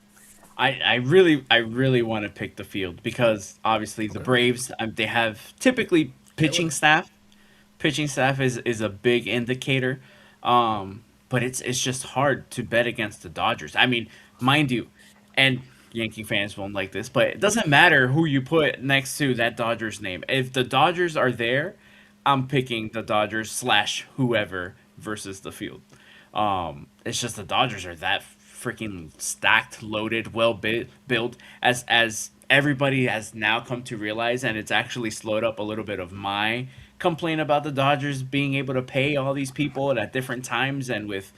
I really want to pick the field because obviously the Braves, they have typically pitching staff. Pitching staff is a big indicator, but it's just hard to bet against the Dodgers. I mean, mind you, and Yankee fans won't like this, but it doesn't matter who you put next to that Dodgers name. If the Dodgers are there, I'm picking the Dodgers slash whoever versus the field. It's just the Dodgers are that freaking stacked, loaded, built as everybody has now come to realize, and it's actually slowed up a little bit of my complaint about the Dodgers being able to pay all these people at different times and with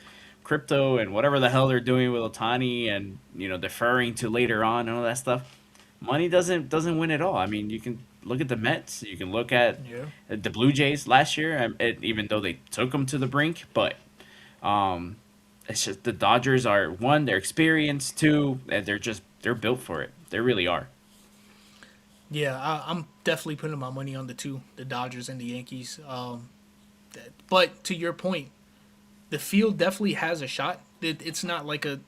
crypto and whatever the hell they're doing with Otani and deferring to later on and all that stuff. Money doesn't win it all. I mean, you can look at the Mets, you can look at the Blue Jays last year, even though they took them to the brink, but it's just the Dodgers are one, they're experienced, two, and they're built for it. They really are. Yeah, I'm definitely putting my money on the Dodgers and the Yankees. But to your point, the field definitely has a shot. It's not like a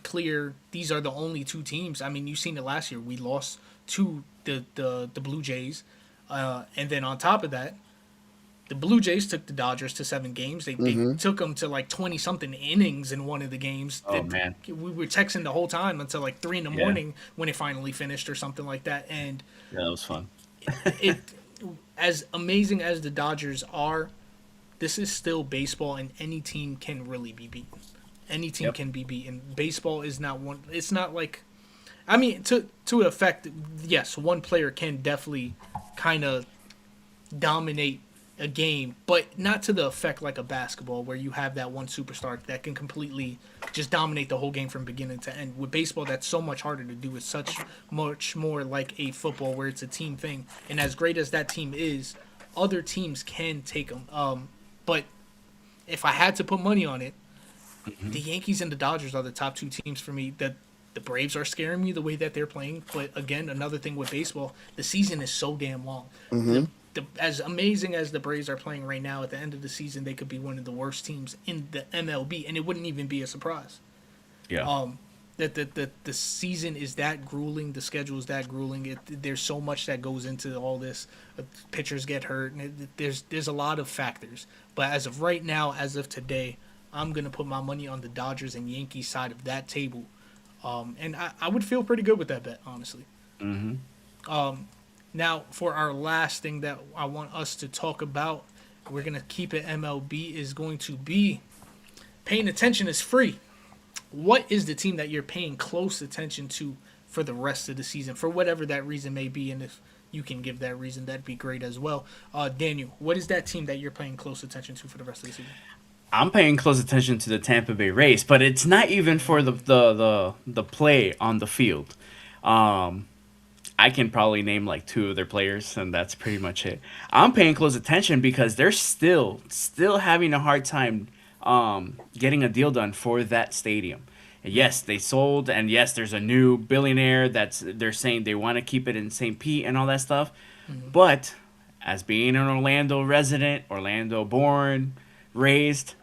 clear, these are the only two teams. I mean, you've seen it last year. We lost to the Blue Jays. And then on top of that, the Blue Jays took the Dodgers to 7 games. They took them to like 20-something innings in one of the games. Oh, man. We were texting the whole time until like 3 in the morning when it finally finished or something like that. And yeah, that was fun. it as amazing as the Dodgers are, this is still baseball, and any team can really be beaten. Any team can be beaten. Baseball is not one. It's not like, I mean, to affect, yes, one player can definitely kind of dominate a game, but not to the effect like a basketball where you have that one superstar that can completely just dominate the whole game from beginning to end. With baseball, that's so much harder to do. It's such much more like a football where it's a team thing. And as great as that team is, other teams can take them. But if I had to put money on it, the Yankees and the Dodgers are the top 2 teams for me. The Braves are scaring me the way that they're playing. But again, another thing with baseball, the season is so damn long. As amazing as the Braves are playing right now, at the end of the season, they could be one of the worst teams in the MLB, and it wouldn't even be a surprise. Yeah. That the season is that grueling, the schedule is that grueling. There's so much that goes into all this. Pitchers get hurt, and there's a lot of factors. But as of right now, as of today, I'm gonna put my money on the Dodgers and Yankees side of that table, and I would feel pretty good with that bet, honestly. Now, for our last thing that I want us to talk about, we're going to keep it MLB, is going to be paying attention is free. What is the team that you're paying close attention to for the rest of the season, for whatever that reason may be? And if you can give that reason, that'd be great as well. Daniel, what is that team that you're paying close attention to for the rest of the season? I'm paying close attention to the Tampa Bay Rays, but it's not even for the play on the field. I can probably name like 2 of their players, and that's pretty much it. I'm paying close attention because they're still having a hard time getting a deal done for that stadium. And yes, they sold, and yes, there's a new billionaire they're saying they want to keep it in St. Pete and all that stuff. But as being an Orlando resident, Orlando born, raised,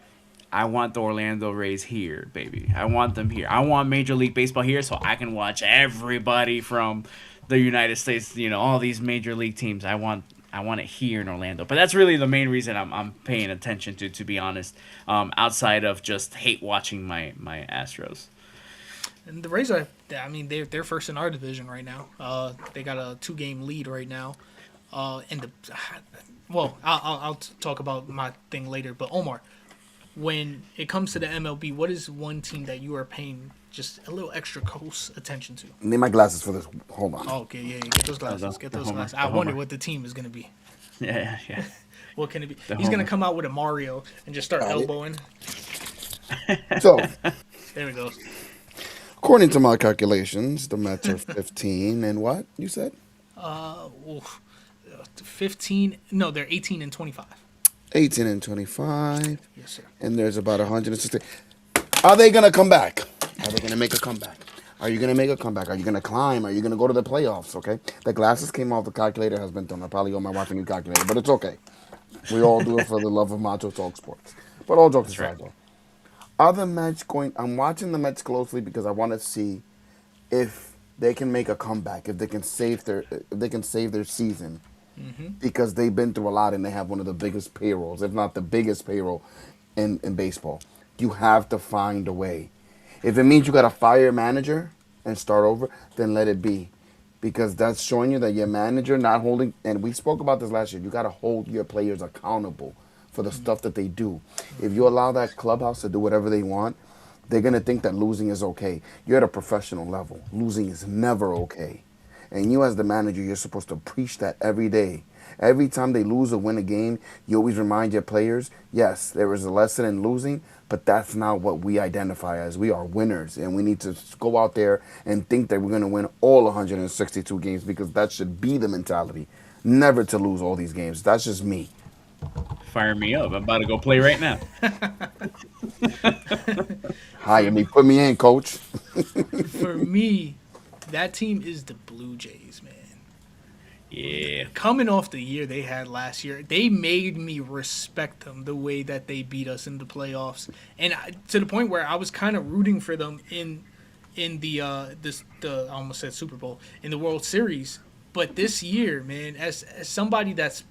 I want the Orlando Rays here, baby. I want them here. I want Major League Baseball here so I can watch everybody from the United States, all these major league teams. I want it here in Orlando. But that's really the main reason I'm paying attention to be honest, outside of just hate watching my Astros. And the Rays are, I mean, they're first in our division right now. They got a 2-game lead right now. I'll talk about my thing later. But Omar, when it comes to the MLB, what is one team that you are paying just a little extra close attention to? Need my glasses for this. Hold on. Oh, okay, yeah, get those glasses. Get those glasses. I wonder what the team is going to be. Yeah. What can it be? He's going to come out with a Mario and just start elbowing. So, there we go. According to my calculations, the Mets are 15 and what you said? 15. No, they're 18 and 25. 18 and 25. Yes, sir. And there's about 160. Are they going to come back? Are they going to make a comeback? Are you going to make a comeback? Are you going to climb? Are you going to go to the playoffs? Okay. The glasses came off. The calculator has been done. I probably owe my wife a new calculator, but it's okay. We all do it for the love of Macho Talks Sports. But all jokes That's aside, right. though, are the Mets going? I'm watching the Mets closely because I want to see if they can make a comeback, if they can save their season, because they've been through a lot and they have one of the biggest payrolls, if not the biggest payroll in baseball. You have to find a way. If it means you got to fire your manager and start over, then let it be. Because that's showing you that your manager not holding, and we spoke about this last year, you got to hold your players accountable for the stuff that they do. If you allow that clubhouse to do whatever they want, they're going to think that losing is okay. You're at a professional level. Losing is never okay. And you, as the manager, you're supposed to preach that every day. Every time they lose or win a game, you always remind your players, yes, there is a lesson in losing, but that's not what we identify as. We are winners, and we need to go out there and think that we're going to win all 162 games, because that should be the mentality. Never to lose all these games. That's just me. Fire me up. I'm about to go play right now. Hire me. Put me in, coach. For me, that team is the Blue Jays, man. Yeah. Coming off the year they had last year, they made me respect them the way that they beat us in the playoffs, and to the point where I was kind of rooting for them in the I almost said Super Bowl, in the World Series. But this year, man, as somebody that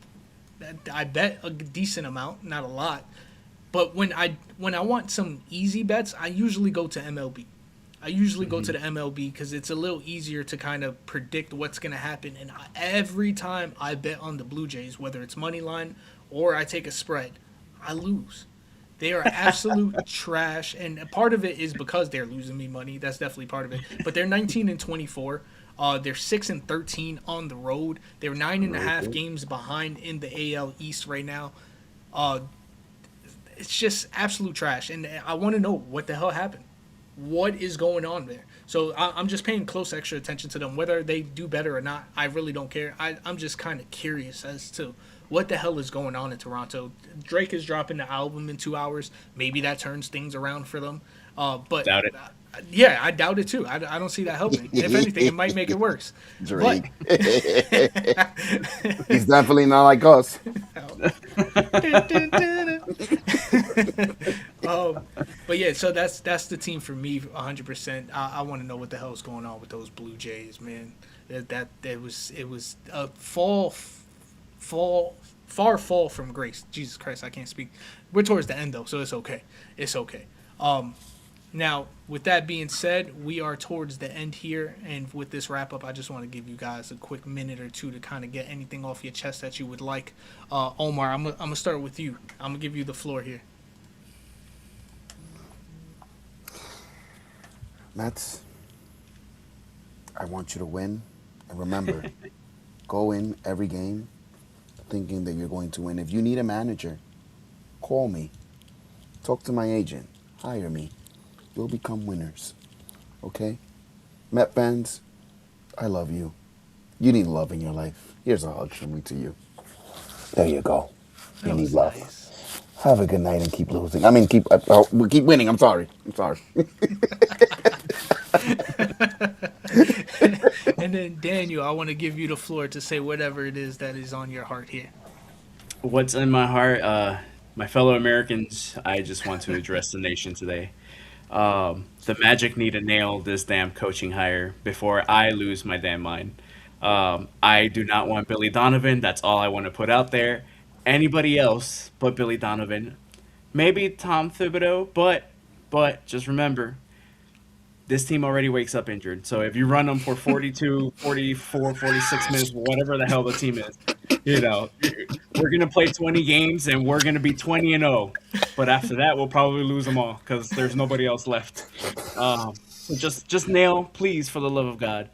I bet a decent amount, not a lot, but when I want some easy bets, I usually go to MLB. I usually go to the MLB because it's a little easier to kind of predict what's going to happen. And every time I bet on the Blue Jays, whether it's money line or I take a spread, I lose. They are absolute trash, and part of it is because they're losing me money. That's definitely part of it. But they're 19-24. They're 6-13 on the road. They're 9.5 games behind in the AL East right now. It's just absolute trash, and I want to know what the hell happened. What is going on there? So I'm just paying close extra attention to them. Whether they do better or not, I really don't care. I'm just kind of curious as to what the hell is going on in Toronto. Drake is dropping the album in 2 hours. Maybe that turns things around for them. But Doubt it. Yeah, I doubt it too. I don't see that helping. If anything, it might make it worse. Drake. He's definitely not like us. But yeah, so that's the team for me, 100%. I want to know what the hell's going on with those Blue Jays, man. That it was a far fall from grace. Jesus Christ, I can't speak. We're towards the end though, so it's okay. It's okay. Now, with that being said, we are towards the end here, and with this wrap up, I just want to give you guys a quick minute or two to kind of get anything off your chest that you would like. Omar, I'm gonna start with you. I'm gonna give you the floor here. Mets, I want you to win, and remember, go in every game thinking that you're going to win. If you need a manager, call me. Talk to my agent. Hire me. You'll become winners. Okay? Met fans, I love you. You need love in your life. Here's a hug from me to you. There you go. You That need was love. nice. Have a good night and keep losing. I mean, keep winning. I'm sorry. And then Daniel, I want to give you the floor to say whatever it is that is on your heart here. What's in my heart, my fellow Americans, I just want to address the nation today. The Magic need to nail this damn coaching hire before I lose my damn mind. I do not want Billy Donovan. That's all I want to put out there. Anybody else but Billy Donovan. Maybe Tom Thibodeau, but just remember, this team already wakes up injured. So if you run them for 42, 44, 46 minutes, whatever the hell the team is, we're going to play 20 games and we're going to be 20-0. But after that, we'll probably lose them all because there's nobody else left. So just nail, please, for the love of God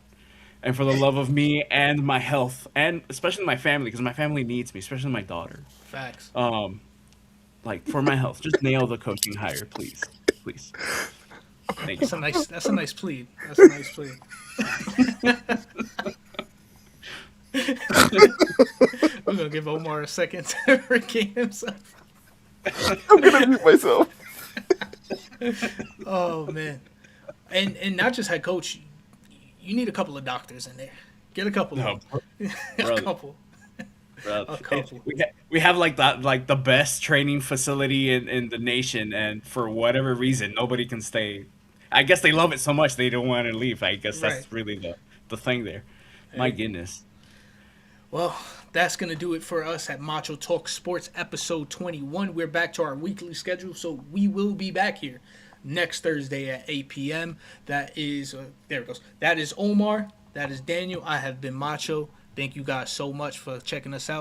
and for the love of me and my health and especially my family, because my family needs me, especially my daughter. Facts. Like for my health, just nail the coaching hire, please. Please. Thank you. That's a nice plea. That's a nice plea. We're gonna give Omar a second to regain himself. I'm gonna mute myself. Oh man, and not just head coach. You need a couple of doctors in there. Get a couple. No, Of them. A brother. couple. Bro, A couple. we have like that, like the best training facility in the nation, and for whatever reason, nobody can stay. I guess they love it so much they don't want to leave. I guess Right. that's really the thing there. My goodness. Well, that's going to do it for us at Macho Talks Sports episode 21. We're back to our weekly schedule, so we will be back here next Thursday at 8 p.m. That is, there it goes. That is Omar. That is Daniel. I have been Macho. Thank you guys so much for checking us out.